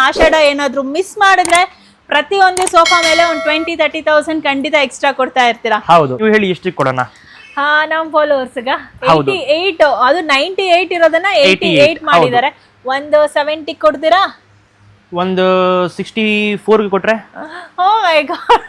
ಆಷಾಢ ಏನಾದ್ರು ಮಿಸ್ ಮಾಡಿದ್ರೆ ಪ್ರತಿಯೊಂದು ಸೋಫಾ ಮೇಲೆ ಒಂದು 20-30,000 ಖಂಡಿತ ಎಕ್ಸ್ಟ್ರಾ ಕೊಡ್ತಾ ಇರ್ತೀರಾ. ಹೌದು, ನೀವು ಹೇಳಿ ಎಷ್ಟಕ್ಕೆ ಕೊಡೋಣ? ನಮ್ ಫಾಲೋವರ್ಸ್ಗ 88, ಅದು 98 ಇರೋದನ್ನ 88 ಮಾಡಿದ್ದಾರೆ. ಒಂದು 70 ಕೊಡ್ತೀರಾ? ಒಂದು 64 ಕೊಟ್ರೆ? ಓ ಮೈ ಗಾಡ್,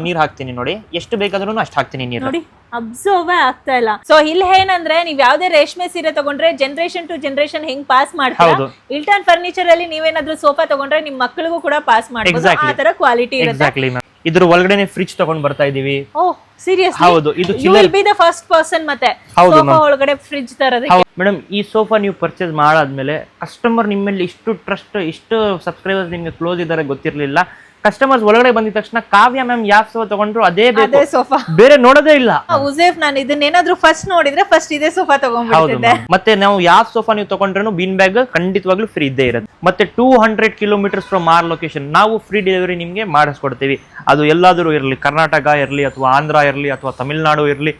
ನೀರ್ ಹಾಕ್ತೀನಿ ನೋಡಿ, ಎಷ್ಟು ಬೇಕಾದ್ರೂ ಅಷ್ಟು ಹಾಕ್ತೀನಿ ನೀರು. ನೋಡಿ ಅಬ್ಸರ್ವ್ ಆಗ್ತಾ ಇಲ್ಲ. ಸೊ ಇಲ್ಲಿ ಏನಂದ್ರೆ ನೀವ್ ಯಾವ್ದೇ ರೇಷ್ಮೆ ಸೀರೆ ತಗೊಂಡ್ರೆ ಜನರೇಷನ್ ಟು ಜನರೇಷನ್ ಹೆಂಗ್ ಪಾಸ್ ಮಾಡ್ತೀರಾ, ಇಲ್ಟನ್ ಫರ್ನಿಚರ್ ಅಲ್ಲಿ ನೀವೇನಾದ್ರೂ ಸೋಫಾ ತಗೊಂಡ್ರೆ ನಿಮ್ ಮಕ್ಕಳಿಗೂ ಕೂಡ ಪಾಸ್ ಮಾಡ್ಬೋದು. ಆ ತರ ಕ್ವಾಲಿಟಿ ಇರುತ್ತೆ. ಇದ್ರ ಒಳಗಡೆ ಫ್ರಿಡ್ಜ್ ತಗೊಂಡ್ ಬರ್ತಾ ಇದೀವಿ. Oh seriously? ಹೌದು, ಇದು you will be the first person ಮತ್ತೆ ಸೋಫಾ ಒಳಗಡೆ ಫ್ರಿಡ್ಜ್ ತರೋದಕ್ಕೆ. ಮೇಡಮ್, ಈ ಸೋಫಾ ನೀವು ಪರ್ಚೇಸ್ ಮಾಡಾದ್ಮೇಲೆ ಕಸ್ಟಮರ್ ನಿಮ್ಮಲ್ಲಿ ಇಷ್ಟು ಟ್ರಸ್ಟ್, ಇಷ್ಟು ಸಬ್ಸ್ಕ್ರೈಬರ್ಸ್ ನಿಮ್ಗೆ ಕ್ಲೋಸ್ ಇದಾರೆ ಗೊತ್ತಿರ್ಲಿಲ್ಲ. ಕಸ್ಟಮರ್ಸ್ ಒಳಗಡೆ ಬಂದಿದ ತಕ್ಷಣ ಕಾವ್ಯ ಮ್ಯಾಮ್ ಯಾವ ಸೋಫಾ ತಗೊಂಡ್ರು ಅದೇ ಸೋಫಾ, ಬೇರೆ ನೋಡೋದೇ ಇಲ್ಲ. ಉಸೇಫ್, ನಾನು ಇದನ್ನೇನಾದ್ರೂ ಫಸ್ಟ್ ನೋಡಿದ್ರೆ ಫಸ್ಟ್ ಇದೇ ಸೋಫಾ ತಗೊಂಡ್ಬಿಡ್ತಿದ್ದೆ. ಮತ್ತೆ ನಾವು ಯಾವ ಸೋಫಾ ನೀವು ತಗೊಂಡ್ರು ಬೀನ್ ಬ್ಯಾಗ್ ಖಂಡಿತವಾಗ್ಲೂ ಫ್ರೀ ಇದ್ದೇ ಇರುತ್ತೆ. ಮತ್ತೆ 200 ಕಿಲೋಮೀಟರ್ಸ್ ಫ್ರಮ್ ಆರ್ ಲೊಕೇಶನ್ ನಾವು ಫ್ರೀ ಡೆಲಿವರಿ ನಿಮ್ಗೆ ಮಾಡಿಸ್ಕೊಡ್ತೀವಿ. ಅದು ಎಲ್ಲಾದ್ರೂ ಇರಲಿ, ಕರ್ನಾಟಕ ಇರಲಿ ಅಥವಾ ಆಂಧ್ರ ಇರಲಿ ಅಥವಾ ತಮಿಳ್ನಾಡು ಇರಲಿ.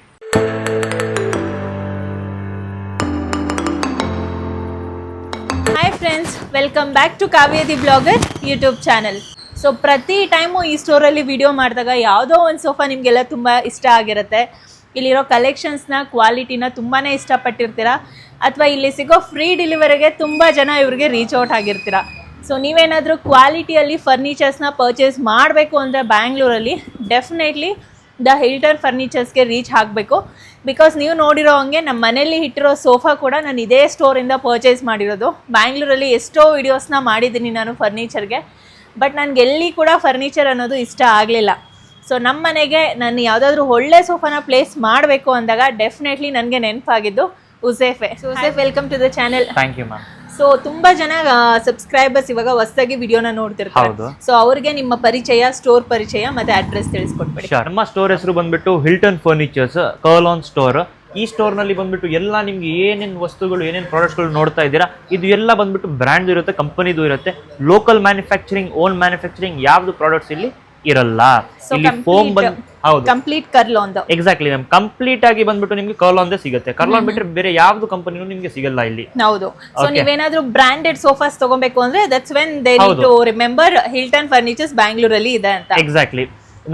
Hi friends, welcome back to Kavya the blogger YouTube channel. So ಪ್ರತಿ ಟೈಮು ಈ ಸ್ಟೋರಲ್ಲಿ ವಿಡಿಯೋ ಮಾಡಿದಾಗ ಯಾವುದೋ ಒಂದು ಸೋಫಾ ನಿಮಗೆಲ್ಲ ತುಂಬ ಇಷ್ಟ ಆಗಿರುತ್ತೆ. ಇಲ್ಲಿರೋ ಕಲೆಕ್ಷನ್ಸ್ನ ಕ್ವಾಲಿಟಿನ ತುಂಬಾ ಇಷ್ಟಪಟ್ಟಿರ್ತೀರ, ಅಥವಾ ಇಲ್ಲಿ ಸಿಗೋ ಫ್ರೀ ಡೆಲಿವರಿಗೆ ತುಂಬ ಜನ ಇವ್ರಿಗೆ ರೀಚ್ ಔಟ್ ಆಗಿರ್ತೀರ. ಸೊ ನೀವೇನಾದರೂ ಕ್ವಾಲಿಟಿಯಲ್ಲಿ ಫರ್ನಿಚರ್ಸ್ನ ಪರ್ಚೇಸ್ ಮಾಡಬೇಕು ಅಂದರೆ ಬ್ಯಾಂಗ್ಳೂರಲ್ಲಿ ಡೆಫಿನೆಟ್ಲಿ ದ ಹಿಲ್ಟನ್ ಫರ್ನಿಚರ್ಸ್ಗೆ ರೀಚ್ ಆಗಬೇಕು. ಬಿಕಾಸ್ ನೀವು ನೋಡಿರೋ ಹಂಗೆ ನಮ್ಮ ಮನೇಲಿ ಇಟ್ಟಿರೋ ಸೋಫಾ ಕೂಡ ನಾನು ಇದೇ ಸ್ಟೋರಿಂದ ಪರ್ಚೇಸ್ ಮಾಡಿರೋದು. ಬ್ಯಾಂಗ್ಳೂರಲ್ಲಿ ಎಷ್ಟೋ ವಿಡಿಯೋಸ್ನ ಮಾಡಿದ್ದೀನಿ ನಾನು ಫರ್ನಿಚರ್ಗೆ, ಬಟ್ ನನಗೆ ಎಲ್ಲಿ ಕೂಡ ಫರ್ನಿಚರ್ ಅನ್ನೋದು ಇಷ್ಟ ಆಗಲಿಲ್ಲ. ಸೊ ನಮ್ಮ ಮನೆಗೆ ನಾನು ಯಾವುದಾದ್ರೂ ಒಳ್ಳೆ ಸೋಫಾನ ಪ್ಲೇಸ್ ಮಾಡಬೇಕು ಅಂದಾಗ ಡೆಫಿನೆಟ್ಲಿ ನನಗೆ ನೆನಪಾಗಿದ್ದು ಉಸೇಫೆ. So Yusuf, welcome to the channel. Thank you ma'am. So ತುಂಬಾ ಜನ ಸಬ್ಸ್ಕ್ರೈಬರ್ಸ್ ಇವಾಗ ಹೊಸದಾಗಿ ವಿಡಿಯೋನ ನೋಡ್ತಿರ್ತಾರೆ. ಸೊ ಅವ್ರಿಗೆ ನಿಮ್ಮ ಪರಿಚಯ, ಸ್ಟೋರ್ ಪರಿಚಯ ಮತ್ತೆ ಅಡ್ರೆಸ್ ತಿಳಿಸ್ಕೊಟ್ಬಿಡಿ. ನಮ್ಮ ಸ್ಟೋರ್ ಹೆಸರು ಬಂದ್ಬಿಟ್ಟು ಹಿಲ್ಟನ್ ಫರ್ನಿಚರ್ಸ್ ಕರ್ಲಾನ್ ಸ್ಟೋರ್. ಈ ಸ್ಟೋರ್ ನಲ್ಲಿ ಬಂದ್ಬಿಟ್ಟು ಎಲ್ಲ ನಿಮ್ಗೆ ಏನೇನ್ ವಸ್ತುಗಳು, ಏನೇನ್ ಪ್ರಾಡಕ್ಟ್ಸ್ ಗಳು ನೋಡ್ತಾ ಇದ್ದೀರಾ, ಇದು ಎಲ್ಲ ಬಂದ್ಬಿಟ್ಟು ಬ್ರ್ಯಾಂಡ್ ಇರುತ್ತೆ, ಕಂಪನಿದು ಇರುತ್ತೆ. ಲೋಕಲ್ ಮ್ಯಾನುಫ್ಯಾಕ್ಚರಿಂಗ್, ಓನ್ ಮ್ಯಾನುಫ್ಯಾಕ್ಚರಿಂಗ್ ಯಾವ್ದು ಪ್ರಾಡಕ್ಟ್ಸ್ ಇಲ್ಲಿ ಇರಲ್ಲ. ಇಲ್ಲಿ ಫೋಮ್ ಹೌದು, complete Kurlon. Exactly ma'am, complete ಆಗಿ ಬಂದ್ಬಿಟ್ಟು ನಿಮ್ಗೆ ಕರ್ಲಾನ್ ಸಿಗುತ್ತೆ. ಕರ್ಲಾನ್ ಬಿಟ್ಟರೆ ಬೇರೆ ಯಾವ್ದು ಕಂಪನಿನೂ ನಿಮ್ಗೆ ಸಿಗಲ್ಲ ಇಲ್ಲಿ. ಹೌದು. ಸೊ ನೀವೇನಾದ್ರೂ ಬ್ರಾಂಡೆಡ್ ಸೋಫಾಸ್ ತಗೋಬೇಕು ಅಂದ್ರೆ that's when they need to remember Hilton furnitures ಬ್ಯಾಂಗ್ಳೂರಲ್ಲಿ ಇದೆ ಅಂತ. ಎಕ್ಸಾಕ್ಟ್ಲಿ.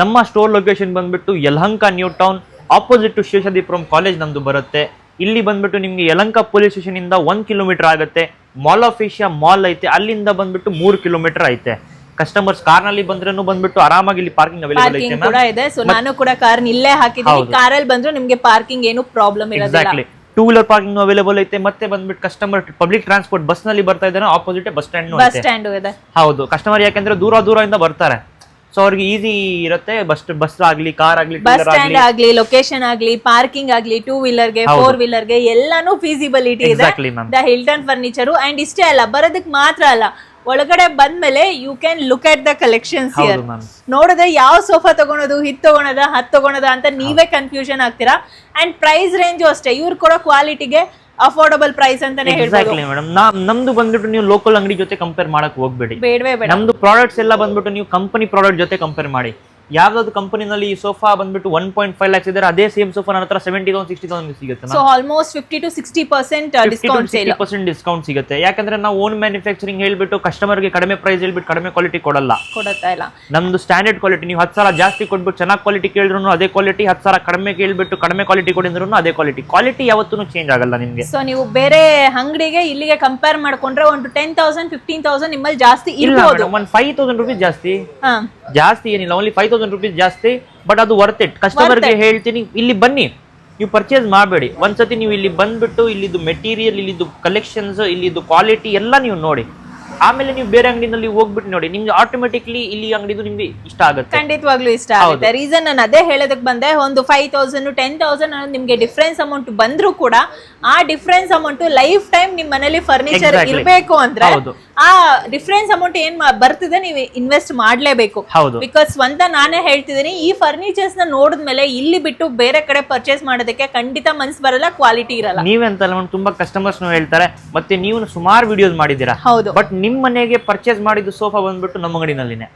ನಮ್ಮ ಸ್ಟೋರ್ ಲೊಕೇಶನ್ ಬಂದ್ಬಿಟ್ಟು Yelahanka new town, opposite to Seshadripuram college ನಮ್ದು ಬರುತ್ತೆ. ಇಲ್ಲಿ ಬಂದ್ಬಿಟ್ಟು ನಿಮ್ಗೆ ಯಲಹಂಕ ಪೊಲೀಸ್ ಸ್ಟೇಷನ್ ಇಂದ 1 ಕಿಲೋಮೀಟರ್ ಆಗುತ್ತೆ. ಮಾಲ್ ಆಫ್ ಏಷ್ಯಾ ಮಾಲ್ ಐತೆ, ಅಲ್ಲಿಂದ ಬಂದ್ಬಿಟ್ಟು 3 ಕಿಲೋಮೀಟರ್ ಐತೆ. ಕಸ್ಟಮರ್ಸ್ ಕಾರ್ ನಲ್ಲಿ ಬಂದ್ರೂ ಬಂದ್ಬಿಟ್ಟು ಆರಾಮಾಗಿ ಇಲ್ಲಿ ಪಾರ್ಕಿಂಗ್ ಅವೈಲೇಬಲ್ ಇದೆ. ಸೊ ನಾನು ಕೂಡ ಕಾರ್ ಇಲ್ಲೇ ಹಾಕಿದ್ದೀನಿ. ಕಾರಲ್ಲಿ ಬಂದ್ರೆ ನಿಮ್ಗೆ ಪಾರ್ಕಿಂಗ್ ಏನು ಪ್ರಾಬ್ಲಮ್ ಇರೋದಿಲ್ಲ. ಎಕ್ಸಾಕ್ಟ್ಲಿ. 2 ವೀಲರ್ ಪಾರ್ಕಿಂಗ್ ಅವೈಲೇಬಲ್ ಐತೆ. ಮತ್ತೆ ಬಂದ್ಬಿಟ್ಟು ಕಸ್ಟಮರ್ ಪಬ್ಲಿಕ್ ಟ್ರಾನ್ಸ್ಪೋರ್ಟ್ ಬಸ್ ನಲ್ಲಿ ಬರ್ತಾ ಇದ್ದಾರೆ, ಆಪೋಸಿಟ್ ಬಸ್ ಸ್ಟ್ಯಾಂಡ್ ಇದೆ. ಹೌದು, ಕಸ್ಟಮರ್ ಯಾಕಂದ್ರೆ ದೂರ ಇಂದ ಬರ್ತಾರೆ, ಸೊ ಅವ್ರಿಗೆ ಈಸಿ ಇರುತ್ತೆ. ಬಸ್ ಆಗ್ಲಿ, ಕಾರ್ ಆಗ್ಲಿ, ಬಸ್ ಸ್ಟ್ಯಾಂಡ್ ಆಗ್ಲಿ, ಲೊಕೇಶನ್ ಆಗ್ಲಿ, ಪಾರ್ಕಿಂಗ್ ಆಗ್ಲಿ, 2 ವೀಲರ್ಗೆ 4 ವೀಲರ್ಗೆ ಎಲ್ಲಾನು ಫೀಸಿಬಿಲಿಟಿ ಇದೆ ದ ಹಿಲ್ಟನ್ ಫರ್ನಿಚರ್. ಅಂಡ್ ಇಷ್ಟೇ ಅಲ್ಲ, ಬರೋದಕ್ಕೆ ಮಾತ್ರ ಅಲ್ಲ, ಒಳಗಡೆ ಬಂದ್ಮೇಲೆ you can look at the collections here. ನೋಡಿದ್ರೆ ಯಾವ ಸೋಫಾ ತಗೊಳೋದು, ಹಿತ್ ತಗೊಳೋದ, ಹತ್ ತಗೊಳೋದ ಅಂತ ನೀವೇ ಕನ್ಫ್ಯೂಷನ್ ಆಗ್ತೀರಾ. ಅಂಡ್ ಪ್ರೈಸ್ ರೇಂಜು ಅಷ್ಟೇ, ಇವ್ರು ಕೊಡೋ ಕ್ವಾಲಿಟಿಗೆ ಅಫೋರ್ಡಬಲ್ ಪ್ರೈಸ್ ಅಂತಾನೆ ಹೇಳ್ಬೋದು ಮೇಡಮ್. ನಮ್ದು ಬಂದ್ಬಿಟ್ಟು ನೀವು ಲೋಕಲ್ ಅಂಗಡಿ ಜೊತೆ ಕಂಪೇರ್ ಮಾಡಕ್ ಹೋಗ್ಬೇಡಿ. ಬೇಡವೇ ಬೇಡ. ನಮ್ದು ಪ್ರಾಡಕ್ಟ್ಸ್ ಎಲ್ಲ ಬಂದ್ಬಿಟ್ಟು ನೀವು ಕಂಪನಿ ಪ್ರಾಡಕ್ಟ್ ಜೊತೆ ಕಂಪೇರ್ ಮಾಡಿ. ಯಾವ್ದಾದ್ರು ಕಂಪನಿನಲ್ಲಿ ಈ ಸೋಫಾ ಬಂದ್ಬಿಟ್ಟು 1.5 lakhs ಇದ್ದಾರೆ, ಅದೇ ಸೇಮ್ ಸೋಫಾ ನನ್ನ ಹತ್ರ 70,000 60,000 ಸಿಗುತ್ತೆ. ಸೊ ಆಲ್ಮೋಸ್ಟ್ 50 to 60% ಡಿಸ್ಕೌಂಟ್ ಸಿಗುತ್ತೆ. ಯಾಕಂದ್ರೆ ನಾವು ಓನ್ ಮ್ಯಾನುಫ್ಯಾಕ್ಚರಿಂಗ್ ಹೇಳ್ಬಿಟ್ಟು ಕಸ್ಟಮರ್ ಗೆ ಕಡಿಮೆ ಪ್ರೈಸ್ ಹೇಳ್ಬಿಟ್ಟು ಕಡಿಮೆ ಕ್ವಾಲಿಟಿ ಕೊಡ್ತಾ ಇಲ್ಲ. ನಮ್ದು ಸ್ಟ್ಯಾಂಡರ್ಡ್ ಕ್ವಾಲಿಟಿ. ನೀವು 10,000 ಜಾಸ್ತಿ ಕೊಟ್ಬಿಟ್ಟು ಚೆನ್ನಾಗಿ ಕ್ವಾಲಿಟಿ ಕೇಳಿದ್ರು ಅದೇ ಕ್ವಾಲಿಟಿ, 10,000 ಕಡಿಮೆ ಕೇಳ್ಬಿಟ್ಟು ಕಡಿಮೆ ಕ್ವಾಲಿಟಿ ಕೊಡಿದ್ರು ಅದೇ ಕ್ವಾಲಿಟಿ ಯಾವತ್ತೂ ಚೇಂಜ್ ಆಗಲ್ಲ ನಿಮ್ಗೆ. ಸೊ ನೀವು ಬೇರೆ ಅಂಗಡಿಗೆ ಇಲ್ಲಿಗೆ ಕಂಪೇರ್ ಮಾಡ್ಕೊಂಡ್ರೆ ಒಂದು 10,000 15,000 ನಿಮ್ಮಲ್ಲಿ ಜಾಸ್ತಿ ಇರಬಹುದು. 5,000 rupees ಜಾಸ್ತಿ ಏನಿಲ್ಲ, ಓನ್ಲಿ 5,000 rupees ಜಾಸ್ತಿ. ಬಟ್ ಅದು ವರ್ತ್ ಇಟ್. ಕಸ್ಟಮರ್ ಗೆ ಹೇಳ್ತೀನಿ, ಇಲ್ಲಿ ಬನ್ನಿ, ನೀವು ಪರ್ಚೇಸ್ ಮಾಡಬೇಡಿ. ಒಂದ್ಸತಿ ನೀವು ಇಲ್ಲಿ ಬಂದ್ಬಿಟ್ಟು ಇಲ್ಲಿದ್ದು ಮೆಟೀರಿಯಲ್, ಇಲ್ಲಿದ್ದು ಕಲೆಕ್ಷನ್ಸ್, ಇಲ್ಲಿದ್ದು ಕ್ವಾಲಿಟಿ ಎಲ್ಲ ನೀವು ನೋಡಿ. ಆಮೇಲೆ ನೀವು ಬೇರೆ ಅಂಗಡಿನಲ್ಲಿ ಹೋಗ್ಬಿಟ್ಟು ನೋಡಿ, ನಿಮ್ಗೆ ಆಟೋಮೆಟಿಕ್ಲಿ ಇಲ್ಲಿ ಅಂಗಡಿದು ನಿಮ್ಗೆ ಇಷ್ಟ ಆಗುತ್ತೆ. ಖಂಡಿತವಾಗ್ಲೂ ಇಷ್ಟ ಆಗುತ್ತೆ. ರೀಸನ್ ನಾನು ಅದೇ ಹೇಳೋದಕ್ಕೆ ಬಂದೆ. ಒಂದು 5,000 10,000 ನಿಮ್ಗೆ ಡಿಫ್ರೆನ್ಸ್ ಅಮೌಂಟ್ ಬಂದ್ರು ಕೂಡ ಆ ಡಿಫ್ರೆನ್ಸ್ ಅಮೌಂಟ್ ಲೈಫ್ ಟೈಮ್ ನಿಮ್ ಮನೇಲಿ ಫರ್ನಿಚರ್ ಇರಬೇಕು ಅಂದ್ರೆ ಆ ಡಿಫ್ರೆನ್ಸ್ ಅಮೌಂಟ್ ಏನ್ ಬರ್ತಿದೆ ನೀವು ಇನ್ವೆಸ್ಟ್ ಮಾಡ್ಲೇಬೇಕು. ಬಿಕಾಸ್ ಸ್ವಂತ ನಾನೇ ಹೇಳ್ತಿದ್ದೀನಿ, ಈ ಫರ್ನಿಚರ್ಸ್ ನ ನೋಡಿದ್ಮೇಲೆ ಇಲ್ಲಿ ಬಿಟ್ಟು ಬೇರೆ ಕಡೆ ಪರ್ಚೇಸ್ ಮಾಡೋದಕ್ಕೆ ಖಂಡಿತ ಮನ್ಸು ಬರಲ್ಲ, ಕ್ವಾಲಿಟಿ ಇರಲ್ಲ. ನೀವೆಂತಲ್ಲ ತುಂಬಾ ಕಸ್ಟಮರ್ಸ್ ಹೇಳ್ತಾರೆ. ಮತ್ತೆ ನೀವು ಸುಮಾರು ವಿಡಿಯೋಸ್ ಮಾಡಿದ್ದೀರಾ. ಬಟ್ ನಿಮ್ ಮನೆಗೆ ಪರ್ಚೇಸ್ ಮಾಡಿದ್ದು ಸೋಫಾ ಬಂದ್ಬಿಟ್ಟು ನಮ್ಮ ಅಂಗಡಿನಲ್ಲಿನೇ.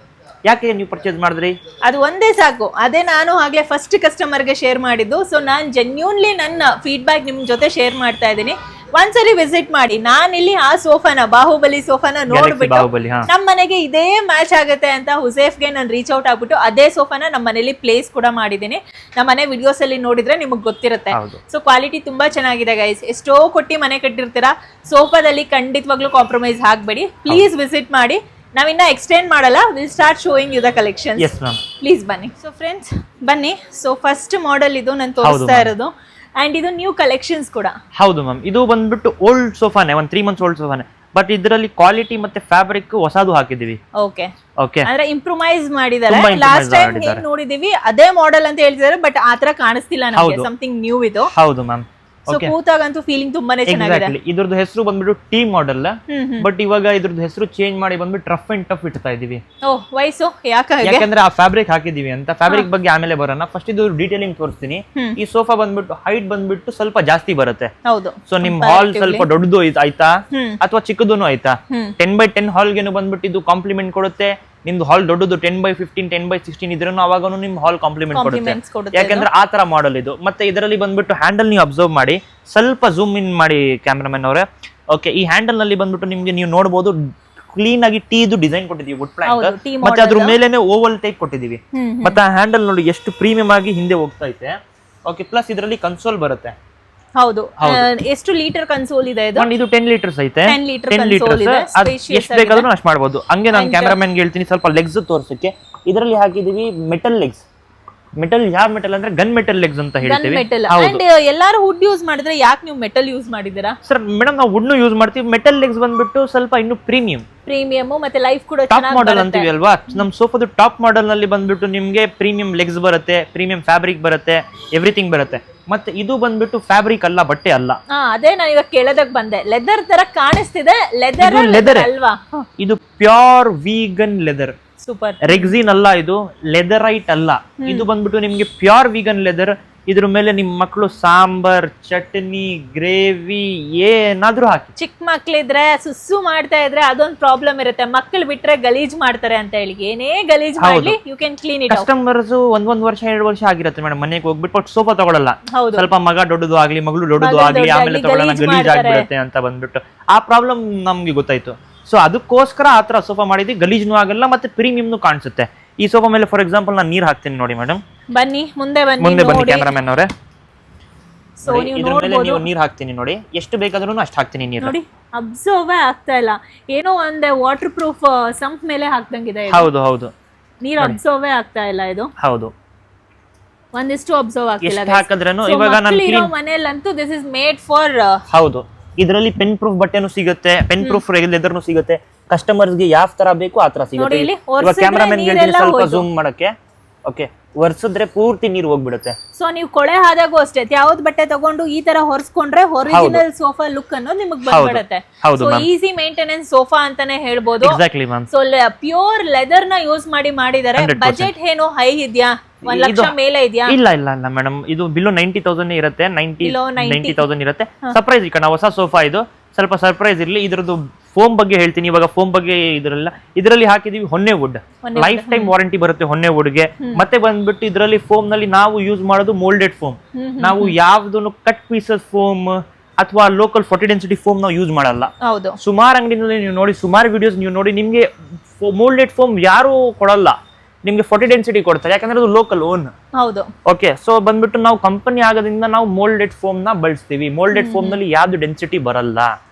ಯಾಕೆ ನೀವು ಪರ್ಚೇಸ್ ಮಾಡಿದ್ರಿ? ಅದು ಒಂದೇ ಸಾಕು. ಅದೇ ನಾನು ಆಗ್ಲೇ ಫಸ್ಟ್ ಕಸ್ಟಮರ್ಗೆ ಶೇರ್ ಮಾಡಿದ್ದು. ಸೊ ನಾನು ಜೆನ್ಯೂನ್ಲಿ ನನ್ನ ಫೀಡ್ಬ್ಯಾಕ್ ನಿಮ್ ಜೊತೆ ಶೇರ್ ಮಾಡ್ತಾ ಇದ್ದೀನಿ. ಒಂದ್ಸರಿ ವಿಸಿಟ್ ಮಾಡಿ. ನಾನಿಲ್ಲಿ ಆ ಸೋಫಾನ ಬಾಹುಬಲಿ ಸೋಫಾನ ನೋಡ್ಬಿಟ್ಟು ಬಾಹುಬಲಿ, ಹಾ. ನಮ್ಮ ಮನೆಗೆ ಇದೇ ಮ್ಯಾಚ್ ಆಗುತ್ತೆ ಅಂತ ಹುಸೇಫ್ಗೆ ನಾನು ರೀಚ್ ಔಟ್ ಆಗ್ಬಿಟ್ಟು ಅದೇ ಸೋಫಾನ ನಮ್ಮ ಮನೇಲಿ ಪ್ಲೇಸ್ ಕೂಡ ಮಾಡಿದ್ದೀನಿ. ನಮ್ಮ ಮನೆ ವಿಡಿಯೋಸ್ ಅಲ್ಲಿ ನೋಡಿದ್ರೆ ನಿಮಗೆ ಗೊತ್ತಿರುತ್ತೆ. ಸೊ ಕ್ವಾಲಿಟಿ ತುಂಬಾ ಚೆನ್ನಾಗಿದೆ ಗೈಸ್. ಎಷ್ಟೋ ಕೊಟ್ಟಿ ಮನೆ ಕಟ್ಟಿರ್ತೀರಾ, ಸೋಫಾದಲ್ಲಿ ಖಂಡಿತವಾಗ್ಲೂ ಕಾಂಪ್ರಮೈಸ್ ಆಗ್ಬೇಡಿ. ಪ್ಲೀಸ್ ವಿಸಿಟ್ ಮಾಡಿ. ನಾವಿನ್ನ ಎಕ್ಸ್ಟೆಂಡ್ ಮಾಡಲ್ಲ, will start showing you the collection. Please ಬನ್ನಿ. ಸೊ ಫ್ರೆಂಡ್ಸ್ ಬನ್ನಿ. ಸೊ ಫಸ್ಟ್ ಮಾಡೆಲ್ ಇದು ನಾನು ತೋರಿಸ್ತಾ ಇರೋದು, ಅಂಡ್ ಇದು ನ್ಯೂ ಕಲೆಕ್ಷನ್ಸ್ ಕೂಡ. ಹೌದು ಮ್ಯಾಮ್, ಇದು ಬಂದ್ಬಿಟ್ಟು ಓಲ್ಡ್ ಸೋಫಾನೆ, 3 months ಓಲ್ಡ್ ಸೋಫಾನೆ. ಬಟ್ ಇದರಲ್ಲಿ ಕ್ವಾಲಿಟಿ ಮತ್ತೆ ಫ್ಯಾಬ್ರಿಕ್ ಹೊಸದು ಹಾಕಿದೀವಿ. ಓಕೆ ಓಕೆ, ಅಂದ್ರೆ ಇಂಪ್ರೂವೈಸ್ ಮಾಡಿದ್ದಾರೆ. ಲಾಸ್ಟ್ ಟೈಮ್ ಹೇಗೆ ನೋಡಿದೀವಿ ಅದೇ ಮಾಡೆಲ್ ಅಂತ ಹೇಳ್ತಿದ್ದಾರೆ, ಬಟ್ ಆತರ ಕಾಣಿಸ್ತಿಲ್ಲ ನಮಗೆ. ಸಮಥಿಂಗ್ ನ್ಯೂ ಇದು. ಹೌದು ಮ್ಯಾಮ್. ಸೊ ಕೂತಾಗಂತೂ ಫೀಲಿಂಗ್ ತುಂಬಾನೇ ಚೆನ್ನಾಗಿದೆ. ಇದ್ರದ್ದು ಹೆಸರು ಬಂದ್ಬಿಟ್ಟು ಟಿ ಮಾಡೆಲ್, ಬಟ್ ಇವಾಗ ಇದ್ರದ್ದು ಹೆಸರು ಚೇಂಜ್ ಮಾಡಿ ಬಂದ್ಬಿಟ್ಟು ರಫ್ ಅಂಡ್ ಟಫ್ ಇಡ್ತಾ ಇದೀವಿ. ವಯಸ್ಸು ಯಾಕಂದ್ರೆ ಆ ಫ್ಯಾಬ್ರಿಕ್ ಹಾಕಿದೀವಿ ಅಂತ. ಫ್ಯಾಬ್ರಿಕ್ ಬಗ್ಗೆ ಆಮೇಲೆ ಬರೋಣ, ಫಸ್ಟ್ ಇದು ಡೀಟೇಲಿಂಗ್ ತೋರಿಸ್ತೀನಿ. ಈ ಸೋಫಾ ಬಂದ್ಬಿಟ್ಟು ಹೈಟ್ ಬಂದ್ಬಿಟ್ಟು ಸ್ವಲ್ಪ ಜಾಸ್ತಿ ಬರುತ್ತೆ. ಹೌದು. ಸೊ ನಿಮ್ ಹಾಲ್ ಸ್ವಲ್ಪ ದೊಡ್ಡದು ಆಯ್ತಾ ಅಥವಾ ಚಿಕ್ಕದೂನು ಆಯ್ತಾ, 10x10 ಹಾಲ್ಗೆನು ಬಂದ್ಬಿಟ್ಟು ಇದು ಕಾಂಪ್ಲಿಮೆಂಟ್ ಕೊಡುತ್ತೆ. ನಿಮ್ದು ಹಾಲ್ ದೊಡ್ಡದು 10x15 10x16 ಇದ್ರೂ ಅವಾಗ ನಿಮ್ ಹಾಲ್ ಕಾಂಪ್ಲಿಮೆಂಟ್ ಕೊಡುತ್ತೆ. ಯಾಕಂದ್ರೆ ಆ ತರ ಮಾಡೆಲ್ ಇದು. ಮತ್ತೆ ಇದರಲ್ಲಿ ಬಂದ್ಬಿಟ್ಟು ಹ್ಯಾಂಡಲ್ ನೀವು ಅಬ್ಸರ್ವ್ ಮಾಡಿ, ಸ್ವಲ್ಪ ಜೂಮ್ ಇನ್ ಮಾಡಿ ಕ್ಯಾಮ್ರಾಮನ್ ಅವರೇ. ಓಕೆ, ಈ ಹ್ಯಾಂಡಲ್ ನಲ್ಲಿ ಬಂದ್ಬಿಟ್ಟು ನಿಮ್ಗೆ ನೀವು ನೋಡಬಹುದು ಕ್ಲೀನ್ ಆಗಿ ಟೀ ಇದು ಡಿಸೈನ್ ಕೊಟ್ಟಿದೀವಿ, ವುಡ್ ಪ್ಲಾಂಕ್. ಮತ್ತೆ ಅದ್ರ ಮೇಲೆನೆ ಓವಲ್ ಟೈಪ್ ಕೊಟ್ಟಿದೀವಿ. ಮತ್ತೆ ಆ ಹ್ಯಾಂಡಲ್ ನೋಡಿ ಎಷ್ಟು ಪ್ರೀಮಿಯಂ ಆಗಿ ಹಿಂದೆ ಹೋಗ್ತಾ ಇದೆ. ಓಕೆ, ಪ್ಲಸ್ ಇದರಲ್ಲಿ ಕನ್ಸೋಲ್ ಬರುತ್ತೆ. ಹೌದು. ಎಷ್ಟು ಲೀಟರ್ ಕನ್ಸೋಲ್ ಇದೆ ಇದು? ಇದು 10 ಲೀಟರ್ಸ್ ಐತೆ. 10 ಲೀಟರ್ಸ್ ಎಷ್ಟು ಬೇಕಾದ್ರೂ ಅಷ್ಟು ಮಾಡಬಹುದು. ಹಂಗೆ ನಾನು ಕ್ಯಾಮರಾಮನ್ ಹೇಳ್ತೀನಿ ಸ್ವಲ್ಪ ಲೆಗ್ಸ್ ತೋರಿಸಕ್ಕೆ. ಇದರಲ್ಲಿ ಹಾಕಿದೀವಿ ಮೆಟಲ್ ಲೆಗ್ಸ್. ಮೆಟಲ್ ಯಾವ ಮೆಟಲ್ ಅಂದ್ರೆ ಗನ್ ಮೆಟಲ್ ಲೆಗ್ಸ್ ಅಂತ ಹೇಳ್ತೀವಿ. ಅಂಡ್ ಎಲ್ಲರೂ ವುಡ್ ಯೂಸ್ ಮಾಡಿದ್ರೆ ಯಾಕೆ ನೀವು ಮೆಟಲ್ ಯೂಸ್ ಮಾಡಿದ್ದೀರಾ? ಸರ್ ಮೇಡಮ್, ನಾವು ವುಡ್ ಯೂಸ್ ಮಾಡ್ತೀವಿ. ಮೆಟಲ್ ಲೆಗ್ಸ್ ಬಂದ್ಬಿಟ್ಟು ಸ್ವಲ್ಪ ಇನ್ನು ಪ್ರೀಮಿಯಂ ಮತ್ತೆ ಲೈಫ್ ಕೂಡ ಟಾಪ್ ಮಾಡೆಲ್ ಅಂತೀವಿ ಅಲ್ವಾ. ನಮ್ ಸೋಫಾದ ಟಾಪ್ ಮಾಡೆಲ್ ನಲ್ಲಿ ಬಂದ್ಬಿಟ್ಟು ನಿಮ್ಗೆ ಪ್ರೀಮಿಯಂ ಲೆಗ್ಸ್ ಬರುತ್ತೆ, ಪ್ರೀಮಿಯಂ ಫ್ಯಾಬ್ರಿಕ್ ಬರುತ್ತೆ, ಎವ್ರಿಥಿಂಗ್ ಬರುತ್ತೆ. ಮತ್ತೆ ಇದು ಬಂದ್ಬಿಟ್ಟು ಫ್ಯಾಬ್ರಿಕ್ ಅಲ್ಲ, ಬಟ್ಟೆ ಅಲ್ಲ. ಅದೇ ನಾನು ಇವಾಗ ಕೇಳೋದಕ್ಕೆ ಬಂದೆ. ಲೆದರ್ ತರ ಕಾಣಿಸ್ತಿದೆ, ಲೆದರ್ ಅಲ್ವಾ? ಇದು pure vegan leather. Super. Rexine ಅಲ್ಲ, ಇದು ಲೆದರೈಟ್ ಅಲ್ಲ. ಇದು ಬಂದ್ಬಿಟ್ಟು ನಿಮ್ಗೆ ಪ್ಯೂರ್ ವೀಗನ್ ಲೆದರ್. ಇದ್ರ ಮೇಲೆ ನಿಮ್ ಮಕ್ಕಳು ಸಾಂಬಾರ್, ಚಟ್ನಿ, ಗ್ರೇವಿ ಏನಾದ್ರೂ ಹಾಕಿ. ಚಿಕ್ಕ ಮಕ್ಳಿದ್ರೆ ಸುಸ್ಸು ಮಾಡ್ತಾ ಇದ್ರೆ ಅದೊಂದು ಪ್ರಾಬ್ಲಮ್ ಇರುತ್ತೆ. ಮಕ್ಕಳು ಬಿಟ್ರೆ ಗಲೀಜ್ ಮಾಡ್ತಾರೆ ಅಂತ ಹೇಳಿ ಏನೇ ಗಲೀಜ್ ಮಾಡ್ಲಿ, you can clean it. Customers 1 ವರ್ಷ 2 ವರ್ಷ ಆಗಿರುತ್ತೆ ಮೇಡಮ್ ಮನೆಗೆ ಹೋಗ್ಬಿಟ್ಟು ಸೋಫಾ ತಗೊಳಲ್ಲ. ಸ್ವಲ್ಪ ಮಗ ದೊಡ್ಡದು ಆಗ್ಲಿ, ಮಗಳು ದೊಡ್ಡದು ಆಗ್ಲಿ, ಆಮೇಲೆ ತಗೊಳ್ಳೋಣ ಗಲೀಜ್ ಆಗ್ಬಿಡುತ್ತೆ ಅಂತ ಬಂದ್ಬಿಟ್ಟು ಆ ಪ್ರಾಬ್ಲಮ್ ನಮ್ಗೆ ಗೊತ್ತಾಯ್ತು. ಸೊ ಅದಕ್ಕೋಸ್ಕರ ಆತರ ಸೋಫಾ ಮಾಡಿದ್ವಿ. ಗಲೀಜ್ನು ಆಗಲ್ಲ ಮತ್ತೆ ಪ್ರೀಮಿಯಂನು ಕಾಣಿಸುತ್ತೆ. ಈ ಸೋಫಾ ಮೇಲೆ ಫಾರ್ ಎಕ್ಸಾಂಪಲ್ ನಾನು ನೀರ್ ಹಾಕ್ತೀನಿ ನೋಡಿ ಮೇಡಮ್. ಬನ್ನಿ ಮುಂದೆ ಬನ್ನಿ ಕ್ಯಾಮರಾಮನ್ ಅವರೇ. ಸೊ ಇದ್ರ ಮೇಲೆ ನೀವು ನೀರ್ ಹಾಕ್ತೀನಿ ನೋಡಿ, ಎಷ್ಟು ಬೇಕಾದ್ರೂ ಅಷ್ಟು ಹಾಕ್ತೀನಿ ನೀರು. ನೋಡಿ ಅಬ್ಸರ್ವ್ ಆಗ್ತಾ ಇಲ್ಲ, ಏನೋ ಒಂದೇ ವಾಟರ್ ಪ್ರೂಫ್ ಸಂಪ್ ಮೇಲೆ ಹಾಕ್ದಂಗಿದೆ. ಹೌದು ಹೌದು, ನೀರ್ ಅಬ್ಸರ್ವ್ ಆಗ್ತಾ ಇಲ್ಲ ಇದು. ಹೌದು, ಒಂದಿಷ್ಟು ಅಬ್ಸರ್ವ್ ಆಗ್ತಿಲ್ಲ. ಹಾಕಿದ್ರೇನು ಇವಾಗ ನಾನು ಮನೆಯಲ್ಲಂತೂ ದಿಸ್ ಇಸ್ ಮೇಡ್ ಫಾರ್. ಹೌದು, ಇದರಲ್ಲಿ ಪೆನ್ ಪ್ರೂಫ್ ಬಟ್ಟೆನೂ ಸಿಗುತ್ತೆ, ಪೆನ್ ಪ್ರೂಫ್ ಲೆದರ್ನು ಸಿಗುತ್ತೆ. ಕಸ್ಟಮರ್ಸ್ ಗೆ ಯಾವ ತರ ಬೇಕು ಆ ತರ ಸಿಗುತ್ತೆ. ಇವಾಗ ಕ್ಯಾಮರಾಮನ್ ಗೆ ಸ್ವಲ್ಪ ಜೂಮ್ ಮಾಡಕ್ಕೆ. ಓಕೆ, ಒರೆಸಿದ್ರೆ ಪೂರ್ತಿ ನೀರು ಹೋಗ್ಬಿಡುತ್ತೆ. ಸೊ ನೀವು ಕೊಳೆ ಆದಾಗೂ ಅಷ್ಟೇ ಯಾವ್ದು ಬಟ್ಟೆ ತಗೊಂಡು ಈ ತರ ಹೊರಿಸ್ಕೊಂಡ್ರೆ ಒರಿಜಿನಲ್ ಸೋಫಾ ಲುಕ್ ಅನ್ನೋದು ನಿಮಗೆ ಬಂದ್ಬಿಡುತ್ತೆ. ಸೊ ಈಸಿ ಮೇಂಟೆನೆನ್ಸ್ ಸೋಫಾ ಅಂತಾನೆ ಹೇಳ್ಬೋದು. ಸೊ ಪ್ಯೂರ್ ಲೆದರ್ ನ ಯೂಸ್ ಮಾಡಿದ್ದಾರೆ. ಬಜೆಟ್ ಏನೋ ಹೈ ಇದೆಯಾ? 1 ಲಕ್ಷ ಮೇಲೆ ಇದೆಯಾ? ಇಲ್ಲ ಇಲ್ಲ ಇಲ್ಲ ಮೇಡಮ್, ಇದು ಬಿಲೋ 90,000 ಇರುತ್ತೆ. 90,000 ಇರುತ್ತೆ. ಸರ್ಪ್ರೈಸ್ ಈಗ ಹೊಸ ಸೋಫಾ ಇದು, ಸ್ವಲ್ಪ ಸರ್ಪ್ರೈಸ್ ಇರ್ಲಿ. ಇದ್ರದ್ದು ಫೋಮ್ ಬಗ್ಗೆ ಹೇಳ್ತೀನಿ. ಇವಾಗ ಫೋಮ್ ಬಗ್ಗೆ ಇದರಲ್ಲಿ ಹಾಕಿದೀವಿ ಹೊನ್ನೆ ವುಡ್. ಲೈಫ್ ಟೈಮ್ ವಾರಂಟಿ ಬರುತ್ತೆ ಹೊನ್ನೆ ವುಡ್ಗೆ. ಮತ್ತೆ ಬಂದ್ಬಿಟ್ಟು ಇದರಲ್ಲಿ ಫೋಮ್ ನಲ್ಲಿ ನಾವು ಯೂಸ್ ಮಾಡೋದು ಮೋಲ್ಡೆಡ್ ಫೋಮ್. ನಾವು ಯಾವ್ದನ್ನು ಕಟ್ ಪೀಸಸ್ ಫೋಮ್ ಅಥವಾ ಲೋಕಲ್ 40 ಡೆನ್ಸಿಟಿ ಫೋಮ್ ನಾವು ಯೂಸ್ ಮಾಡಲ್ಲ. ಸುಮಾರು ಅಂಗಡಿನಲ್ಲಿ ನೀವು ನೋಡಿ, ಸುಮಾರು ವಿಡಿಯೋಸ್ ನೀವು ನೋಡಿ, ನಿಮ್ಗೆ ಮೋಲ್ಡೆಡ್ ಫೋಮ್ ಯಾರು ಕೊಡಲ್ಲ, ನಿಮ್ಗೆ 40 ಡೆನ್ಸಿಟಿ ಕೊಡ್ತಾರೆ. ಯಾಕಂದ್ರೆ ಅದು ಲೋಕಲ್ ಓನ್. ಹೌದು. ಓಕೆ, ಸೊ ಬಂದ್ಬಿಟ್ಟು ನಾವು ಕಂಪನಿ ಆಗೋದ್ರಿಂದ ನಾವು ಮೋಲ್ಡೆಡ್ ಫೋಮ್ ನ ಬಳಸ್ತೀವಿ. ಮೋಲ್ಡೆಡ್ ಫೋಮ್ ನಲ್ಲಿ ಯಾವ್ದು ಡೆನ್ಸಿಟಿ ಬರಲ್ಲ.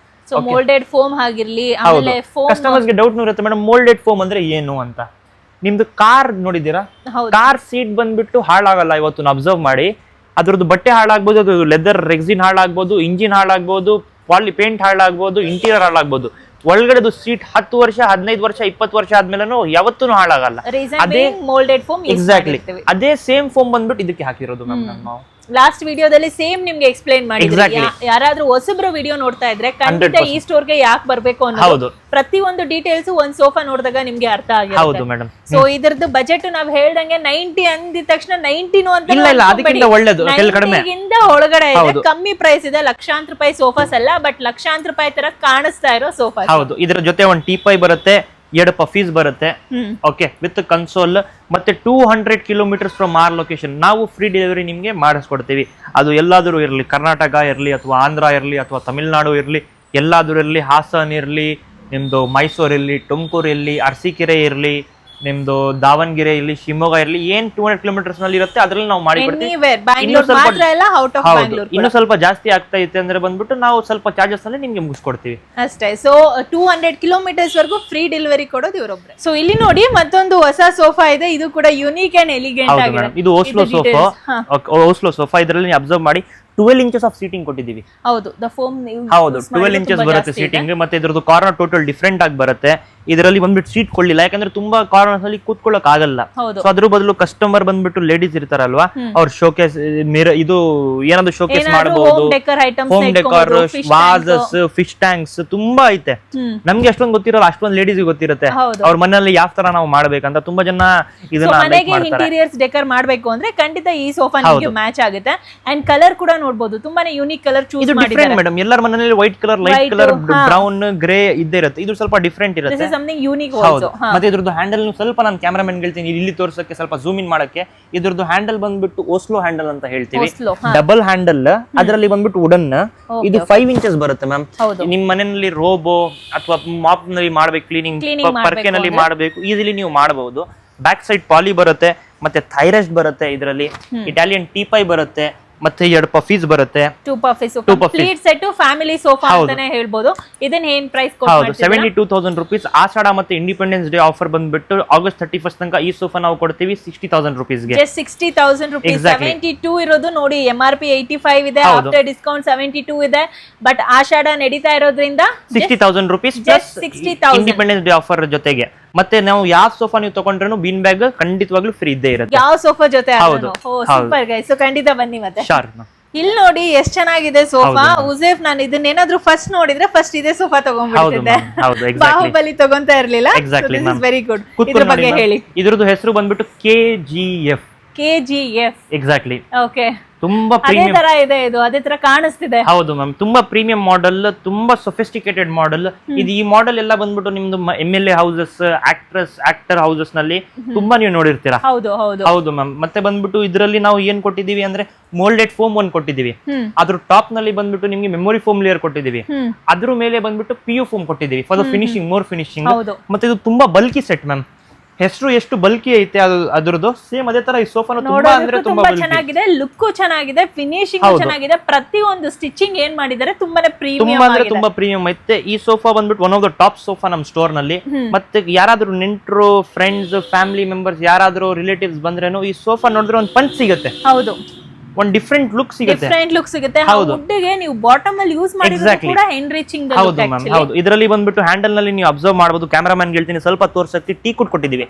ಸೊ ಮೋಲ್ಡೆಡ್ ಫೋಮ್ ಆಗಿರ್ಲಿ. ಆಮೇಲೆ ಫೋಮ್ ಕಸ್ಟಮರ್ಸ್ ಗೆ ಡೌಟ್ ಇರುತ್ತೆ ಮೇಡಮ್, ಮೋಲ್ಡೆಡ್ ಫೋಮ್ ಅಂದ್ರೆ ಏನು ಅಂತ. ನಿಮ್ದು ಕಾರ್ ನೋಡಿದೀರಾ? ಕಾರ್ ಸೀಟ್ ಬಂದ್ಬಿಟ್ಟು ಹಾಳಾಗಲ್ಲ. ಇವತ್ತು ಅಬ್ಸರ್ವ್ ಮಾಡಿ, ಅದ್ರದ್ದು ಬಟ್ಟೆ ಹಾಳಾಗ್ಬೋದು, ಅದು ಲೆದರ್ ರೆಕ್ಸಿನ್ ಹಾಳಾಗ್ಬೋದು, ಇಂಜಿನ್ ಹಾಳಾಗ್ಬೋದು, ಪಾಲಿ ಪೇಂಟ್ ಹಾಳಾಗ್ಬೋದು, ಇಂಟೀರಿಯರ್ ಹಾಳಾಗ್ಬೋದು. ಒಳಗಡೆದು ಸೀಟ್ 10 ವರ್ಷ 15 ವರ್ಷ 20 ವರ್ಷ ಆದ್ಮೇಲೆ ಯಾವತ್ತೂ ಹಾಳಾಗಲ್ಲ. ಅದೇ ಮೋಲ್ಡೆಡ್ ಫೋಮ್. ಎಕ್ಸಾಕ್ಟ್ಲಿ ಅದೇ ಸೇಮ್ ಫೋಮ್ ಬಂದ್ಬಿಟ್ಟು ಇದಕ್ಕೆ ಹಾಕಿರೋದು ಮ್ಯಾಮ್ ನಾವು. ಲಾಸ್ಟ್ ವಿಡಿಯೋದಲ್ಲಿ ಸೇಮ್ ನಿಮ್ಗೆ ಎಕ್ಸ್ಪ್ಲೈನ್ ಮಾಡಿದ್ವಿ. ಯಾರಾದ್ರೂ ಹೊಸಬ್ರು ವಿಡಿಯೋ ನೋಡ್ತಾ ಇದ್ರೆ ಖಂಡಿತ ಈ ಸ್ಟೋರ್ ಗೆ ಯಾಕೆ ಬರ್ಬೇಕು ಅನ್ನೋದು ಪ್ರತಿಯೊಂದು ಡೀಟೇಲ್ಸ್ ಒಂದ್ ಸೋಫಾ ನೋಡಿದಾಗ ನಿಮ್ಗೆ ಅರ್ಥ ಆಗುತ್ತೆ. ಸೊ ಇದ್ರದ್ದು ಬಜೆಟ್ ನಾವ್ ಹೇಳ್ದಂಗೆ 90 ಅಂದಿದ ತಕ್ಷಣ 90 ಗಿಂತ ಒಳಗಡೆ ಇದೆ. ಕಮ್ಮಿ ಪ್ರೈಸ್ ಇದೆ. ಲಕ್ಷಾಂತರ ರೂಪಾಯಿ ಸೋಫಾಸ್ ಅಲ್ಲ, ಬಟ್ ಲಕ್ಷಾಂತರ ರೂಪಾಯಿ ತರ ಕಾಣಿಸ್ತಾ ಇರೋ ಸೋಫಾ. ಹೌದು, ಇದ್ರ ಜೊತೆ ಒಂದು ಟೀಪಾಯ್ ಬರುತ್ತೆ, ಎರಡು ಪಫೀಸ್ ಬರುತ್ತೆ. ಓಕೆ, ವಿತ್ ಕನ್ಸೋಲ್ ಮತ್ತೆ 200 ಕಿಲೋಮೀಟರ್ಸ್ ಫ್ರಮ್ ಆರ್ ಲೊಕೇಶನ್ ನಾವು ಫ್ರೀ ಡೆಲಿವರಿ ನಿಮ್ಗೆ ಮಾಡಿಸ್ಕೊಡ್ತೀವಿ. ಅದು ಎಲ್ಲಾದರೂ ಇರಲಿ, ಕರ್ನಾಟಕ ಇರಲಿ ಅಥವಾ ಆಂಧ್ರ ಇರಲಿ ಅಥವಾ ತಮಿಳ್ನಾಡು ಇರಲಿ, ಎಲ್ಲಾದರೂ ಇರಲಿ, ಹಾಸನ್ ಇರಲಿ, ನಿಮ್ದು ಮೈಸೂರು ಇರಲಿ, ತುಮಕೂರು ಇರಲಿ, ಅರಸೀಕೆರೆ ಇರಲಿ, ನಿಮ್ದು ದಾವಣಗೆರೆ ಇರಲಿ, ಶಿವಮೊಗ್ಗ ಇರಲಿ, ಏನ್ 200 ಕಿಲೋಮೀಟರ್ಸ್ ನಲ್ಲಿ ಇರುತ್ತೆ ಅದ್ರಲ್ಲಿ ನಾವು ಮಾಡಿ ಕೊಡ್ತೀವಿ. ಇನ್ನು ಸ್ವಲ್ಪ ಜಾಸ್ತಿ ಆಗ್ತಾ ಇತ್ತೆ ಅಂದ್ರೆ ಬಂದ್ಬಿಟ್ಟು ನಾವು ಸ್ವಲ್ಪ ಚಾರ್ಜಸ್ ಅಲ್ಲಿ ನಿಮ್ಗೆ ಮುಗಿಸ್ಕೊಡ್ತೀವಿ ಅಷ್ಟೇ. ಸೊ 200 ಕಿಲೋಮೀಟರ್ಸ್ ವರೆಗೂ ಫ್ರೀ ಡೆಲಿವರಿ ಕೊಡೋದು ಇವರೊಬ್ರೆ. ಸೊ ಇಲ್ಲಿ ನೋಡಿ ಮತ್ತೊಂದು ಹೊಸ ಸೋಫಾ ಇದೆ. ಇದು ಕೂಡ ಯುನೀಕ್ ಅಂಡ್ ಎಲಿಗೆಂಟ್ ಆಗಿದೆ. ಇದು ಓಸ್ಲೋ ಸೋಫಾ. ಇದರಲ್ಲಿ ಅಬ್ಸರ್ವ್ ಮಾಡಿ 12 ಇಂಚಸ್ ಆಫ್ ಸೀಟಿಂಗ್ ಕೊಟ್ಟಿದ್ದೀವಿ. ಹೌದು, ದ ಫೋಮ್ ಹೌದು 12 ಇಂಚಸ್ ಬರುತ್ತೆ ಸೀಟಿಂಗ್. ಮತ್ತೆ ಇದ್ರದ್ದು ಕಾರ್ನರ್ ಟೋಟಲ್ ಡಿಫ್ರೆಂಟ್ ಆಗಿ ಬರುತ್ತೆ. ಇದರಲ್ಲಿ ಬಂದ್ಬಿಟ್ಟು ಸೀಟ್ ಕೊಡ್ಲಿಲ್ಲ, ಯಾಕಂದ್ರೆ ತುಂಬಾ ಕಾರ್ನರ್ಸ್ ಅಲ್ಲಿ ಕೂತ್ಕೊಳ್ಳಕ್ ಆಗಲ್ಲ. ಸೊ ಅದ್ರ ಬದಲು ಕಸ್ಟಮರ್ ಬಂದ್ಬಿಟ್ಟು ಲೇಡೀಸ್ ಇರ್ತಾರಲ್ವಾ, ಅವ್ರ ಶೋಕೇಸ್ ಇದು ಏನಾದ್ರು ಶೋಕೇಸ್ ಮಾಡಬಹುದು. Home decor, vases, fish tanks ತುಂಬಾ ಐತೆ. ನಮ್ಗೆ ಅಷ್ಟೊಂದು ಗೊತ್ತಿರಲ್ಲ, ಅಷ್ಟೊಂದು ಲೇಡೀಸ್ ಗೊತ್ತಿರುತ್ತೆ ಅವ್ರ ಮನೆಯಲ್ಲಿ ಯಾವ ತರ ನಾವು ಮಾಡ್ಬೇಕಂತ. ತುಂಬಾ ಜನ ಇದನ್ನ ಇಂಟೀರಿಯರ್ಸ್ ಡೆಕೋರ್ ಮಾಡ್ಬೇಕು ಅಂದ್ರೆ ಖಂಡಿತ ಈ ಸೋಫಾ ನಿಮಗೆ ಮ್ಯಾಚ್ ಆಗುತ್ತೆ. ಅಂಡ್ ಕಲರ್ ಕೂಡ ನೋಡಬಹುದು, ತುಂಬಾನೇ ಯೂನಿಕ್ ಕಲರ್ ಚೂಸ್ ಮಾಡಿದ್ದಾರೆ ಮೇಡಮ್. ಎಲ್ಲರ ಮನೆಯಲ್ಲಿ white colour, light colour, brown, grey ಇದ್ದೇ ಇರುತ್ತೆ. ಇದು ಸ್ವಲ್ಪ ಡಿಫ್ರೆಂಟ್ ಇರುತ್ತೆ. something unique also. ಮತ್ತೆ ಇದ್ರದ್ದು ಹ್ಯಾಂಡಲ್ ಸ್ವಲ್ಪ ನಾನು ಕ್ಯಾಮರಾಮನ್ ಹೇಳ್ತೀನಿ ಇಲ್ಲಿ ತೋರ್ಸಕ್ಕೆ, ಸ್ವಲ್ಪ ಝೂಮ್ ಇನ್ ಮಾಡಕ್ಕೆ. ಇದ್ರದ್ದು ಹ್ಯಾಂಡಲ್ ಬಂದ್ಬಿಟ್ಟು ಓಸ್ಲೋ ಹ್ಯಾಂಡಲ್ ಅಂತ ಹೇಳ್ತೀವಿ. ಡಬಲ್ ಹ್ಯಾಂಡಲ್, ಅದರಲ್ಲಿ ಬಂದ್ಬಿಟ್ಟು ವುಡನ್. ಇದು 5 ಇಂಚಸ್ ಬರುತ್ತೆ ಮ್ಯಾಮ್. ನಿಮ್ ಮನೆಯಲ್ಲಿ ರೋಬೋ ಅಥವಾ ಮಾಪ್ ನಲ್ಲಿ ಮಾಡ್ಬೇಕು, ಕ್ಲೀನಿಂಗ್ ಪರ್ಕೆ ನಲ್ಲಿ ಮಾಡಬೇಕು, ಈಸಿಲಿ ನೀವು ಮಾಡಬಹುದು. ಬ್ಯಾಕ್ ಸೈಡ್ ಪಾಲಿ ಬರುತ್ತೆ, ಮತ್ತೆ ಥೈರೆಸ್ಟ್ ಬರುತ್ತೆ, ಇದರಲ್ಲಿ ಇಟಾಲಿಯನ್ ಟೀಪೈ ಬರುತ್ತೆ, ಮತ್ತೆ 2 ಪಫೀಸ್ ಬರುತ್ತೆ. 2 ಪಫೀಸ್ ಕಂಪ್ಲೀಟ್ ಸೆಟ್ ಫ್ಯಾಮಿಲಿ ಸೋಫಾ ಅಂತಾನೆ ಹೇಳ್ಬೋದು. ಇದನ್ನ ಏನ್ ಪ್ರೈಸ್ ಕೊಡ್ತೀರಾ? 72,000 ರೂಪೀಸ್. ಆಷಾಢ ಮತ್ತೆ ಇಂಡಿಪೆಂಡೆನ್ಸ್ ಡೇ ಆಫರ್ ಬಂದ್ಬಿಟ್ಟು ಆಗಸ್ಟ್ 31 ತನಕ ಈ ಸೋಫಾ ನಾವು ಕೊಡ್ತೀವಿ 60,000 ರೂಪೀಸ್ ಗೆ. Just 60,000 rupees. 72 ಇರೋದು ನೋಡಿ, MRP 85 ಇದೆ, ಆಫ್ಟರ್ ಡಿಸ್ಕೌಂಟ್ 72 ಇದೆ. ಬಟ್ ಆಷಾಢ ನಡೀತಾ ಇರೋದ್ರಿಂದ 60,000 rupees plus independence day offer ಜೊತೆಗೆ. ಮತ್ತೆ ನಾವು ಯಾವ ಸೋಫಾ ನೀವು ತಗೊಂಡ್ರು ಬೀನ್ ಬ್ಯಾಗ್ ಖಂಡಿತವಾಗ್ಲೂ ಫ್ರೀ ಇದ್ದೇ ಇರುತ್ತೆ. ಯಾವ ಸೋಫಾ ಜೊತೆ? ಸೂಪರ್ ಗೈಸ್, ಸೊ ಖಂಡಿತ ಬನ್ನಿ. ಮತ್ತೆ ಇಲ್ಲಿ ನೋಡಿ ಎಷ್ಟು ಚೆನ್ನಾಗಿದೆ ಸೋಫಾ. ಉಸೇಫ್, ನಾನು ಇದನ್ನೇನಾದ್ರೂ ಫಸ್ಟ್ ನೋಡಿದ್ರೆ ಫಸ್ಟ್ ಇದೇ ಸೋಫಾ ತಗೊಂಡ್ಬಿಡ್ತಿದ್ದೆ, ಬಾಹುಬಲಿ ತಗೊಂತಾ ಇರ್ಲಿಲ್ಲ. Very good. ಇದ್ರ ಬಗ್ಗೆ ಹೇಳಿ. ಇದ್ರದ್ದು ಹೆಸರು ಬಂದ್ಬಿಟ್ಟು KGF. ಎಕ್ಸಾಕ್ಟ್ಲಿ. ಓಕೆ, ತುಂಬಾ ಅದೇ ತರ ಇದೆ ಇದು, ಅದೇ ತರ ಕಾಣಿಸ್ತಿದೆ. ಹೌದು ಮ್ಯಾಮ್, ತುಂಬಾ ಪ್ರೀಮಿಯಂ ಮಾಡೆಲ್, ತುಂಬಾ ಸೊಫಿಸ್ಟಿಕೇಟೆಡ್ ಮಾಡೆಲ್ ಇದು. ಈ ಮಾಡೆಲ್ ಎಲ್ಲ ಬಂದ್ಬಿಟ್ಟು ನಿಮ್ದು MLA ಹೌಸಸ್, ಆಕ್ಟರ್ ಹೌಸಸ್ ನಲ್ಲಿ ತುಂಬಾ ನೀವು ನೋಡಿರ್ತೀರಾ. ಹೌದು ಮ್ಯಾಮ್. ಮತ್ತೆ ಬಂದ್ಬಿಟ್ಟು ಇದರಲ್ಲಿ ನಾವು ಏನ್ ಕೊಟ್ಟಿದೀವಿ ಅಂದ್ರೆ ಮೋಲ್ಡೆಡ್ ಫೋಮ್ ಒಂದ್ ಕೊಟ್ಟಿದೀವಿ. ಅದ್ರ ಟಾಪ್ ನಲ್ಲಿ ಬಂದ್ಬಿಟ್ಟು ನಿಮ್ಗೆ ಮೆಮೊರಿ ಫೋಮ್ ಲೇಯರ್ ಕೊಟ್ಟಿದೀವಿ. ಅದ್ರ ಮೇಲೆ ಬಂದ್ಬಿಟ್ಟು PU ಫೋಮ್ ಕೊಟ್ಟಿದೀವಿ for the finishing, more finishing. ಮತ್ತೆ ಇದು ತುಂಬಾ ಬಲ್ಕಿ ಸೆಟ್ ಮ್ಯಾಮ್. ಹೆಸರು ಎಷ್ಟು ಬಲ್ಕಿ ಐತೆ ಅದ್ರದ್ದು ಸೇಮ್ ಅದೇ ತರ ಈ ಸೋಫಾನು ತುಂಬಾ ಅಂದ್ರೆ ತುಂಬಾ ಚೆನ್ನಾಗಿದೆ. ಲುಕ್ ಚೆನ್ನಾಗಿದೆ, ಫಿನಿಶಿಂಗ್ ಚೆನ್ನಾಗಿದೆ. ಪ್ರತಿಯೊಂದು ಸ್ಟಿಚಿಂಗ್ ಏನ್ ಮಾಡಿದ್ದಾರೆ ತುಂಬಾನೇ ಪ್ರೀಮಿಯಂ ಆಗಿದೆ, ತುಂಬಾ ಪ್ರೀಮಿಯಂ ಐತೆ. ಈ ಸೋಫಾ ಬಂದ್ಬಿಟ್ಟು one of the top sofa ನಮ್ ಸ್ಟೋರ್ ನಲ್ಲಿ. ಮತ್ತೆ ಯಾರಾದ್ರೂ ನೆಂಟರು, ಫ್ರೆಂಡ್ಸ್, ಫ್ಯಾಮಿಲಿ ಮೆಂಬರ್ಸ್ ಯಾರಾದ್ರೂ ರಿಲೇಟಿವ್ಸ್ ಬಂದ್ರೇನು ಈ ಸೋಫಾ ನೋಡಿದ್ರೆ ಒಂದು ಪಂಚ್ ಸಿಗುತ್ತೆ. ಹೌದು, ಒಂದು ಡಿಫರೆಂಟ್ ಲುಕ್ ಸಿಗುತ್ತೆ. ವುಡ್ಗೆ ನೀವು ಬಾಟಮ್ ಅಲ್ಲಿ ಯೂಸ್ ಮಾಡಿದ್ರೆ ಕೂಡ ಎನ್ರಿಚಿಂಗ್. ಹೌದು, ಇದರಲ್ಲಿ ಬಂದ್ಬಿಟ್ಟು ಹ್ಯಾಂಡಲ್ ನಲ್ಲಿ ನೀವು ಅಬ್ಸರ್ವ್ ಮಾಡಬಹುದು. ಕ್ಯಾಮರಾಮನ್ ಹೇಳ್ತೀನಿ ಸ್ವಲ್ಪ ತೋರ್ಸಕ್ಕೆ. ಟೀಕ್ ಕೊಟ್ಟಿದ್ದೀವಿ.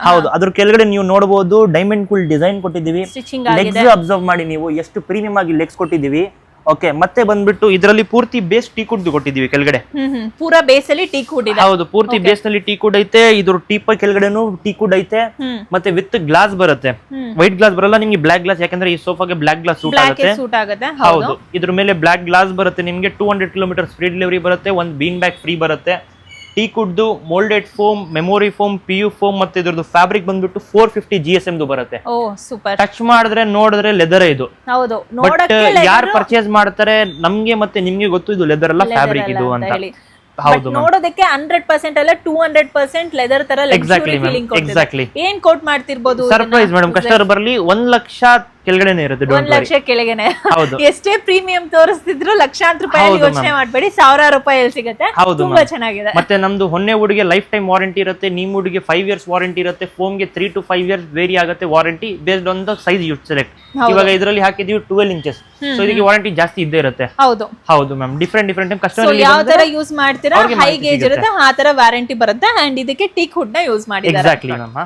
ಹೌದು, ಅದ್ರ ಕೆಳಗಡೆ ನೀವು ನೋಡಬಹುದು ಡೈಮಂಡ್ ಕೂಲ್ ಡಿಸೈನ್ ಕೊಟ್ಟಿದ್ದೀವಿ. ಲೆಗ್ಸ್ ಅಬ್ಸರ್ವ್ ಮಾಡಿ ನೀವು ಎಷ್ಟು ಪ್ರೀಮಿಯಂ ಆಗಿ ಲೆಗ್ಸ್ ಕೊಟ್ಟಿದ್ದೀವಿ. ಓಕೆ, ಮತ್ತೆ ಬಂದ್ಬಿಟ್ಟು ಇದರಲ್ಲಿ ಪೂರ್ತಿ ಬೇಸ್ ಟೀಕುಡ್ ಕೊಟ್ಟಿದ್ದೀವಿ ಕೆಳಗಡೆ. ಪೂರಾ ಬೇಸ್ ಅಲ್ಲಿ ಟೀಕುಡ್ ಇದೆ. ಹೌದು, ಪೂರ್ತಿ ಬೇಸ್ ನಲ್ಲಿ ಟೀಕುಡ್ ಐತೆ. ಇದ್ರ ಟೀಪ್ ಕೆಳಗಡೆನೂ ಟೀಕುಡ್ ಐತೆ. ಮತ್ತೆ ವಿತ್ ಗ್ಲಾಸ್ ಬರುತ್ತೆ, ವೈಟ್ ಗ್ಲಾಸ್ ಬರಲ್ಲ ನಿಮ್ಗೆ, ಬ್ಲಾಕ್ ಗ್ಲಾಸ್. ಯಾಕಂದ್ರೆ ಈ ಸೋಫಾಗೆ ಬ್ಲಾಕ್ ಗ್ಲಾಸ್ ಸೂಟ್ ಆಗುತ್ತೆ. ಹೌದು, ಇದ್ರ ಮೇಲೆ ಬ್ಲಾಕ್ ಗ್ಲಾಸ್ ಬರುತ್ತೆ ನಿಮ್ಗೆ. 200 ಕಿಲೋಮೀಟರ್ ಫ್ರೀ ಡೆಲಿವರಿ ಬರುತ್ತೆ. ಒಂದು ಬೀನ್ ಬ್ಯಾಗ್ ಫ್ರೀ ಬರುತ್ತೆ. ಟೀಕುಡ್, moulded foam, memory foam, PU foam. ಮತ್ತೆ ಇದ್ರದ್ದು ಫ್ಯಾಬ್ರಿಕ್ ಬಂದ್ಬಿಟ್ಟು 450 GSM ಬರುತ್ತೆ. ಟಚ್ ಮಾಡಿದ್ರೆ ನೋಡಿದ್ರೆ ಲೆದರ್ ಇದು. ಬಟ್ ಯಾರು ಪರ್ಚೇಸ್ ಮಾಡ್ತಾರೆ ನಮ್ಗೆ ಮತ್ತೆ ನಿಮ್ಗೆ ಗೊತ್ತು ಇದು ಲೆದರ್ ಅಲ್ಲ, ಫ್ಯಾಬ್ರಿಕ್ ಇದು ಅಂತ. ಹೌದು, ನೋಡೋದಕ್ಕೆ 100% ಅಲ್ಲ 200% ಲೆದರ್ ತರ ಲಕ್ಸುರಿ ಫೀಲಿಂಗ್ ಕೊಡ್ತಿದೆ. ಏನ್ ಕೋಟ್ ಮಾಡ್ತಿರ್ಬೋದು? ಸರ್ಪ್ರೈಸ್ ಮೇಡಮ್, ಕಸ್ಟಮರ್ ಬರ್ಲಿ 1 ಲಕ್ಷ ಕೆಳಗಡೆನೆ ಇರುತ್ತೆ. 1 ಲಕ್ಷ ಕೆಳಗೇನೆ. ಎಷ್ಟೇ ಪ್ರೀಮಿಯಂ ತೋರಿಸ್ತಿದ್ರು ಲಕ್ಷಾಂತರ ರೂಪಾಯಿ ಯೋಚನೆ ಮಾಡಬೇಡಿ, ಸಾವಿರಾರು ರೂಪಾಯಿ ಸಿಗುತ್ತೆ. ತುಂಬಾ ಚೆನ್ನಾಗಿದೆ. ಮತ್ತೆ ನಮ್ದು ಹೊನ್ನೆ ವುಡ್ಗೆ ಲೈಫ್ ಟೈಮ್ ವಾರಂಟಿ ಇರುತ್ತೆ, ನೀಮ್ ವುಡ್ಗೆ 5 years ವಾರಂಟಿ ಇರುತ್ತೆ, ಫೋಮ್ಗೆ 3 to 5 years ವೇರಿ ಆಗುತ್ತೆ warranty based on the size you select. ಇವಾಗ ಇದರಲ್ಲಿ ಹಾಕಿದೀವಿ 12 ಇಂಚಸ್, ಸೊ ಇದಕ್ಕೆ ವಾರಂಟಿ ಜಾಸ್ತಿ ಇದ್ದೇ ಇರುತ್ತೆ. ಹೌದು ಮ್ಯಾಮ್, ಡಿಫರೆಂಟ್ ಟೈಮ್ ಕಸ್ಟಮರ್ ಯಾವ ತರ ಯೂಸ್ ಮಾಡ್ತೀರಾ, ಹೈ ಗೇಜ್ ಇರುತ್ತೆ ಆ ತರ ವಾರಂಟಿ ಬರುತ್ತೆ. ಅಂಡ್ ಇದಕ್ಕೆ ಟೀಕ್ ಹುಡ್ ನ ಯೂಸ್ ಮಾಡಿದ್ದಾರೆ. Exactly ma'am.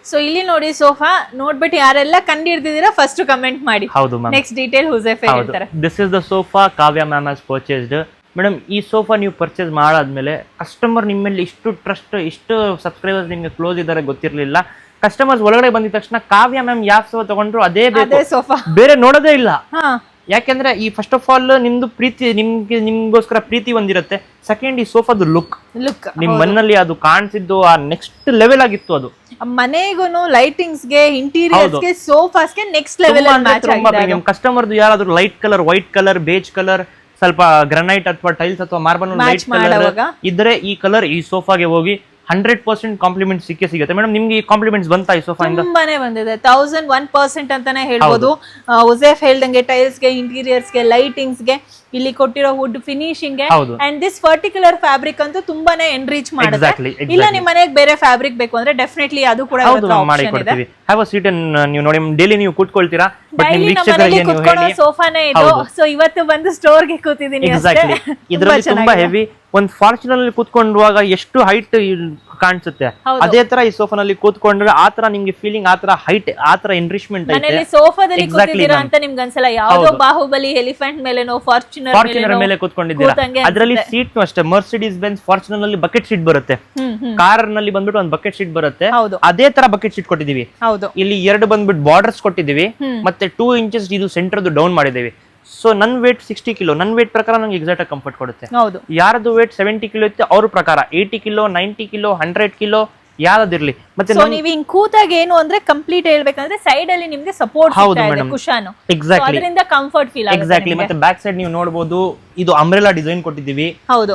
ಸೊ ಇಲ್ಲಿ ನೋಡಿ ಸೋಫಾ ನೋಡ್ಬಿಟ್ಟು ಯಾರೆಲ್ಲ ಕಂಡಿಡ್ದಿದ್ದೀರಾ ಫಸ್ಟ್ ಕಮೆಂಟ್ ಮಾಡಿ. ಹೌದು ಮ್ಯಾಮ್. ನೆಕ್ಸ್ಟ್ ಡೀಟೇಲ್ ಹುಸೇಫ್ ಹೇಳ್ತಾರೆ. This is the sofa Kavya ma'am has purchased. Madam, ಈ ಸೋಫಾ ನೀವು ಪರ್ಚೇಸ್ ಮಾಡಾದ್ಮೇಲೆ ಕಸ್ಟಮರ್ ನಿಮ್ಮಲ್ಲಿ ಇಷ್ಟು ಟ್ರಸ್ಟ್, ಇಷ್ಟು ಸಬ್ಸ್ಕ್ರೈಬರ್ಸ್ ನಿಮ್ಗೆ ಕ್ಲೋಸ್ ಇದ್ದಾರೆ ಗೊತ್ತಿರಲಿಲ್ಲ. ಕಸ್ಟಮರ್ಸ್ ಒಳಗಡೆ ಬಂದಿದ ತಕ್ಷಣ ಕಾವ್ಯ ಮ್ಯಾಮ್ ಯಾವ ಸೋಫಾ ತಗೊಂಡ್ರು ಅದೇ ಸೋಫಾ, ಬೇರೆ ನೋಡೋದೇ ಇಲ್ಲ. ಯಾಕೆಂದ್ರೆ ಈ ಫಸ್ಟ್ ಆಫ್ ಆಲ್ ನಿಮ್ದು ಪ್ರೀತಿ ನಿಮ್ಗೋಸ್ಕರ ಪ್ರೀತಿ ಒಂದಿರುತ್ತೆ. ಸೆಕೆಂಡ್ ಈ ಸೋಫಾದು ಲುಕ್ ನಿಮ್ ಮನೆಯಲ್ಲಿ ಅದು ಕಾಣಿಸಿದ್ದು ಆ ನೆಕ್ಸ್ಟ್ ಲೆವೆಲ್ ಆಗಿತ್ತು. ಅದು ಮನೆಗೂ ಲೈಟಿಂಗ್ಸ್ ಗೆ ಇಂಟೀರಿಯರ್ಸ್ ಗೆ ಸೋಫಾಸ್ ಗೆ ನೆಕ್ಸ್ಟ್ ಲೆವೆಲ್ ಪ್ರೀಮಿಯಂ. ಕಸ್ಟಮರ್ದು ಯಾರಾದ್ರೂ light colour, white colour, beige colour, ಸ್ವಲ್ಪ ಗ್ರಾನೈಟ್ ಅಥವಾ ಟೈಲ್ಸ್ ಅಥವಾ ಮಾರ್ಬಲ್ ಲೈಟ್ ಕಲರ್ ಇದ್ರೆ ಈ ಕಲರ್ ಈ ಸೋಫಾಗೆ ಹೋಗಿ 100% ಕಾಂಪ್ಲಿಮೆಂಟ್ ಸಿಗುತ್ತೆ. ಮೇಡಮ್ ನಿಮ್ಗೆ ಈ ಕಾಂಪ್ಲಿಮೆಂಟ್ಸ್ ಬಂತಾ ಈ ಸೋಫಾ ಇಂದ? ತುಂಬಾನೇ ಬಂದಿದೆ, 1001% ಅಂತಾನೆ ಹೇಳ್ಬೋದು. ಉಸೇಫ್ ಹೇಳ್ದಂಗೆ ಟೈಲ್ಸ್ ಗೆ, ಇಂಟೀರಿಯರ್ಸ್ ಗೆ, ಲೈಟಿಂಗ್ಸ್ ಗೆ, ಇಲ್ಲಿ ಕೊಟ್ಟಿರೋ ವುಡ್ ಫಿನಿಶಿಂಗ್ ಗೆ ಅಂಡ್ ದಿಸ್ ಪರ್ಟಿಕ್ಯುಲರ್ ಫ್ಯಾಬ್ರಿಕ್ ಅಂತೂ ತುಂಬಾನೇ ಎನ್ರಿಚ್ ಮಾಡುತ್ತೆ. ಇಲ್ಲ ನಿಮ್ ಮನೆಗೆ ಬೇರೆ ಫ್ಯಾಬ್ರಿಕ್ ಬೇಕು ಅಂದ್ರೆ ಡೆಫಿನೆಟ್ಲಿ ಅದು ಕೂಡ ಮಾಡಿ ಕೊಡ್ತೀವಿ. ಹ್ಯಾವ್ ಅ ಸೀಟ್ ನೀವು ನೋಡಿ ಡೈಲಿ ನೀವು ಕೂತ್ಕೊಳ್ತೀರಾ, ಬಟ್ ನಿಮ್ ವೀಕ್ಷಕರಿಗೆ ನೀವು ಹೇಳಿ ಸೋಫಾನೇ ಇದು. ಸೊ ಇವತ್ತು ಬಂದು ಸ್ಟೋರ್ ಗೆ ಕೂತಿದ್ದೀನಿ ಅಷ್ಟೇ. ಇದರಲ್ಲಿ ತುಂಬಾ ಹೆವಿ. ಒಂದ್ ಫಾರ್ಚುನರ್ ಅಲ್ಲಿ ಕೂತ್ಕೊಂಡುವಾಗ ಎಷ್ಟು ಹೈಟ್ ಕಾಣಿಸುತ್ತೆ, ಅದೇ ತರ ಈ ಸೋಫಾನಲ್ಲಿ ಕೂತ್ಕೊಂಡ್ರೆ ಆತರ ನಿಮ್ಗೆ ಫೀಲಿಂಗ್, ಆತರ ಹೈಟ್, ಆತರ ಎನ್ರಿಚ್ಮೆಂಟ್ ಐತೆ. ಸೋಫಾದಲ್ಲಿ ಕೂತಿದ್ದೀರಾ ಅಂತ ನಿಮ್ಗೆ ಅನ್ಸಲ್ಲ. ಯಾವ್ದೋ ಬಾಹುಬಲಿ ಎಲಿಫೆಂಟ್ ಮೇಲೆನೋ ಫಾರ್ಚುನರ್ ಮೇಲೆ ಕೂತ್ಕೊಂಡಿದ್ದೀರಾ. ಅದರಲ್ಲಿ ಸೀಟ್ ಅಷ್ಟೇ, ಮರ್ಸಿಡೀಸ್ ಬೆಂಜ್ ಫಾರ್ಚುನರ್ ನಲ್ಲಿ ಬಕೆಟ್ ಸೀಟ್ ಬರುತ್ತೆ, ಕಾರ್ ನಲ್ಲಿ ಬಂದ್ಬಿಟ್ಟು ಒಂದು ಬಕೆಟ್ ಸೀಟ್ ಬರುತ್ತೆ, ಅದೇ ತರ ಬಕೆಟ್ ಸೀಟ್ ಕೊಟ್ಟಿದೀವಿ. ಇಲ್ಲಿ 2 ಬಂದ್ಬಿಟ್ಟು ಬಾರ್ಡರ್ಸ್ ಕೊಟ್ಟಿದೀವಿ, ಮತ್ತೆ 2 ಇಂಚಸ್ ಇದು ಸೆಂಟರ್ ಡೌನ್ ಮಾಡಿದೀವಿ. ಸೊ ನನ್ ವೇಟ್ 60 ಕಿಲೋ, ನನ್ ವೇಟ್ ಪ್ರಕಾರ ನಂಗೆ ಎಕ್ಸಾಕ್ಟ್ ಆಗಿ ಕಂಫರ್ಟ್ ಕೊಡುತ್ತೆ. ಯಾರದು ವೇಟ್ 70 ಕಿಲೋ ಇರುತ್ತೆ ಅವ್ರ ಪ್ರಕಾರ 80 ಕಿಲೋ, 90 ಕಿಲೋ, 100 ಕಿಲೋ ಯಾವ್ದಿರ್ಲಿ. ಮತ್ತೆ ನೀವು ಹಿಂಗ್ ಕೂತಾಗ ಏನು ಅಂದ್ರೆ ಕಂಪ್ಲೀಟ್ ಹೇಳ್ಬೇಕಂದ್ರೆ ಸೈಡ್ ಅಲ್ಲಿ ನಿಮ್ಗೆ ಸಪೋರ್ಟ್ ಸಿಗ್ತಾ ಇದೆ, ಕುಶನ್. ಅದರಿಂದ ಕಂಫರ್ಟ್ ಫೀಲ್ ಆಗುತ್ತೆ. ಎಕ್ಸಾಕ್ಟ್ಲಿ. ಮತ್ತೆ ಬ್ಯಾಕ್ ಸೈಡ್ ನೀವು ನೋಡಬಹುದು, ಇದು ಅಂಬ್ರೆಲಾ ಡಿಸೈನ್ ಕೊಟ್ಟಿದ್ದೀವಿ,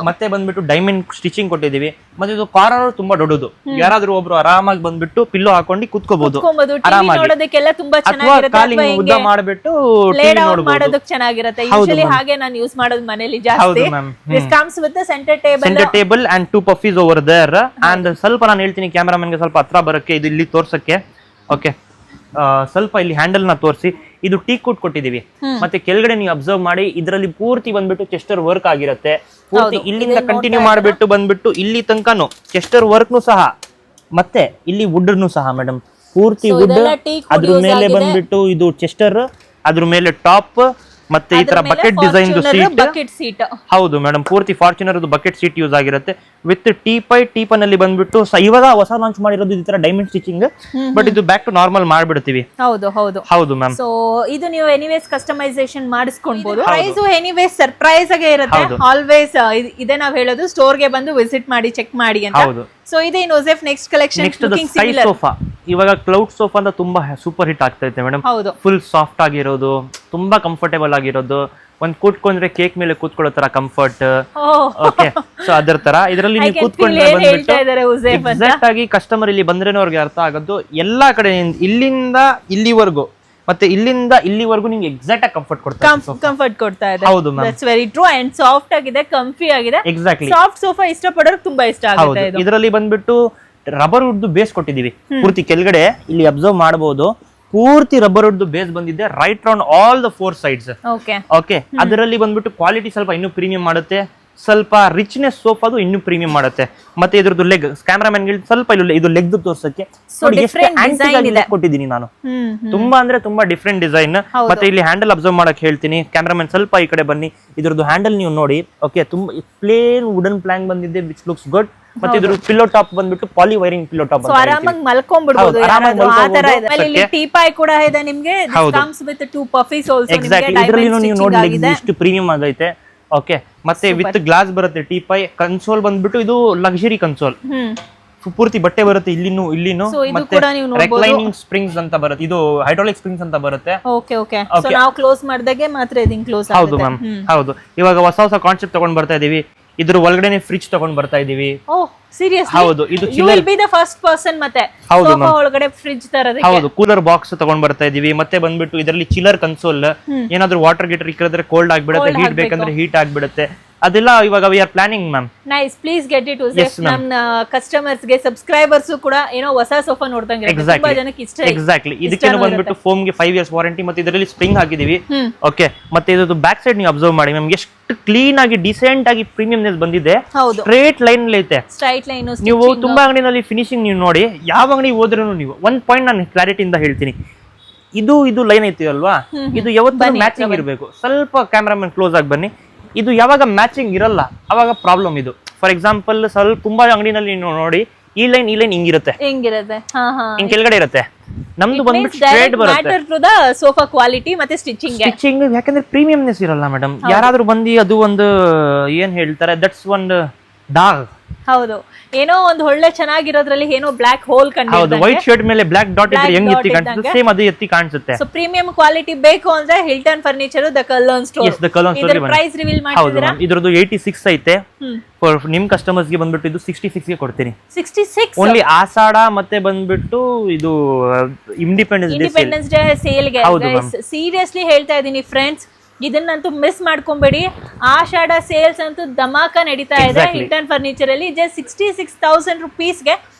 ಮತ್ತೆ ಬಂದ್ಬಿಟ್ಟು ಡೈಮಂಡ್ ಸ್ಟಿಚಿಂಗ್ ಕೊಟ್ಟಿದ್ದೀವಿ. ಮತ್ತೆ ಇದು ಕಾರ್ನರ್ ತುಂಬಾ ದೊಡ್ಡದು, ಯಾರಾದ್ರೂ ಒಬ್ರು ಆರಾಮಾಗಿ ಬಂದ್ಬಿಟ್ಟು ಪಿಲ್ಲೋ ಹಾಕೊಂಡು ಕುತ್ಕೋಬಹುದು, ನೋಡೋದಕ್ಕೆಲ್ಲ ತುಂಬಾ ಚೆನ್ನಾಗಿರುತ್ತೆ. ಉದ್ದ ಮಾಡ್ಬಿಟ್ಟು ಮಾಡೋದಕ್ಕೆ ಚೆನ್ನಾಗಿರುತ್ತೆ. ಯೂಶುವಲಿ ಹಾಗೆ ನಾನು ಯೂಸ್ ಮಾಡೋದು ಮನೆಯಲ್ಲಿ ಜಾಸ್ತಿ. This comes with the center table and 2 puffies over there. And ಸ್ವಲ್ಪ ನಾನು ಹೇಳ್ತೀನಿ ಕ್ಯಾಮರಾಮನ್ ಗೆ ಸ್ವಲ್ಪ ಹತ್ರ ಬರಕ್ಕೆ, ಇದು ಇಲ್ಲಿ ತೋರ್ಸಕ್ಕೆ. ಓಕೆ, ಸ್ವಲ್ಪ ಇಲ್ಲಿ ಹ್ಯಾಂಡಲ್ ನ ತೋರಿಸಿ. ಇದು ಟೀ ಕೂಟ್ ಕೊಟ್ಟಿದೀವಿ, ಮತ್ತೆ ಕೆಳಗಡೆ ನೀವು ಅಬ್ಸರ್ವ್ ಮಾಡಿ ಇದರಲ್ಲಿ ಪೂರ್ತಿ ಬಂದ್ಬಿಟ್ಟು ಚೆಸ್ಟರ್ ವರ್ಕ್ ಆಗಿರುತ್ತೆ. ಪೂರ್ತಿ ಇಲ್ಲಿಂದ ಕಂಟಿನ್ಯೂ ಮಾಡ್ಬಿಟ್ಟು ಬಂದ್ಬಿಟ್ಟು ಇಲ್ಲಿ ತನಕನು ಚೆಸ್ಟರ್ ವರ್ಕ್ ನು ಸಹ, ಮತ್ತೆ ಇಲ್ಲಿ ವುಡ್ ನು ಸಹ ಮೇಡಮ್ ಪೂರ್ತಿ ವುಡ್. ಅದ್ರ ಮೇಲೆ ಬಂದ್ಬಿಟ್ಟು ಇದು ಚೆಸ್ಟರ್, ಅದ್ರ ಮೇಲೆ ಟಾಪ್, ಮತ್ತೆ ಈ ತರ ಬಕೆಟ್ ಡಿಸೈನ್ ಸೀಟ್. ಹೌದು ಮೇಡಮ್, ಪೂರ್ತಿ ಫಾರ್ಚುನರ್ ಬಕೆಟ್ ಸೀಟ್ ಯೂಸ್ ಆಗಿರುತ್ತೆ ವಿತ್ ಟೀಪನಲ್ಲಿ ಬಂದ್ಬಿಟ್ಟು ಇವಾಗ ಹೊಸ ಲಾಂಚ್ ಮಾಡಿರೋದು ಈ ತರ ಡೈಮಂಡ್ ಸ್ಟಿಚಿಂಗ್, ಬಟ್ ಇದು ಬ್ಯಾಕ್ ಟು ನಾರ್ಮಲ್ ಮಾಡ್ಬಿಡ್ತೀವಿ. ಹೌದು ಮ್ಯಾಮ್. ಸೊ ಇದು ನೀವು ಎನಿವೇಸ್ ಕಸ್ಟಮೈಸೇಷನ್ ಮಾಡಿಸ್ಕೊಳ್ಬಹುದು. ಪ್ರೈಸ್ ಎನಿವೇಸ್ ಸರ್ಪ್ರೈಸ್ ಆಗಿ ಇರುತ್ತೆ ಆಲ್ವೇಸ್. ಇದೇ ನಾವ್ ಹೇಳೋದು, ಸ್ಟೋರ್ ಗೆ ಬಂದು ವಿಸಿಟ್ ಮಾಡಿ ಚೆಕ್ ಮಾಡಿ ಅಂತ. ಸೊ ಇದೇ ಉಸೇಫ್ ನೆಕ್ಸ್ಟ್ ಕಲೆಕ್ಷನ್ ಸೋಫಾ. ಇವಾಗ ಕ್ಲೌಡ್ ಸೋಫಾ ಅಂತ ತುಂಬಾ ಸೂಪರ್ ಹಿಟ್ ಆಗ್ತಾ ಇದೆ ಮೇಡಮ್. ಫುಲ್ ಸಾಫ್ಟ್ ಆಗಿರೋದು, ತುಂಬಾ ಕಂಫರ್ಟೇಬಲ್ ಆಗಿರೋದು, ಒಂದ್ ಕೂತ್ಕೊಂಡ್ರೆ ಕೇಕ್ ಮೇಲೆ ಕೂತ್ಕೊಳ್ಳೋ ತರ ಕಂಫರ್ಟ್. ಓಕೆ, ಸೊ ಅದರ ತರ ಇದರಲ್ಲಿ ನೀವು ಕೂತ್ಕೊಂಡ್ರೆ ಬಂದ್ಬಿಟ್ಟು ಎಕ್ಸಾಕ್ಟ್ ಆಗಿ ಕಸ್ಟಮರ್ ಇಲ್ಲಿ ಬಂದ್ರೇನೆ ಅವ್ರಿಗೆ ಅರ್ಥ ಆಗೋದು. ಎಲ್ಲಾ ಕಡೆ ಇಲ್ಲಿಂದ ಇಲ್ಲಿವರೆಗೂ ಮತ್ತೆ ಇಲ್ಲಿಂದ ಇಲ್ಲಿವರೆಗೂ ನಿಮ್ಗೆ ಎಕ್ಸಾಕ್ಟ್ ಆಗಿ ಕಂಫರ್ಟ್ ಕೊಡ್ತಾ ಇದೆ. ಹೌದು ma'am, that's very true. And soft ಆಗಿದೆ, ಕಂಫಿ ಆಗಿದೆ. ಎಕ್ಸಾಕ್ಟ್ಲಿ. ಸಾಫ್ಟ್ ಸೋಫಾ ಇಷ್ಟಪಡೋರು ತುಂಬಾ ಇಷ್ಟ ಆಗುತ್ತೆ. ಇದರಲ್ಲಿ ಬಂದ್ಬಿಟ್ಟು ರಬ್ಬರ್ ವುಡ್ ಬೇಸ್ ಕೊಟ್ಟಿದೀವಿ ಪೂರ್ತಿ. ಕೆಳಗಡೆ ಇಲ್ಲಿ ಅಬ್ಸರ್ವ್ ಮಾಡಬಹುದು, ಪೂರ್ತಿ ರಬ್ಬರ್ ವುಡ್ ಬೇಸ್ ಬಂದಿದೆ right round all the 4 sides. Okay, ಅದರಲ್ಲಿ ಬಂದ್ಬಿಟ್ಟು ಕ್ವಾಲಿಟಿ ಸ್ವಲ್ಪ ಇನ್ನೂ ಪ್ರೀಮಿಯಂ ಮಾಡುತ್ತೆ, ಸ್ವಲ್ಪ ರಿಚ್ನೆಸ್ ಸೋಫಾದು ಇನ್ನೂ ಪ್ರೀಮಿಯಂ ಮಾಡುತ್ತೆ. ಮತ್ತೆ ಇದ್ರದ್ದು ಲೆಗ್, ಕ್ಯಾಮರಾಮನ್ ಸ್ವಲ್ಪ ಇದು ಲೆಗ್ ತೋರ್ಸಕ್ಕೆ ಕೊಟ್ಟಿದ್ದೀನಿ ನಾನು. ತುಂಬಾ ಅಂದ್ರೆ ತುಂಬಾ ಡಿಫ್ರೆಂಟ್ ಡಿಸೈನ್. ಮತ್ತೆ ಇಲ್ಲಿ ಹ್ಯಾಂಡಲ್ ಅಬ್ಸರ್ವ್ ಮಾಡಕ್ ಹೇಳ್ತೀನಿ. ಕ್ಯಾಮರಾಮನ್ ಸ್ವಲ್ಪ ಈ ಕಡೆ ಬನ್ನಿ. ಇದ್ರದ್ದು ಹ್ಯಾಂಡಲ್ ನೀವು ನೋಡಿ. ಓಕೆ, ತುಂಬಾ ಪ್ಲೇನ್ ವುಡನ್ ಪ್ಲಾಂಕ್ ಬಂದಿದೆ, ವಿಚ್ ಲುಕ್ಸ್ ಗುಡ್. ಮತ್ತೆ ಇದ್ರ ಪಿಲ್ಲೋ ಟಾಪ್ ಬಂದ್ಬಿಟ್ಟು ಪಾಲಿ ವೈರಿಂಗ್ ಪಿಲ್ಲೋ ಟಾಪ್, ಆರಾಮಾಗಿ ಮಲ್ಕೊಂಡ್ಬಿಡಬಹುದು. ಆ ತರ ಇದೆ. ಇಲ್ಲಿ ಟೀಪಾಯ್ ಕೂಡ ಇದೆ ನಿಮಗೆ. Comes with 2 puffies also. Exactly, ಇದರಲ್ಲಿ ನೀವು ನೋಡಿ ಎಷ್ಟು ಪ್ರೀಮಿಯಂ ಆಗೈತೆ. ಓಕೆ, ಮತ್ತೆ ವಿತ್ ಗ್ಲಾಸ್ ಬರುತ್ತೆ ಟೀಪಾಯ್. ಕನ್ಸೋಲ್ ಬಂದ್ಬಿಟ್ಟು ಇದು ಲಕ್ಸುರಿ ಕನ್ಸೋಲ್, ಪೂರ್ತಿ ಬಟ್ಟೆ ಬರುತ್ತೆ ಇಲ್ಲಿನೂ ಇಲ್ಲಿನೂ. ಮತ್ತೆ ರೆಕ್ಲೈನಿಂಗ್ ಸ್ಪ್ರಿಂಗ್ಸ್ ಅಂತ ಬರುತ್ತೆ, ಇದು ಹೈಡ್ರಾಲಿಕ್ ಸ್ಪ್ರಿಂಗ್ಸ್ ಅಂತ ಬರುತ್ತೆ. ಓಕೆ ಓಕೆ, ಸೋ ನಾವು ಕ್ಲೋಸ್ ಮಾಡಿದಾಗೆ ಮಾತ್ರ ಇದು ಕ್ಲೋಸ್ ಆಗುತ್ತೆ. ಹೌದು ಮ್ಯಾಮ್, ಹೌದು. ಇವಾಗ ಹೊಸ ಕಾನ್ಸೆಪ್ಟ್ ತಗೊಂಡ್ ಬರ್ತಾ ಇದೀವಿ. ಇದ್ರ ಒಳಗಡೆನೆ ಫ್ರಿಡ್ಜ್ ತಗೊಂಡ್ ಬರ್ತಾ ಇದೀವಿ. Oh seriously? ಹೌದು, ಇದು you will be the first person. ಮತ್ತೆ ಸೋಫಾ ಒಳಗಡೆ ಫ್ರಿಡ್ಜ್ ತರದಕ್ಕೆ. ಹೌದು, ಕೂಲರ್ ಬಾಕ್ಸ್ ತಗೊಂಡ್ ಬರ್ತಾ ಇದೀವಿ. ಮತ್ತೆ ಬಂದ್ಬಿಟ್ಟು ಇದರಲ್ಲಿ ಚಿಲ್ಲರ್ ಕನ್ಸೋಲ್, ಏನಾದ್ರೂ ವಾಟರ್ ಗೀಟರ್ ಇಕ್ಕಿದ್ರೆ ಕೋಲ್ಡ್ ಆಗ್ಬಿಡುತ್ತೆ, ಹೀಟ್ ಬೇಕಂದ್ರೆ ಹೀಟ್ ಆಗ್ಬಿಡುತ್ತೆ. ಅದೆಲ್ಲ ಇವಾಗ we are planning ma'am. Nice, please get it ಉಸೇಫ್. ನಮ್ಮ ಕಸ್ಟಮರ್ಸ್ ಗೆ, ಸಬ್ಸ್ಕ್ರೈಬರ್ಸ್ ಕೂಡ ಏನೋ ಹೊಸ ಸೋಫಾ ನೋಡ್ದಂಗೆ ಇರುತ್ತೆ. ತುಂಬಾ ಜನಕ್ಕೆ ಇಷ್ಟ. ಎಕ್ಸಾಕ್ಟ್ಲಿ, ಇದಕ್ಕೆ ಬಂದ್ಬಿಟ್ಟು ಫೋಮ್ ಗೆ 5 years ವಾರಂಟಿ. ಮತ್ತೆ ಇದರಲ್ಲಿ ಸ್ಪ್ರಿಂಗ್ ಹಾಕಿದೀವಿ. ಓಕೆ, ಮತ್ತೆ ಇದು ಬ್ಯಾಕ್ ಸೈಡ್ ನೀವು ಅಬ್ಸರ್ವ್ ಮಾಡಿ ಮ್ಯಾಮ್, ಎಷ್ಟು ಕ್ಲೀನ್ ಆಗಿ ಡಿಸೆಂಟ್ ಆಗಿ ಪ್ರೀಮಿಯಂನೆಸ್ ಬಂದಿದೆ. ಸ್ಟ್ರೇಟ್ ಲೈನ್ ಐತೆ, ಸ್ಟ್ರೈಟ್ ಲೈನ್. ನೀವು ತುಂಬಾ ಅಂಗಡಿನಲ್ಲಿ ಫಿನಿಶಿಂಗ್ ನೀವು ನೋಡಿ, ಯಾವ ಅಂಗಡಿ ಹೋದ್ರೂ ನೀವು ಒಂದ್ ಪಾಯಿಂಟ್ ನಾನು ಕ್ಲಾರಿಟಿಯಿಂದ ಹೇಳ್ತೀನಿ. ಇದು ಲೈನ್ ಐತಿ ಅಲ್ವಾ, ಇದು ಯಾವತ್ತೂ ಮ್ಯಾಚಿಂಗ್ ಇರಬೇಕು. ಸ್ವಲ್ಪ ಕ್ಯಾಮ್ರಾಮನ್ ಕ್ಲೋಸ್ ಆಗಿ ಬನ್ನಿ. ಇದು ಯಾವಾಗ ಮ್ಯಾಚಿಂಗ್ ಇರಲ್ಲ ಅವಾಗ ಪ್ರಾಬ್ಲಮ್. ಇದು ಫಾರ್ ಎಕ್ಸಾಂಪಲ್ ಸ್ವಲ್ಪ ತುಂಬಾ ಅಂಗಡಿನಲ್ಲಿ ನೀವು ನೋಡಿ, ಈ ಲೈನ್ ಹಿಂಗಿರುತ್ತೆ, ಹಿಂಗ್ ಕೆಳಗಡೆ ಇರುತ್ತೆ. ನಮ್ದು ಬಂದ್ಬಿಟ್ಟು ಸ್ಟ್ರೇಟ್ ಬರುತ್ತೆ. Matter to the sofa quality ಮತ್ತೆ ಸ್ಟಿಚಿಂಗ್ ಯಾಕಂದ್ರೆ ಪ್ರೀಮಿಯಂನೆಸ್ ಇರಲ್ಲ ಮೇಡಮ್. ಯಾರಾದ್ರೂ ಬಂದು ಅದು ಒಂದು ಏನ್ ಹೇಳ್ತಾರೆ, ದಟ್ಸ್ ಒಂದು ಡಾಗ್. ಹೌದು, ಏನೋ ಒಂದು ಒಳ್ಳೆ ಚೆನ್ನಾಗಿರೋದ್ರಲ್ಲಿ ಏನೋ ಬ್ಲಾಕ್ ಹೋಲ್ ಹೌದು, ಕಂಡಿದೆ. ವೈಟ್ ಶರ್ಟ್ ಮೇಲೆ ಬ್ಲಾಕ್ ಡಾಟ್ ಇದ್ರೆ ಹೆಂಗ್ ಎತ್ತಿ ಕಾಣಿಸುತ್ತೆ, ಸೇಮ್ ಅದು ಎತ್ತಿ ಕಾಣಿಸುತ್ತೆ. ಸೊ ಪ್ರೀಮಿಯಂ ಕ್ವಾಲಿಟಿ ಬೇಕು ಅಂದ್ರೆ Hilton furniture the Colon store. Yes, the Colon store. Price reveal ಹೌದು ಮಾಡ್ತಿದ್ದೀರಾ? ಮ್ಯಾಮ್, ಇದ್ರದ್ದು 86 ಐತೆ. ಫಾರ್ ನಿಮ್ ಕಸ್ಟಮರ್ಸ್ ಗೆ ಬಂದ್ಬಿಟ್ಟು ಇದು 66 ಗೆ ಕೊಡ್ತೀನಿ. 66 ಓನ್ಲಿ ಆಸಾಡ ಮತ್ತೆ ಬಂದ್ಬಿಟ್ಟು ಇದು ಇಂಡಿಪೆಂಡೆನ್ಸ್ ಡೇ ಸೇಲ್ ಗೆ. ಸೀರಿಯಸ್ಲಿ ಹೇಳ್ತಾ ಇದೀನಿ ಫ್ರೆಂಡ್ಸ್, ಇದನ್ನಂತೂ ಮಿಸ್ ಮಾಡ್ಕೊಂಬೇಡಿ. ಆಷಾಢ ಸೇಲ್ಸ್ ಅಂತೂ ಧಮಾಕ ನಡೀತಾ ಇದೆ ಹಿಲ್ಟನ್ ಫರ್ನಿಚರ್ ಅಲ್ಲಿ. ಜಸ್ಟ್ 66,000 rupees-ಗೆ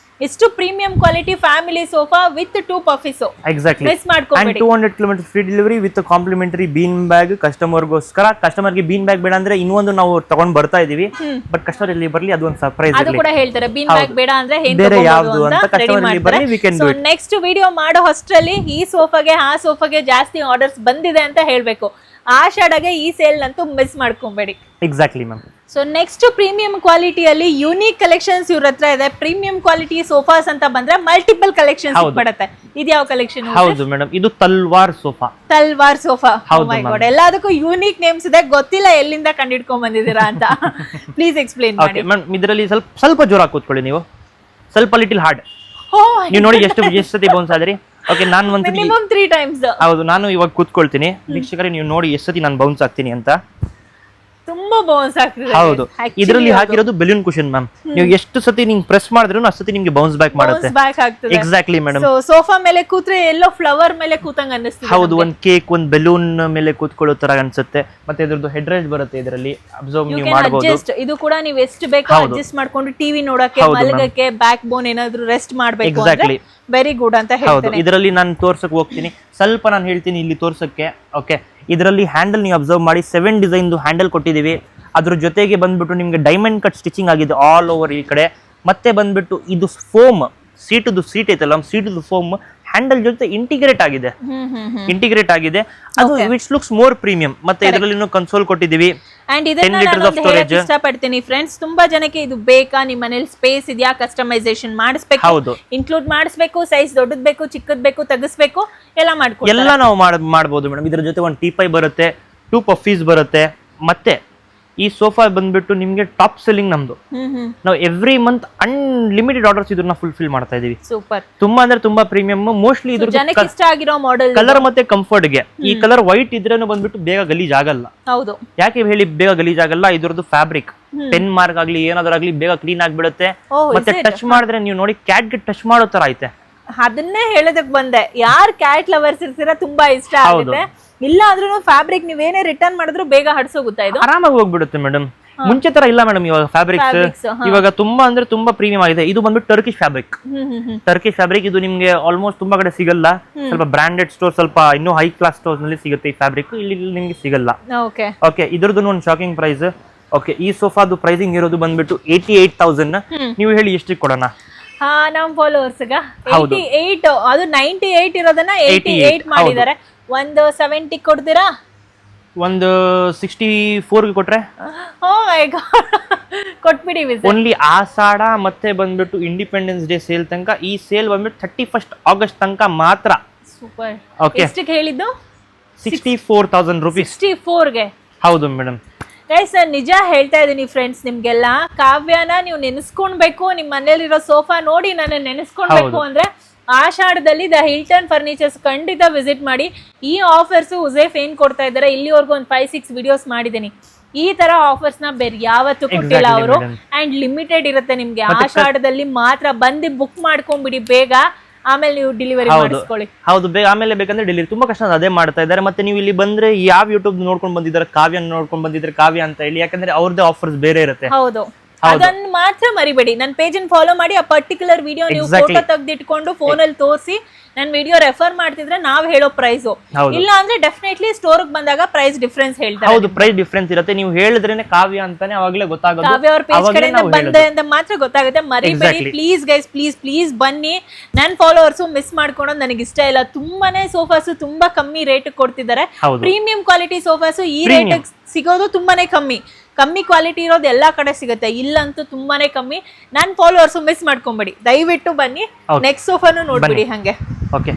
ಎಷ್ಟು premium quality family sofa with 2 puffies. Exactly, miss ಮಾಡ್ಕೊಂಬೇಡಿ. 200 kilometre free delivery with complimentary bean bag ಕಸ್ಟಮರ್ಗೋಸ್ಕರ. ಕಸ್ಟಮರ್ಗೆ ಬೀನ್ ಬ್ಯಾಗ್ ಬೇಡ ಅಂದ್ರೆ ಇನ್ನೊಂದು ನಾವು ತಗೊಂಡ್ ಬರ್ತಾ ಇದೀವಿ, ಬಟ್ ಕಸ್ಟಮರ್ ಇಲ್ಲಿ ಬರ್ಲಿ, ಅದು ಒಂದು ಸರ್ಪ್ರೈಸ್. ಅದು ಕೂಡ ಹೇಳ್ತಾರೆ, ಬೀನ್ ಬ್ಯಾಗ್ ಬೇಡ ಅಂದ್ರೆ ಬೇರೆ ಯಾವ್ದು ಅಂತ ಕಸ್ಟಮರ್ ಇಲ್ಲಿ ಬರ್ಲಿ, we can do it. Next video ಮಾಡೋ ಹೊಸ್ಟ್ರಲ್ಲಿ ಈ ಸೋಫಾಗೆ ಆ ಸೋಫಾಗೆ ಜಾಸ್ತಿ ಆರ್ಡರ್ಸ್ ಬಂದಿದೆ ಅಂತ ಹೇಳ್ಬೇಕು. ಆಷಾಢಗೆ ಈ ಸೇಲ್ ನಂತೂ ಮಿಸ್ ಮಾಡ್ಕೊಂಬೇಡಿ. Exactly ma'am. So next premium ಕ್ವಾಲಿಟಿಯಲ್ಲಿ ಯೂನಿಕ್ ಕಲೆಕ್ಷನ್ಸ್ ಇವ್ರ ಹತ್ರ ಇದೆ. ಪ್ರೀಮಿಯಂ ಕ್ವಾಲಿಟಿ ಸೋಫಾಸ್ ಅಂತ ಬಂದ್ರೆ ಮಲ್ಟಿಪಲ್ ಕಲೆಕ್ಷನ್ಸ್ ಬರುತ್ತೆ. ಇದ್ಯಾವ ಕಲೆಕ್ಷನ್? ಹೌದು ಮೇಡಮ್, ಇದು ತಲ್ವಾರ್ ಸೋಫಾ. ತಲ್ವಾರ್ ಸೋಫಾ. ಮೈ ಗಾಡ್, ಎಲ್ಲದಕ್ಕೂ ಯೂನಿಕ್ ನೇಮ್ಸ್ ಇದೆ. ಗೊತ್ತಿಲ್ಲ ಎಲ್ಲಿಂದ ಕಂಡಿಡ್ಕೊಂಡ್ ಬಂದಿದ್ದೀರಾ ಅಂತ. ಪ್ಲೀಸ್ ಎಕ್ಸ್ಪ್ಲೇನ್ ಮಾಡಿ. ಮೇಡಮ್, ಇದರಲ್ಲಿ ಸ್ವಲ್ಪ ಜೋರಾಗಿ ಕೂತ್ಕೊಳ್ಳಿ ನೀವು, ಸ್ವಲ್ಪ ಲಿಟಿಲ್ ಹಾರ್ಡ್. ನೀವು ನೋಡಿ ಎಷ್ಟು ಸತಿ ಬೌನ್ಸ್ ಆದ್ರಿ. ಓಕೆ, ನಾನು ಒಂದ್ಸತಿ ಮಿನಿಮಮ್ 3 times. ಹೌದು, ನಾನು ಇವಾಗ ಕೂತ್ಕೊಳ್ತೀನಿ. ವೀಕ್ಷಕರೇ ನೀವು ನೋಡಿ ಎಷ್ಟು ಸತಿ ನಾನು ಬೌನ್ಸ್ ಆಗ್ತೀನಿ ಅಂತ. ತುಂಬಾ ಬೌನ್ಸ್ ಆಗ್ತಿದೆ. ಹೌದು, ಇದರಲ್ಲಿ ಹಾಕಿರೋದು ಬೆಲೂನ್ ಕುಷನ್ ಮ್ಯಾಮ್. ನೀವು ಎಷ್ಟು ಸತಿ ನಿಮ್ಗೆ ಪ್ರೆಸ್ ಮಾಡಿದ್ರು ಅಷ್ಟು ಸತಿ ನಿಮ್ಗೆ ಬೌನ್ಸ್ ಬ್ಯಾಕ್ ಮಾಡುತ್ತೆ. Exactly madam. ಸೊ ಸೋಫಾ ಮೇಲೆ ಕೂತ್ರೆ ಎಲ್ಲೋ ಫ್ಲವರ್ ಮೇಲೆ ಕೂತಂಗ ಅನಿಸ್ತಿದೆ. ಹೌದು, ಒಂದ್ ಕೇಕ್, ಒಂದ್ ಬೆಲೂನ್ ಮೇಲೆ ಕೂತ್ಕೊಳ್ಳೋ ತರ ಅನ್ಸುತ್ತೆ. ಮತ್ತೆ ಇದ್ರದ್ದು ಹೆಡ್ ರೈಸ್ ಬರುತ್ತೆ ಇದರಲ್ಲಿ, ಅಬ್ಸರ್ವ್ ನೀವು ಮಾಡಬಹುದು. ಇದು ಕೂಡ ನೀವು ಎಷ್ಟು ಬೇಕೋ ಅಡ್ಜಸ್ಟ್ ಮಾಡ್ಕೊಂಡು ಟಿವಿ ನೋಡಕ್ಕೆ, ಮಲಗಕ್ಕೆ, ಬ್ಯಾಕ್ ಬೋನ್ ಏನಾದ್ರು ರೆಸ್ಟ್ ಮಾಡ್ಬೇಕು ಅಂದ್ರೆ ವೆರಿ ಗುಡ್ ಅಂತ ಹೇಳ್ತೀನಿ. ಇದರಲ್ಲಿ ನಾನು ತೋರ್ಸಕ್ ಹೋಗ್ತೀನಿ, ಸ್ವಲ್ಪ ನಾನು ಹೇಳ್ತೀನಿ ಇಲ್ಲಿ ತೋರ್ಸಕ್ಕೆ. ಓಕೆ, ಇದರಲ್ಲಿ ಹ್ಯಾಂಡಲ್ ನೀವು ಅಬ್ಸರ್ವ್ ಮಾಡಿ 7 ಡಿಸೈನ್ ಹ್ಯಾಂಡಲ್ ಕೊಟ್ಟಿದೀವಿ. ಅದ್ರ ಜೊತೆಗೆ ಬಂದ್ಬಿಟ್ಟು ನಿಮ್ಗೆ ಡೈಮಂಡ್ ಕಟ್ ಸ್ಟಿಚಿಂಗ್ ಆಗಿದೆ ಆಲ್ ಓವರ್ ಈ ಕಡೆ. ಮತ್ತೆ ಬಂದ್ಬಿಟ್ಟು ಇದು ಫೋಮ್ ಸೀಟ್ ಐತಲ್ಲ, ಸೀಟದು ಫೋಮ್ ಹ್ಯಾಂಡಲ್ ಜೊತೆ ಇಂಟಿಗ್ರೇಟ್ ಆಗಿದೆ. ಅದು ವಿಚ್ ಲುಕ್ಸ್ ಮೋರ್ ಪ್ರೀಮಿಯಂ. ಮತ್ತೆ ಇದರಲ್ಲಿ ಕನ್ಸೋಲ್ ಕೊಟ್ಟಿದೀವಿ. ಅಂಡ್ ಇದನ್ನ ನಾನು ಹೇಳಕ್ಕೆ ಇಷ್ಟಪಡ್ತೀನಿ ಫ್ರೆಂಡ್ಸ್, ತುಂಬಾ ಜನಕ್ಕೆ ಇದು ಬೇಕಾ, ನಿಮ್ಮ ಮನೇಲಿ ಸ್ಪೇಸ್ ಇದೆಯಾ, ಕಸ್ಟಮೈಸೇಷನ್ ಮಾಡಿಸ್ಬೇಕು, ಇನ್ಕ್ಲೂಡ್ ಮಾಡಿಸ್ಬೇಕು, ಸೈಜ್ ದೊಡ್ಡದ್ ಬೇಕು, ಚಿಕ್ಕದ್ ಬೇಕು, ತೆಗಿಸ್ಬೇಕು, ಎಲ್ಲ ಮಾಡ್ಕೊಡ್ತಾರೆ. ಎಲ್ಲ ನಾವು ಮಾಡಬಹುದು ಮೇಡಮ್. ಇದ್ರ ಜೊತೆ ಒಂದು ಟೀಪೈ ಬರುತ್ತೆ, 2 ಪಫೀಸ್ ಬರುತ್ತೆ. ಮತ್ತೆ ಈ ಸೋಫಾ ಬಂದ್ಬಿಟ್ಟು ನಿಮ್ಗೆ ಟಾಪ್ ಸೆಲ್ಲಿಂಗ್ ನಮ್ದು. ನಾವು ಎವ್ರಿ ಮಂತ್ ಅನ್ಲಿಮಿಟೆಡ್ ಆರ್ಡರ್ಸ್ ಇದನ್ನ ಫುಲ್ಫಿಲ್ ಮಾಡ್ತಾ ಇದೀವಿ. ಸೂಪರ್, ತುಂಬಾ ಅಂದ್ರೆ ತುಂಬಾ ಪ್ರೀಮಿಯಂ. ಮೋಸ್ಟ್ಲಿ ಇದ್ರ ಜನಕ್ಕೆ ಇಷ್ಟ ಆಗಿರೋ ಮಾಡೆಲ್ ಕಲರ್ ಮತ್ತೆ ಕಂಫರ್ಟ್ ಗೆ. ಈ ಕಲರ್ ವೈಟ್ ಇದ್ರೇನು ಬಂದ್ಬಿಟ್ಟು ಬೇಗ ಗಲೀಜ್ ಆಗಲ್ಲ. ಹೌದು, ಯಾಕೆ ಹೇಳಿ ಬೇಗ ಗಲೀಜ್ ಆಗಲ್ಲ? ಇದ್ರದ್ದು ಫ್ಯಾಬ್ರಿಕ್ ಪೆನ್ ಮಾರ್ಕ್ ಆಗ್ಲಿ ಏನಾದ್ರಾಗ್ಲಿ ಬೇಗ ಕ್ಲೀನ್ ಆಗ್ಬಿಡುತ್ತೆ. ಮತ್ತೆ ಟಚ್ ಮಾಡಿದ್ರೆ ನೀವು ನೋಡಿ ಕ್ಯಾಟ್ ಗೆ ಟಚ್ ಮಾಡೋ ತರ ಐತೆ. ಅದನ್ನೇ ಹೇಳೋದಕ್ ಬಂದೆ, ಯಾರ್ ಕ್ಯಾಟ್ ಲವರ್ಸ್ ಇರ್ತೀರಾ ತುಂಬಾ ಇಷ್ಟ ಆಗುತ್ತೆ. ಇಲ್ಲ ಅಂದ್ರೂ ಫ್ಯಾಬ್ರಿಕ್ ನೀವೇನೇ ರಿಟರ್ನ್ ಮಾಡಿದ್ರು ಬೇಗ ಹಡ್ಸೋಗುತ್ತಾ, ಇದು ಆರಾಮಾಗಿ ಹೋಗ್ಬಿಡುತ್ತೆ ಮೇಡಮ್. ಮುಂಚೆ ತರ ಇಲ್ಲ ಮೇಡಮ್ ಇವಾಗ ಫ್ಯಾಬ್ರಿಕ್ಸ್. ಇವಾಗ ತುಂಬಾ ಅಂದ್ರೆ ತುಂಬಾ ಪ್ರೀಮಿಯಂ ಆಗಿದೆ. ಇದು ಬಂದ್ಬಿಟ್ಟು ಟರ್ಕಿಶ್ ಫ್ಯಾಬ್ರಿಕ್. ಇದು ನಿಮ್ಗೆ ಆಲ್ಮೋಸ್ಟ್ ತುಂಬಾ ಕಡೆ ಸಿಗಲ್ಲ. ಸ್ವಲ್ಪ ಬ್ರಾಂಡೆಡ್ ಸ್ಟೋರ್, ಸ್ವಲ್ಪ ಇನ್ನೂ ಹೈ ಕ್ಲಾಸ್ ಸ್ಟೋರ್ಸ್ ನಲ್ಲಿ ಸಿಗುತ್ತೆ ಈ ಫ್ಯಾಬ್ರಿಕ್. ಇಲ್ಲಿ ನಿಮ್ಗೆ ಸಿಗಲ್ಲ. ಓಕೆ, ಇದ್ರದ್ದು ಒಂದು ಶಾಕಿಂಗ್ ಪ್ರೈಸ್. ಓಕೆ, ಈ ಸೋಫಾದು ಪ್ರೈಸಿಂಗ್ ಇರೋದು ಬಂದ್ಬಿಟ್ಟು 88,000. ನೀವು ಹೇಳಿ ಎಷ್ಟಿಗೆ ಕೊಡೋಣ? ನಮ್ ಫಾಲೋವರ್ಸ್ 88, ಅದು 98 ಇರೋದನ್ನ 88 ಮಾಡಿದ್ದಾರೆ. ಒಂದು 70 ಕೊಡ್ತೀರಾ? ಒಂದು 64 ಕೊಟ್ರೆ ಕೊಟ್ಬಿಡಿ. ಓನ್ಲಿ ಆಷಾಢ ಮತ್ತೆ ಬಂದ್ಬಿಟ್ಟು ಇಂಡಿಪೆಂಡೆನ್ಸ್ ಡೇ ಸೇಲ್ ತನಕ. ಈ ಸೇಲ್ ಬಂದ್ಬಿಟ್ಟು 31st August ತನಕ ಮಾತ್ರ. ಸೂಪರ್. ಓಕೆ, ಎಷ್ಟಕ್ಕೆ ಹೇಳಿದ್ದು? 64,000 rupees. 64ಗೆ? ಹೌದು ಮೇಡಮ್. ಗೈಸ್, ನಾನು ನಿಜ ಹೇಳ್ತಾ ಇದ್ದೀನಿ ಫ್ರೆಂಡ್ಸ್, ನಿಮ್ಗೆಲ್ಲ ಕಾವ್ಯನ ನೀವು ನೆನೆಸ್ಕೊಳ್ಬೇಕು. ನಿಮ್ ಮನೇಲಿರೋ ಸೋಫಾ ನೋಡಿ ನಾನು ನೆನೆಸ್ಕೊಳ್ಬೇಕು ಅಂದ್ರೆ ಆಷಾಢದಲ್ಲಿ ದ ಹಿಲ್ಟನ್ ಫರ್ನಿಚರ್ಸ್ ಖಂಡಿತ ವಿಸಿಟ್ ಮಾಡಿ. ಈ ಆಫರ್ಸ್ ಉಜೇಫ್ ಏನ್ ಕೊಡ್ತಾ ಇದ್ದಾರೆ, ಇಲ್ಲಿವರೆಗೂ ಒಂದು 5-6 ವಿಡಿಯೋಸ್ ಮಾಡಿದ್ದೀನಿ. ಈ ತರ ಆಫರ್ಸ್ ನ ಬೇರೆ ಯಾವತ್ತೂ ಕೊಟ್ಟಿಲ್ಲ ಅವರು. ಅಂಡ್ ಲಿಮಿಟೆಡ್ ಇರುತ್ತೆ ನಿಮ್ಗೆ. ಆಷಾಢದಲ್ಲಿ ಮಾತ್ರ ಬಂದು ಬುಕ್ ಮಾಡ್ಕೊಂಡ್ಬಿಡಿ ಬೇಗ, ಆಮೇಲೆ ನೀವು ಡೆಲಿವರಿ ಮಾಡಿಸ್ಕೊಳ್ಳಿ. ಹೌದು, ಆಮೇಲೆ ಬೇಕಂದ್ರೆ ಡೆಲಿವರಿ. ತುಂಬಾ ಕಷ್ಟ ಅದೇ ಮಾಡ್ತಾ ಇದ್ದಾರೆ. ಮತ್ತೆ ನೀವು ಇಲ್ಲಿ ಬಂದ್ರೆ ಯಾವ ಯೂಟ್ಯೂಬ್ ನೋಡ್ಕೊಂಡು ಬಂದಿದ್ದಾರೆ, ಕಾವ್ಯ ನೋಡ್ಕೊಂಡು ಬಂದಿದ್ರೆ ಕಾವ್ಯ ಅಂತ ಹೇಳಿ, ಯಾಕಂದ್ರೆ ಅವ್ರದ್ದೇ ಆಫರ್ಸ್ ಬೇರೆ ಇರುತ್ತೆ. ಹೌದು, ಅದನ್ನ ಮಾತ್ರ ಮರಿಬೇಡಿ. ನನ್ನ ಪೇಜ್ ಅನ್ನು ಫಾಲೋ ಮಾಡಿ. ಆ ಪರ್ಟಿಕ್ಯುಲರ್ ವಿಡಿಯೋ ನೀವು ಫೋಟೋ ತೆಗೆದಿಟ್ಕೊಂಡು ಫೋನ್ ಅಲ್ಲಿ ತೋರಿಸಿ ನನ್ನ ವಿಡಿಯೋ ರೆಫರ್ ಮಾಡ್ತಿದ್ರೆ ನಾವ್ ಹೇಳೋ ಪ್ರೈಸ್. ಇಲ್ಲ ಅಂದ್ರೆ ಡೆಫಿನೆಟ್ಲಿ ಸ್ಟೋರ್ ಬಂದಾಗ ಪ್ರೈಸ್ ಡಿಫರೆನ್ಸ್ ಹೇಳ್ತಾರೆ. ಹೌದು, ಪ್ರೈಸ್ ಡಿಫರೆನ್ಸ್ ಇರುತ್ತೆ. ನೀವು ಹೇಳಿದ್ರೇನೆ ಕಾವ್ಯ ಅಂತಾನೆ ಅವಾಗಲೇ ಗೊತ್ತಾಗೋದು. ಕಾವ್ಯ ಅವ್ರ ಪೇಜ್ ಕಡೆಯಿಂದ ಬಂದೆ ಅಂತ ಮಾತ್ರ ಗೊತ್ತಾಗುತ್ತೆ. ಮರಿಬೇಡಿ ಪ್ಲೀಸ್ ಗೈಸ್, ಪ್ಲೀಸ್ ಬನ್ನಿ. ನನ್ನ ಫಾಲೋವರ್ಸ್ ಮಿಸ್ ಮಾಡ್ಕೊಳೋದು ನನಗೆ ಇಷ್ಟ ಇಲ್ಲ. ತುಂಬಾನೇ ಸೋಫಾಸ್ ತುಂಬಾ ಕಮ್ಮಿ ರೇಟ್ ಕೊಡ್ತಿದ್ದಾರೆ. ಪ್ರೀಮಿಯಂ ಕ್ವಾಲಿಟಿ ಸೋಫಾಸ್ ಈ ರೇಟ್ ಸಿಗೋದು ತುಂಬಾನೇ ಕಮ್ಮಿ ಕ್ವಾಲಿಟಿ ಇರೋದು ಎಲ್ಲಾ ಕಡೆ ಸಿಗುತ್ತೆ. ಇಲ್ಲಂತೂ ತುಂಬಾನೇ ಕಮ್ಮಿ. ನನ್ನ ಫಾಲೋವರ್ಸ್ ಮಿಸ್ ಮಾಡ್ಕೊಂಬೇಡಿ, ದಯವಿಟ್ಟು ಬನ್ನಿ. ನೆಕ್ಸ್ಟ್ ಸೋಫಾನು ನೋಡ್ಬಿಡಿ ಹಂಗೆ. ಓಕೆ.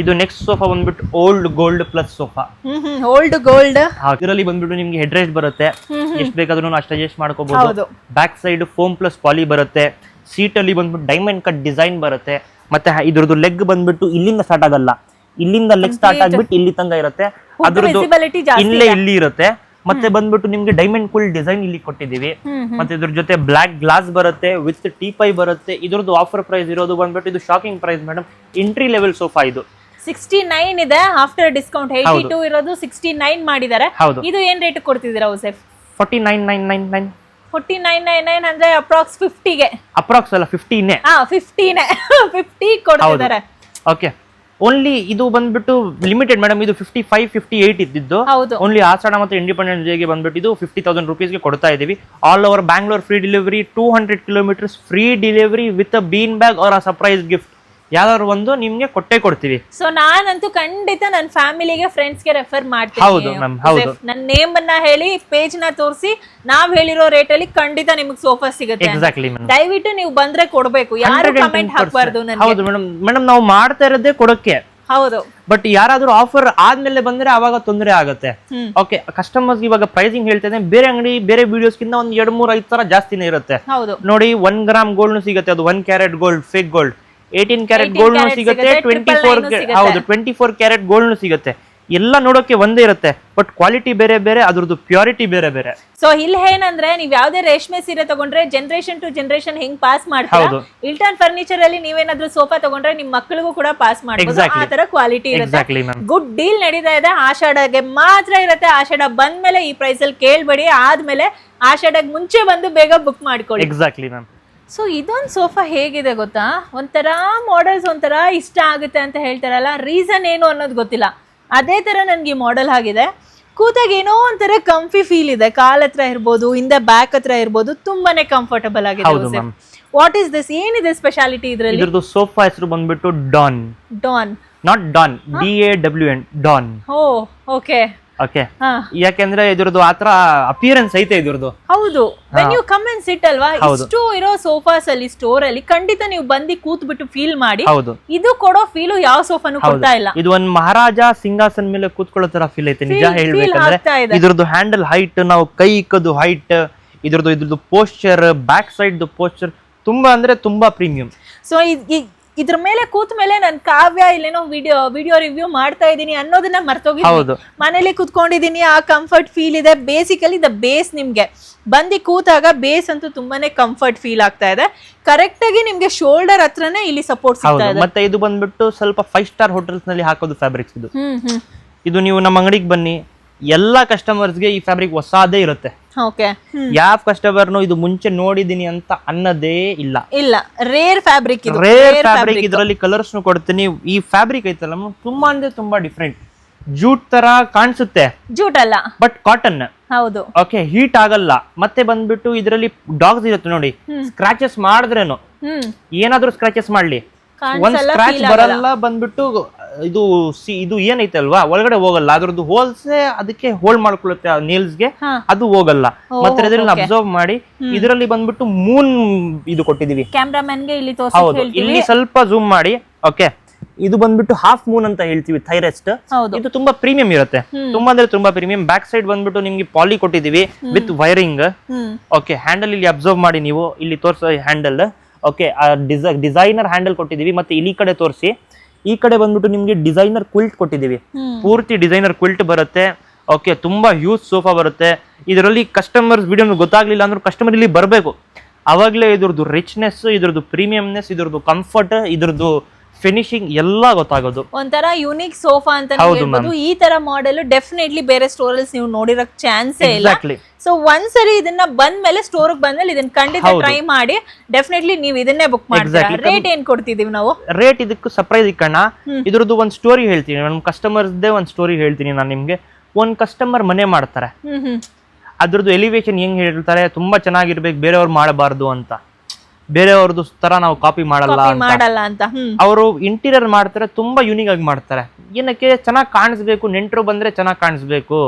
ಇದು ನೆಕ್ಸ್ಟ್ ಸೋಫಾ ಬಂದ್ಬಿಟ್ಟು old gold plus sofa. Old gold. ಇದರಲ್ಲಿ ಬಂದ್ಬಿಟ್ಟು ನಿಮ್ಗೆ ಹೆಡ್ ರೆಸ್ಟ್ ಬರುತ್ತೆ, ಎಷ್ಟು ಬೇಕಾದ್ರೂ ಅಷ್ಟು ಅಡ್ಜಸ್ಟ್ ಮಾಡ್ಕೋಬಹುದು. ಬ್ಯಾಕ್ ಸೈಡ್ ಫೋಮ್ ಪ್ಲಸ್ ಪಾಲಿ ಬರುತ್ತೆ. ಸೀಟ್ ಅಲ್ಲಿ ಬಂದ್ಬಿಟ್ಟು ಡೈಮಂಡ್ ಕಟ್ ಡಿಸೈನ್ ಬರುತ್ತೆ. ಮತ್ತೆ ಇದ್ರದ್ದು ಲೆಗ್ ಬಂದ್ಬಿಟ್ಟು ಇಲ್ಲಿಂದ ಸ್ಟಾರ್ಟ್ ಆಗಲ್ಲ, ಇಲ್ಲಿಂದ ಲೆಗ್ ಸ್ಟಾರ್ಟ್ ಆಗ್ಬಿಟ್ಟು ಇಲ್ಲಿ ತನಕ ಇರುತ್ತೆ. ಅದ್ರದ್ದು ಇಲ್ಲಿ ಇರುತ್ತೆ. ಮತ್ತೆ ಬಂದ್ಬಿಟ್ಟು ನಿಮ್ಗೆ ಡೈಮಂಡ್ ಕುಲ್ ಡಿಸೈನ್ ಇಲ್ಲಿ ಕೊಟ್ಟಿದೀವಿ. ಮತ್ತೆ ಇದ್ರ ಜೊತೆ ಬ್ಲಾಕ್ ಗ್ಲಾಸ್ ಬರುತ್ತೆ ವಿತ್ ಟೀಪೈ ಬರುತ್ತೆ. ಇದ್ರದ್ದು ಆಫರ್ ಪ್ರೈಸ್ ಇರೋದು ಬಂದ್ಬಿಟ್ಟು ಇದು shocking price madam, entry level sofa ಇದು 69 ಇದೆ. ಆಫ್ಟರ್ ಡಿಸ್ಕೌಂಟ್ 82 ಇರೋದು 69 ಮಾಡಿದ್ದಾರೆ. ಇದು ಏನ್ ರೇಟ್ ಕೊಡ್ತಿದ್ದೀರಾ ಔಸೇಫ್? 49,999. 49,999 ಅಂದ್ರೆ ಅಪ್ರಾಕ್ಸ್ 50ಗೆ. ಅಪ್ರಾಕ್ಸ್ ಅಲ್ಲ 50ನೇ. 50 ಕೊಡ್ತಿದ್ದಾರೆ. ಓಕೆ, ಓನ್ಲಿ ಇದು ಬಂದ್ಬಿಟ್ಟು ಲಿಮಿಟೆಡ್ ಮೇಡಮ್. ಇದು 55, 58 ಇದ್ದಿದ್ದು. ಓನ್ಲಿ ಆಷಾಢ ಮತ್ತು ಇಂಡಿಪೆಂಡೆನ್ಸ್ ಡೇಗೆ ಬಂದ್ಬಿಟ್ಟು ಇದು 50,000 rupeesಗೆ ಕೊಡ್ತಾ ಇದೀವಿ. All over Bangalore free delivery, 200 kilometers free delivery with a bean bag or a surprise gift. ಯಾವ್ದಾದ್ರು ಒಂದು ನಿಮ್ಗೆ ಕೊಟ್ಟೆ ಕೊಡ್ತೀವಿ. ಸೊ ನಾನಂತೂ ಖಂಡಿತ ನನ್ನ ಫ್ಯಾಮಿಲಿಗೆ, ಫ್ರೆಂಡ್ಸ್ಗೆ ರೆಫರ್ ಮಾಡ್ತೀನಿ. ಹೌದು ಮ್ಯಾಮ್, ಹೌದು. ನನ್ನ ನೇಮ್ ಅನ್ನ ಹೇಳಿ, ಪೇಜ್ ನ ತೋರಿಸಿ, ನಾವ್ ಹೇಳಿರೋ ರೇಟ್ ಅಲ್ಲಿ ಖಂಡಿತ ನಿಮ್ಗೆ ಸೋಫಾ ಸಿಗುತ್ತೆ. Exactly madam. ದಯವಿಟ್ಟು ನೀವು ಬಂದ್ರೆ ಕೊಡ್ಬೇಕು, ಯಾರು ಕಮೆಂಟ್ ಹಾಕಬಾರ್ದು. ಹೌದು ಮೇಡಮ್, ನಾವು ಮಾಡ್ತಾ ಇರೋದೇ ಕೊಡಕ್ಕೆ. ಹೌದು. ಬಟ್ ಯಾರಾದ್ರೂ ಆಫರ್ ಆದ್ಮೇಲೆ ಬಂದ್ರೆ ಅವಾಗ ತೊಂದರೆ ಆಗುತ್ತೆ. ಓಕೆ, ಕಸ್ಟಮರ್ಸ್ ಇವಾಗ ಪ್ರೈಸಿಂಗ್ ಹೇಳ್ತೇನೆ, ಬೇರೆ ಅಂಗಡಿ ಬೇರೆ ವಿಡಿಯೋಸ್ ಕಿಂತ ಒಂದ್ 2-3-5 ತರ ಜಾಸ್ತಿನೇ ಇರುತ್ತೆ. ನೋಡಿ, 1 ಗ್ರಾಮ್ ಗೋಲ್ಡ್ ಸಿಗುತ್ತೆ, ಅದು 1 carat gold, fake gold. 18 carat gold ಸಿಗುತ್ತೆ, 24 ಕ್ಯಾರೆಟ್ ಗೋಲ್ಡ್ ಸಿಗುತ್ತೆ. ಎಲ್ಲ ನೋಡೋಕೆ ಒಂದೇ ಇರುತ್ತೆ, ಬಟ್ ಕ್ವಾಲಿಟಿ ಬೇರೆ ಬೇರೆ, ಅದ್ರದ್ದು ಪ್ಯೂರಿಟಿ ಬೇರೆ ಬೇರೆ. ಸೊ ಇಲ್ಲಿ ಏನಂದ್ರೆ, ನೀವ್ ಯಾವ್ದೇ ರೇಷ್ಮೆ ಸೀರೆ ತಗೊಂಡ್ರೆ ಜನರೇಷನ್ ಟು ಜನರೇಷನ್ ಹೆಂಗ್ ಪಾಸ್ ಮಾಡ್ತೀರಾ, ಇಲ್ಟನ್ ಫರ್ನಿಚರ್ ಅಲ್ಲಿ ನೀವೇನಾದ್ರೂ ಸೋಫಾ ತಗೊಂಡ್ರೆ ನಿಮ್ ಮಕ್ಕಳಿಗೂ ಕೂಡ ಪಾಸ್ ಮಾಡ್ಬೋದು. ಆ ತರ ಕ್ವಾಲಿಟಿ ಇರುತ್ತೆ. ಗುಡ್ ಡೀಲ್ ನಡೀತಾ ಇದೆ. ಆಷಾಢಗೆ ಮಾತ್ರ ಇರುತ್ತೆ. ಆಷಾಢ ಬಂದ್ಮೇಲೆ ಈ ಪ್ರೈಸ್ ಅಲ್ಲಿ ಕೇಳ್ಬೇಡಿ. ಆದ್ಮೇಲೆ ಆಷಾಢಕ್ಕೆ ಮುಂಚೆ ಬಂದು ಬೇಗ ಬುಕ್ ಮಾಡ್ಕೊಳ್ಳಿ. Exactly ma'am. ಸೊ ಇದೊಂದು ಸೋಫಾ ಹೇಗಿದೆ ಗೊತ್ತಾ, ಒಂಥರ ಮಾಡೆಲ್ಸ್ ಒಂಥರ ಇಷ್ಟ ಆಗುತ್ತೆ ಅಂತ ಹೇಳ್ತಾರಲ್ಲ, ರೀಸನ್ ಏನು ಅನ್ನೋದು ಗೊತ್ತಿಲ್ಲ. ಅದೇ ತರ ನನ್ಗೆ ಈ ಮಾಡೆಲ್ ಆಗಿದೆ. ಕೂತಾಗ ಏನೋ ಒಂಥರ ಕಂಫಿ ಫೀಲ್ ಇದೆ. ಕಾಲ್ ಹತ್ರ ಇರ್ಬೋದು, ಹಿಂದೆ ಬ್ಯಾಕ್ ಹತ್ರ ಇರ್ಬೋದು, ತುಂಬಾನೇ ಕಂಫರ್ಟಬಲ್ ಆಗಿದೆ. What is this? ಏನಿದೆ ಸ್ಪೆಷಾಲಿಟಿ ಇದ್ರಲ್ಲಿ? ಇದ್ರದ್ದು ಸೋಫಾ ಹೆಸರು ಬಂದ್ಬಿಟ್ಟು Dawn. Dawn, not Dawn, DAWN, Dawn. Oh okay okay. ಯಾಕೆಂದ್ರೆ ಇದ್ರದ್ದು ಆತರ ಅಪಿಯರೆನ್ಸ್ ಐತೆ ಇದ್ರದ್ದು. ಹೌದು. When you come and sit ಅಲ್ವಾ, ಇಷ್ಟು ಇರೋ ಸೋಫಾಸ್ ಅಲ್ಲಿ, ಸ್ಟೋರ್ ಅಲ್ಲಿ ಖಂಡಿತ ನೀವು ಬಂದು ಕೂತ್ ಬಿಟ್ಟು ಫೀಲ್ ಮಾಡಿ. ಇದು ಕೊಡೋ ಫೀಲ್ ಯಾವ ಸೋಫಾನು ಕೊಡ್ತಾ ಇಲ್ಲ. ಇದು ಒಂದ್ ಮಹಾರಾಜ ಸಿಂಹಾಸನ ಮೇಲೆ ಕೂತ್ಕೊಳ್ಳೋ ತರ ಫೀಲ್ ಐತೆ. ನಿಜ ಹೇಳ್ಬೇಕಂದ್ರೆ ಇದ್ರದ್ದು ಹ್ಯಾಂಡಲ್ ಹೈಟ್, ನಾವು ಕೈ ಇಕ್ಕದು ಹೈಟ್, ಇದ್ರದ್ದು ಪೋಸ್ಚರ್, ಬ್ಯಾಕ್ ಸೈಡ್ ಪೋಸ್ಚರ್ ತುಂಬಾ ಅಂದ್ರೆ ತುಂಬಾ ಪ್ರೀಮಿಯಂ. ಸೊ ಇದ್ರ ಮೇಲೆ ಕೂತ್ ಮೇಲೆ ನನ್ ಕಾವ್ಯ ಇಲ್ಲೇನೋ ವಿಡಿಯೋ ರಿವ್ಯೂ ಮಾಡ್ತಾ ಇದೀನಿ ಅನ್ನೋದನ್ನ ಮರ್ತೋಗಿದ್ದೀನಿ. ಮನೇಲಿ ಕೂತ್ಕೊಂಡಿದೀನಿ, ಆ ಕಂಫರ್ಟ್ ಫೀಲ್ ಇದೆ. ಬೇಸಿಕಲಿ ದ ಬೇಸ್ ನಿಮ್ಗೆ ಬಂದು ಕೂತಾಗ ಬೇಸ್ ಅಂತೂ ತುಂಬಾನೇ ಕಂಫರ್ಟ್ ಫೀಲ್ ಆಗ್ತಾ ಇದೆ. ಕರೆಕ್ಟ್ ಆಗಿ ನಿಮ್ಗೆ ಶೋಲ್ಡರ್ ಹತ್ರನೇ ಇಲ್ಲಿ ಸಪೋರ್ಟ್ ಸಿಗ್ತಾ ಇದೆ. ಮತ್ತೆ ಇದು ಬಂದ್ಬಿಟ್ಟು ಸ್ವಲ್ಪ 5 ಸ್ಟಾರ್ ಹೋಟೆಲ್ಸ್ ನಲ್ಲಿ ಹಾಕೋದು ಫ್ಯಾಬ್ರಿಕ್ಸ್ ಇದು. ಇದು ನೀವು ನಮ್ಮ ಅಂಗಡಿಗೆ ಬನ್ನಿ, ಎಲ್ಲಾ ಕಸ್ಟಮರ್ಸ್ಗೆ ಈ ಫ್ಯಾಬ್ರಿಕ್ ಹೊಸದೇ ಇರುತ್ತೆ. ಯಾವ ಕಸ್ಟಮರ್ನು ಇದು ಮುಂಚೆ ನೋಡಿದೀನಿ ಅಂತ ಅನ್ನೋದೇ ಇಲ್ಲ. ರೇರ್ ಫ್ಯಾಬ್ರಿಕ್ ಇದು. Rare fabric. ಇದರಲ್ಲಿ ಕಲರ್ಸ್ ಕೊಡ್ತೀನಿ. ಈ ಫ್ಯಾಬ್ರಿಕ್ ಐತಲ್ಲ ತುಂಬಾ ಅಂದ್ರೆ ತುಂಬಾ ಡಿಫ್ರೆಂಟ್. ಜೂಟ್ ತರ ಕಾಣಿಸುತ್ತೆ, ಜೂಟ್ ಅಲ್ಲ ಬಟ್ ಕಾಟನ್. ಹೌದು. ಓಕೆ, ಹೀಟ್ ಆಗಲ್ಲ. ಮತ್ತೆ ಬಂದ್ಬಿಟ್ಟು ಇದರಲ್ಲಿ ಡಾಗ್ಸ್ ಇರುತ್ತೆ ನೋಡಿ, ಸ್ಕ್ರಾಚಸ್ ಮಾಡಿದ್ರೇನು, ಏನಾದ್ರೂ ಸ್ಕ್ರಾಚಸ್ ಮಾಡ್ಲಿ ಒಂದ್ ಸ್ಕ್ರಾಚ್ ಬರಲ್ಲ. ಬಂದ್ಬಿಟ್ಟು ಇದು ಏನೈತೆ ಅಲ್ವಾ, ಒಳಗಡೆ ಹೋಗಲ್ಲ. ಅದ್ರದ್ದು ಹೋಲ್ಸೆ ಅದಕ್ಕೆ ಹೋಲ್ಡ್ ಮಾಡ್ಕೊಳ್ಳುತ್ತೆ ನೇಲ್ಸ್ಗೆ, ಅದು ಹೋಗಲ್ಲ. ಮತ್ತೆ ಇದರಲ್ಲಿ ಅಬ್ಸರ್ವ್ ಮಾಡಿ, ಇದರಲ್ಲಿ ಬಂದ್ಬಿಟ್ಟು ಮೂನ್ ಇದು ಕೊಟ್ಟಿದೀವಿ. ಕ್ಯಾಮ್ರಾಮನ್ಗೆ ಇಲ್ಲಿ ಹೌದು, ಇಲ್ಲಿ ಸ್ವಲ್ಪ ಜೂಮ್ ಮಾಡಿ. ಓಕೆ, ಇದು ಬಂದ್ಬಿಟ್ಟು ಹಾಫ್ ಮೂನ್ ಅಂತ ಹೇಳ್ತೀವಿ, ಥೈರೆಸ್ಟ್. ಇದು ತುಂಬಾ ಪ್ರೀಮಿಯಂ ಇರುತ್ತೆ, ತುಂಬಾ ಅಂದ್ರೆ ತುಂಬಾ ಪ್ರೀಮಿಯಂ. ಬ್ಯಾಕ್ ಸೈಡ್ ಬಂದ್ಬಿಟ್ಟು ನಿಮ್ಗೆ ಪಾಲಿ ಕೊಟ್ಟಿದೀವಿ ವಿತ್ ವೈರಿಂಗ್. ಓಕೆ, ಹ್ಯಾಂಡಲ್ ಇಲ್ಲಿ ಅಬ್ಸರ್ವ್ ಮಾಡಿ ನೀವು, ಇಲ್ಲಿ ತೋರಿಸೋ ಹ್ಯಾಂಡಲ್. ಓಕೆ, ಡಿಸೈನರ್ ಹ್ಯಾಂಡಲ್ ಕೊಟ್ಟಿದೀವಿ. ಮತ್ತೆ ಇಲ್ಲಿ ಕಡೆ ತೋರಿಸಿ, ಈ ಕಡೆ ಬಂದ್ಬಿಟ್ಟು ನಿಮ್ಗೆ ಡಿಸೈನರ್ ಕ್ವಿಲ್ಟ್ ಕೊಟ್ಟಿದೀವಿ. ಪೂರ್ತಿ ಡಿಸೈನರ್ ಕ್ವಿಲ್ಟ್ ಬರುತ್ತೆ. ಓಕೆ, ತುಂಬಾ ಹ್ಯೂಜ್ ಸೋಫಾ ಬರುತ್ತೆ. ಇದರಲ್ಲಿ ಕಸ್ಟಮರ್ಸ್ ವಿಡಿಯೋ ಗೊತ್ತಾಗ್ಲಿಲ್ಲ ಅಂದ್ರೆ ಕಸ್ಟಮರ್ ಇಲ್ಲಿ ಬರಬೇಕು, ಅವಾಗ್ಲೇ ಇದ್ರದ್ದು ರಿಚ್ನೆಸ್, ಇದ್ರದ್ದು ಪ್ರೀಮಿಯಂನೆಸ್, ಇದ್ರದ್ದು ಕಂಫರ್ಟ್, ಇದ್ರದ್ದು ಫಿನಿಶಿಂಗ್ ಎಲ್ಲ ಗೊತ್ತಾಗೋದು. ಒಂಥರ ಯೂನಿಕ್ ಸೋಫಾ ಅಂತ ಹೇಳ್ಬೋದು. ಈ ತರ ಮಾಡೆಲ್ ಡೆಫಿನೆಟ್ಲಿ ಬೇರೆ ಸ್ಟೋರ್ ಅಲ್ಲಿ ನೀವು ನೋಡಿರಕ್ ಚಾನ್ಸೇ ಇಲ್ಲ. ಸೊ ಒಂದ್ಸರಿ ಇದನ್ನ ಬಂದ್ಮೇಲೆ ಸ್ಟೋರ್ ಬಂದ್ಮೇಲೆ ಇದನ್ನ ಖಂಡಿತ ಟ್ರೈ ಮಾಡಿ. ಡೆಫಿನೆಟ್ಲಿ ನೀವು ಇದನ್ನೇ ಬುಕ್ ಮಾಡ್ತೀರಾ. ರೇಟ್ ಏನ್ ಕೊಡ್ತಿದೀವಿ ನಾವು? ರೇಟ್ ಇದಕ್ಕೂ ಸರ್ಪ್ರೈಸ್ ಇಕ್ಕಣ್ಣ. ಇದ್ರದ್ದು ಒಂದ್ ಸ್ಟೋರಿ ಹೇಳ್ತೀನಿ, ನಮ್ ಕಸ್ಟಮರ್ಸ್ದೇ ಒಂದ್ ಸ್ಟೋರಿ ಹೇಳ್ತೀನಿ ನಾನು ನಿಮ್ಗೆ. ಒಂದ್ ಕಸ್ಟಮರ್ ಮನೆ ಮಾಡ್ತಾರೆ, ಅದ್ರದ್ದು ಎಲಿವೇಶನ್ ಹೆಂಗ್ ಹೇಳ್ತಾರೆ, ತುಂಬಾ ಚೆನ್ನಾಗಿರ್ಬೇಕು, ಬೇರೆಯವ್ರು ಮಾಡಬಾರ್ದು ಅಂತ. ಬೇರೆಯವ್ರದ್ದು ತರ ನಾವು ಕಾಪಿ ಮಾಡಲ್ಲ ಅಂತ ಅವರು ಇಂಟೀರಿಯರ್ ಮಾಡ್ತಾರೆ, ತುಂಬಾ ಯೂನಿಕ್ ಆಗಿ ಮಾಡ್ತಾರೆ. ಏನಕ್ಕೆ, ಚೆನ್ನಾಗಿ ಕಾಣಿಸ್ಬೇಕು, ನೆಂಟರು ಬಂದ್ರೆ ಚೆನ್ನಾಗಿ ಕಾಣಿಸ್ಬೇಕು,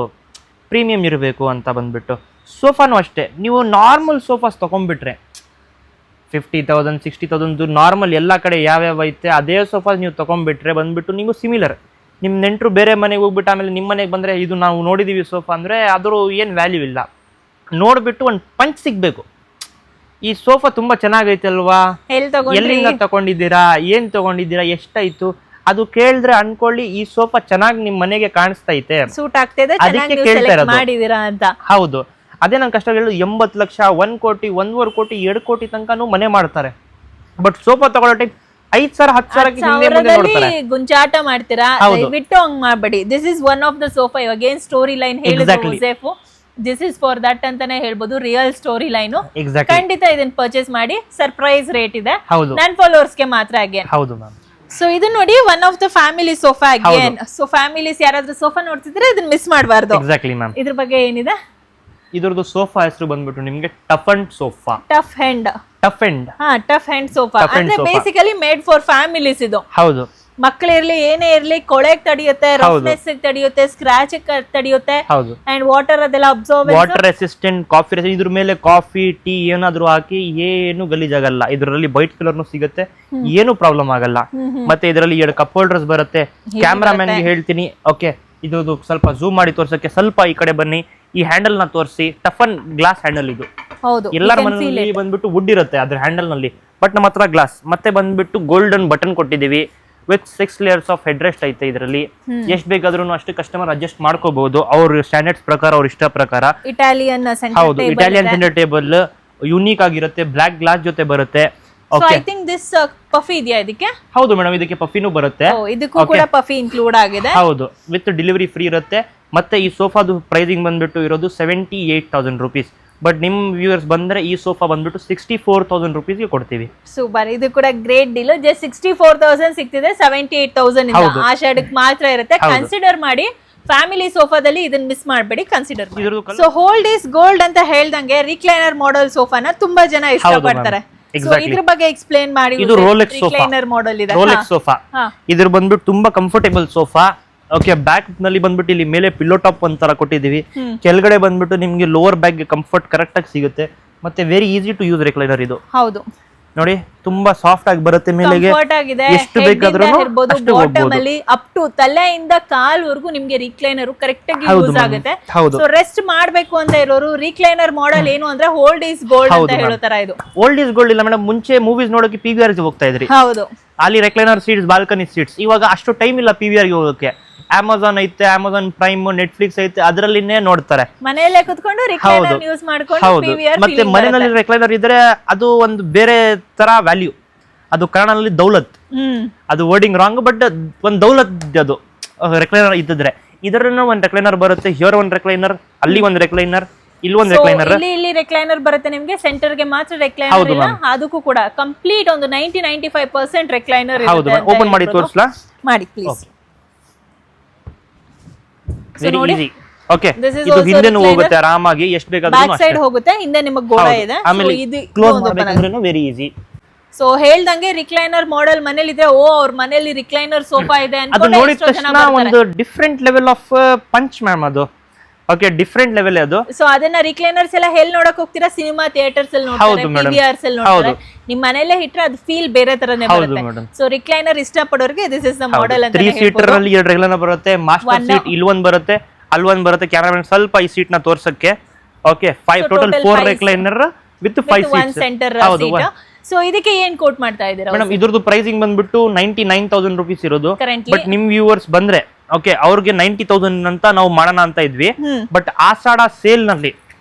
ಪ್ರೀಮಿಯಂ ಇರಬೇಕು ಅಂತ ಬಂದ್ಬಿಟ್ಟು. ಸೋಫಾನು ಅಷ್ಟೇ, ನೀವು ನಾರ್ಮಲ್ ಸೋಫಾಸ್ ತಗೊಂಡ್ಬಿಟ್ರೆ 50,000 60,000 ನಾರ್ಮಲ್ ಎಲ್ಲ ಕಡೆ ಯಾವ್ಯಾವ ಐತೆ ಅದೇ ಸೋಫಾ ನೀವು ತೊಗೊಂಡ್ಬಿಟ್ರೆ ಬಂದ್ಬಿಟ್ಟು ನೀವು ಸಿಮಿಲರ್ ನಿಮ್ಮ ನೆಂಟರು ಬೇರೆ ಮನೆಗೆ ಹೋಗ್ಬಿಟ್ಟು ಆಮೇಲೆ ನಿಮ್ಮ ಮನೆಗೆ ಬಂದರೆ ಇದು ನಾವು ನೋಡಿದ್ದೀವಿ ಸೋಫಾ ಅಂದರೆ ಅದ್ರ ಏನು ವ್ಯಾಲ್ಯೂ ಇಲ್ಲ. ನೋಡಿಬಿಟ್ಟು ಒಂದು ಪಂಚ್ ಸಿಗಬೇಕು, ಈ ಸೋಫಾ ತುಂಬ ಚೆನ್ನಾಗೈತೆ ಅಲ್ವಾ, ಎಲ್ಲಿಂದ ತಗೊಂಡಿದ್ದೀರಾ, ಏನು ತಗೊಂಡಿದ್ದೀರಾ, ಎಷ್ಟಾಯ್ತು ಅದು ಕೇಳಿದ್ರೆ ಅನ್ಕೊಳ್ಳಿ ಈ ಸೋಫಾ ಚೆನ್ನಾಗಿ ನಿಮ್ಮ ಮನೆಗೆ ಕಾಣಿಸ್ತೈತೆ, ಸೂಟ್ ಆಗ್ತಿದೆ, ಅದಕ್ಕೆ ಕೇಳ್ತಾ ಮಾಡಿದೀರಾ ಅಂತ. ಹೌದು, ಅದೇ ನನ್ನ ಕಷ್ಟ ಹೇಳೋದು 80 ಲಕ್ಷ 1 ಕೋಟಿ 1.5 ಕೋಟಿ 2 ಕೋಟಿ ತನಕನೂ ಮನೆ ಮಾಡ್ತಾರೆ. ಬಟ್ ಸೋಫಾ ತಗೊಳ್ಳೋ ಟೈಮ್ 5,000 ಗುಂಚಾಟ ಮಾಡ್ತೀರಾ, ದಯವಿಟ್ಟು ಹಂಗ್ ಮಾಡ್ಬೇಡಿ. This is one of the sofa. ಇವಾಗ ಏನ್ ಸ್ಟೋರಿ ಲೈನ್ ಹೇಳಿದ್ರು ದಿಸ್ ಇಸ್ ಫಾರ್ ದಟ್ ಅಂತಾನೆ ಹೇಳ್ಬೋದು, ರಿಯಲ್ ಸ್ಟೋರಿ ಲೈನ್. ಖಂಡಿತ ಇದನ್ನ ಪರ್ಚೇಸ್ ಮಾಡಿ, ಸರ್ಪ್ರೈಸ್ ರೇಟ್ ಇದೆ, ನನ್ ಫಾಲೋವರ್ಸ್ ಗೆ ಮಾತ್ರ. ಅಗೇನ್ ಸೊ ಇದು ನೋಡಿ one of the family sofa. Again so families ಯಾರಾದ್ರೂ ಸೋಫಾ ನೋಡ್ತಿದ್ರೆ ಇದನ್ನ ಮಿಸ್ ಮಾಡಬಾರ್ದು. ಇದ್ರ ಬಗ್ಗೆ ಏನಿದೆ? ಇದ್ರದ್ದು ಸೋಫಾ ಹೆಸರು ಬಂದ್ಬಿಟ್ಟು ನಿಮ್ಗೆ tough and sofa. Tough hand sofa ಅಂದ್ರೆ ಬೇಸಿಕಲಿ ಮೇಡ್ ಫಾರ್ ಫ್ಯಾಮಿಲೀಸ್ ಇದು. ಹೌದು, ಮಕ್ಕಳಿರ್ಲಿ ಏನೇ ಇರ್ಲಿ ಕೊಳೆಗ್ ತಡೆಯುತ್ತೆ, ರಫ್ನೆಸ್ ತಡೆಯುತ್ತೆ, ಸ್ಕ್ರಾಚ್ ತಡೆಯುತ್ತೆ, ಅಂಡ್ ವಾಟರ್ ಅದೆಲ್ಲ ಅಬ್ಸರ್ವ್, ವಾಟರ್ ರೆಸಿಸ್ಟೆಂಟ್, ಕಾಫಿ ಇದ್ರ ಮೇಲೆ ಕಾಫಿ ಟೀ ಏನಾದ್ರು ಹಾಕಿ ಏನು ಗಲೀಜಾಗಲ್ಲ. ಇದರಲ್ಲಿ ವೈಟ್ ಕಲರ್ ಸಿಗುತ್ತೆ, ಏನು ಪ್ರಾಬ್ಲಮ್ ಆಗಲ್ಲ. ಮತ್ತೆ ಇದರಲ್ಲಿ 2 ಕಪ್ ಹೋಲ್ಡರ್ಸ್ ಬರುತ್ತೆ. ಕ್ಯಾಮ್ರಾಮನ್ ಗೆ ಹೇಳ್ತೀನಿ, ಓಕೆ ಇದು ಸ್ವಲ್ಪ ಝೂಮ್ ಮಾಡಿ ತೋರ್ಸಕ್ಕೆ, ಸ್ವಲ್ಪ ಈ ಕಡೆ ಬನ್ನಿ, ಈ ಹ್ಯಾಂಡಲ್ ನ ತೋರಿಸಿ. ಟಫನ್ ಗ್ಲಾಸ್ ಹ್ಯಾಂಡಲ್ ಇದು. ಎಲ್ಲರ ಮನೆಯಲ್ಲಿ ಬಂದ್ಬಿಟ್ಟು ವುಡ್ ಇರುತ್ತೆ ಅದ್ರ ಹ್ಯಾಂಡಲ್ ನಲ್ಲಿ, ಬಟ್ ನಮ್ಮ ಹತ್ರ ಗ್ಲಾಸ್. ಮತ್ತೆ ಬಂದ್ಬಿಟ್ಟು ಗೋಲ್ಡನ್ ಬಟನ್ ಕೊಟ್ಟಿದೀವಿ with 6 layers of head rest ಐತೆ. ಇದರಲ್ಲಿ ಎಷ್ಟು ಬೇಕಾದ್ರೂ ಅಷ್ಟು ಕಸ್ಟಮರ್ ಅಡ್ಜಸ್ಟ್ ಮಾಡ್ಕೋಬಹುದು ಅವ್ರ ಸ್ಟ್ಯಾಂಡರ್ಡ್ಸ್ ಪ್ರಕಾರ, ಅವ್ರ ಇಷ್ಟ ಪ್ರಕಾರ. ಹೌದು, ಇಟಾಲಿಯನ್ ಸೆಂಟರ್ ಟೇಬಲ್ ಯೂನಿಕ್ ಆಗಿರುತ್ತೆ, ಬ್ಲಾಕ್ ಗ್ಲಾಸ್ ಜೊತೆ ಬರುತ್ತೆ. ಐ ಥಿಂಕ್ ದಿಸ್ ಪಫಿ ಇದೆಯಾ ಇದಕ್ಕೆ? ಹೌದು ಮೇಡಮ್, ಇದಕ್ಕೆ ಪಫಿನೂ ಬರುತ್ತೆ. ಇದಕ್ಕೂ ಕೂಡ ಪಫಿ ಇನ್ಕ್ಲೂಡ್ ಆಗಿದೆ. ಹೌದು, ವಿತ್ ಡೆಲಿವರಿ ಫ್ರೀ ಇರುತ್ತೆ. ಮತ್ತೆ ಈ ಸೋಫಾದು ಪ್ರೈಸಿಂಗ್ ಬಂದ್ಬಿಟ್ಟು ಇರೋದು 78,000 ರುಪೀಸ್. ಬಟ್ ನಿಮ್ ವ್ಯೂವರ್ಸ್ ಬಂದ್ರೆ ಈ ಸೋಫಾ ಬಂದ್ಬಿಟ್ಟು 64,000 ರುಪೀಸ್ಗೆ ಕೊಡ್ತೀವಿ. ಸೂಪರ್, ಇದು ಕೂಡ ಗ್ರೇಟ್ ಡೀಲ್. ಜಸ್ಟ್ 64,000 ಸಿಗ್ತಿದೆ, 78,000 ಇಂದ ಆ ಶೇಡ್ಗೆ ಮಾತ್ರ ಇರುತ್ತೆ. ಕನ್ಸಿಡರ್ ಮಾಡಿ, ಫ್ಯಾಮಿಲಿ ಸೋಫಾದಲ್ಲಿ ಇದನ್ನ ಮಿಸ್ ಮಾಡಬೇಡಿ, ಕನ್ಸಿಡರ್ ಮಾಡಿ. ಸೊ ಹೋಲ್ಡ್ ಇಸ್ ಗೋಲ್ಡ್ ಅಂತ ಹೇಳ್ದಂಗೆ ರಿಕ್ಲೈನರ್ ಮಾಡೆಲ್ ಸೋಫಾನ ತುಂಬಾ ಜನ ಇಷ್ಟಪಡ್ತಾರೆ. ಇದ್ರ ಬಗ್ಗೆ ಎಕ್ಸ್ಪ್ಲೇನ್ ಮಾಡಿ. ಇದು ರೋಲೆಕ್ಸ್ ರಿಕ್ಲೈನರ್ ಮಾಡೆಲ್ ಇದೆ, ರೋಲೆಕ್ಸ್ ಸೋಫಾ. ಇದ್ರ ಬಂದ್ಬಿಟ್ಟು ತುಂಬಾ ಕಂಫರ್ಟೇಬಲ್ ಸೋಫಾ. ಓಕೆ, ಬ್ಯಾಕ್ ನಲ್ಲಿ ಬಂದ್ಬಿಟ್ಟು ಇಲ್ಲಿ ಮೇಲೆ ಪಿಲ್ಲೋ ಟಾಪ್ ಒಂಥರ ಕೊಟ್ಟಿದೀವಿ. ಕೆಳಗಡೆ ಬಂದ್ಬಿಟ್ಟು ನಿಮ್ಗೆ ಲೋವರ್ ಬ್ಯಾಕ್ ಕಂಫರ್ಟ್ ಕರೆಕ್ಟ್ ಆಗಿ ಸಿಗುತ್ತೆ. ಮತ್ತೆ very easy to use recliner ಇದು. ಹೌದು ನೋಡಿ, ತುಂಬಾ ಸಾಫ್ಟ್ ಆಗಿ ಬರುತ್ತೆ, ಮೇಲೆಗೆ ಎಷ್ಟು ಬೇಕಾದ್ರೂ ಬಾಟಮ್ ಅಲ್ಲಿ ಅಪ್ ಟು ತಲೆಯಿಂದ ಕಾಲ್ವರೆಗೂ ನಿಮ್ಗೆ ರಿಕ್ಲೈನರ್ ಕರೆಕ್ಟ್ ಆಗಿ ಯೂಸ್ ಆಗುತ್ತೆ. ಸೊ ರೆಸ್ಟ್ ಮಾಡ್ಬೇಕು ಅಂತ ಇರೋರು ರಿಕ್ಲೈನರ್ ಮಾಡೆಲ್ ಏನು ಅಂದ್ರೆ ಹೋಲ್ಡ್ ಇಸ್ ಗೋಲ್ಡ್ ಅಂತ ಹೇಳೋ ತರ ಇದು. ಓಲ್ಡ್ ಇಸ್ ಗೋಲ್ಡ್ ಇಲ್ಲ ಮೇಡಮ್, ಮುಂಚೆ ಮೂವೀಸ್ ನೋಡೋಕೆ PVR ಗೆ ಹೋಗ್ತಾ ಇದ್ರಿ. ಹೌದು, ಅಲ್ಲಿ ರಿಕ್ಲೈನರ್ ಸೀಟ್ಸ್, ಬಾಲ್ಕನಿ ಸೀಟ್ಸ್. ಇವಾಗ ಅಷ್ಟು ಟೈಮ್ ಇಲ್ಲ PVR ಗೆ ಹೋಗೋಕೆ. ಅಮೆಜಾನ್ ಐತೆ, ಅಮೆಜಾನ್ ಪ್ರೈಮ್, ನೆಟ್ಫ್ಲಿಕ್ಸ್ ಐತೆ, ಅದರಲ್ಲಿನೇ ನೋಡ್ತಾರೆ. ಮನೆಯಲ್ಲೇ ಕುತ್ಕೊಂಡು ರಿಕ್ಲೈನರ್ ಯೂಸ್ ಮಾಡ್ಕೊಂಡು PVR. ಮತ್ತೆ ಮನೆಯಲ್ಲಿ ರಿಕ್ಲೈನರ್ ಇದ್ರೆ ಅದು ಒಂದು ಬೇರೆ ತರ ವ್ಯಾಲ್ಯೂ. ಅದು ಕನ್ನಡದಲ್ಲಿ ದೌಲತ್, ಅದು ವರ್ಡಿಂಗ್ ರಾಂಗ್, ಬಟ್ ಒಂದು ದೌಲತ್ ಅದು ರಿಕ್ಲೈನರ್ ಇದ್ದಿದ್ರೆ. ಇದರನ್ನ ಒಂದು ರಿಕ್ಲೈನರ್ ಬರುತ್ತೆ, ಹಿಯರ್ ಒಂದು ರಿಕ್ಲೈನರ್, ಅಲ್ಲಿ ಒಂದು ರಿಕ್ಲೈನರ್, ಇಲ್ಲಿ ಒಂದು ರಿಕ್ಲೈನರ್. ಇಲ್ಲಿ ರಿಕ್ಲೈನರ್ ಬರುತ್ತೆ ನಿಮ್ಗೆ, ಸೆಂಟರ್ ಗೆ ಮಾತ್ರ ರಿಕ್ಲೈನರ್ ಇಲ್ಲ. ಅದಕ್ಕೂ ಕೂಡ ಕಂಪ್ಲೀಟ್ ಒಂದು 90-95% ರಿಕ್ಲೈನರ್ ಇರುತ್ತೆ. ಓಪನ್ ಮಾಡಿ ತೋರಿಸ್ಲಾ? ಮಾಡಿ ಪ್ಲೀಸ್. Very easy. ಓಕೆ, ಇದು ಹಿಂದೆನೂ ಹೋಗುತ್ತೆ ಆರಾಮಾಗಿ, ಎಷ್ಟು ಬೇಕಾದ್ರೂ ಬ್ಯಾಕ್ ಸೈಡ್ ಹೋಗುತ್ತೆ, ಹಿಂದೆ ನಿಮಗೆ ಗೋಡೆ ಇದೆ. ಆಮೇಲೆ ಕ್ಲೋಸ್ ಮಾಡಬೇಕಂದ್ರೂ ವೆರಿ ಈಸಿ. ಸೊ ಹೇಳ್ದಂಗೆ ರಿಕ್ಲೈನರ್ ಮಾಡೆಲ್ ಮನೇಲಿ ಇದ್ರೆ, ಓ ಅವ್ರ ಮನೇಲಿ ರಿಕ್ಲೈನರ್ ಸೋಫಾ ಇದೆ ಅದು ನೋಡಿದ ತಕ್ಷಣ ಒಂದು different level of punch ma'am ಅದು. ಓಕೆ, ಡಿಫರೆಂಟ್ ಲೆವೆಲ್ ಅದು. ಸೊ ಅದನ್ನ ರಿಕ್ಲೈನರ್ಸ್ ಎಲ್ಲ ಎಲ್ಲಿ ನೋಡಕ್ ಹೋಗ್ತೀರಾ? ಸಿನಿಮಾ ಥಿಯೇಟರ್ಸ್ ಅಲ್ಲಿ ನೋಡ್ತಾರೆ, PVRs ಅಲ್ಲಿ ನೋಡ್ತಾರೆ. ನಿಮ್ ಮನೇಲೆ ಇಟ್ರೆ ಅದು ಫೀಲ್ ಬೇರೆ ತರನೇ ಬರುತ್ತೆ. ಸೊ ರಿಕ್ಲೈನರ್ ಇಷ್ಟಪಡೋರಿಗೆ ದಿಸ್ ಇಸ್ ದ ಮಾಡೆಲ್ ಅಂತ. 3 ಸೀಟರ್ ಅಲ್ಲಿ 2 ರಿಕ್ಲೈನರ್ ಬರುತ್ತೆ, ಮಾಸ್ಟರ್ ಸೀಟ್ ಇಲ್ಲಿ ಒಂದು ಬರುತ್ತೆ, ಅಲ್ಲಿ ಒಂದು ಬರುತ್ತೆ. ಕ್ಯಾಮರಾಮನ್ ಸ್ವಲ್ಪ ಈ ಸೀಟ್ ನ ತೋರ್ಸಕ್ಕೆ. Okay, 5 total 4 recliner with 5 seats. Centre seat. So ಇದಕ್ಕೆ ಏನ್ ಕೋಟ್ ಮಾಡ್ತಾ ಇದ್ದೀರಾ ಮೇಡಮ್? ಇದ್ರದ್ದು ಪ್ರೈಸಿಂಗ್ ಬಂದ್ಬಿಟ್ಟು 99,000 ರುಪೀಸ್ ಇರೋದು. ಬಟ್ ನಿಮ್ ವ್ಯೂವರ್ಸ್ ಬಂದ್ರೆ ಓಕೆ, ಅವ್ರಿಗೆ 90,000 ಅಂತ ನಾವು ಮಾಡೋಣ ಅಂತ ಇದ್ವಿ. ಬಟ್ ಆಷಾಢ ಸೇಲ್ ನಲ್ಲಿ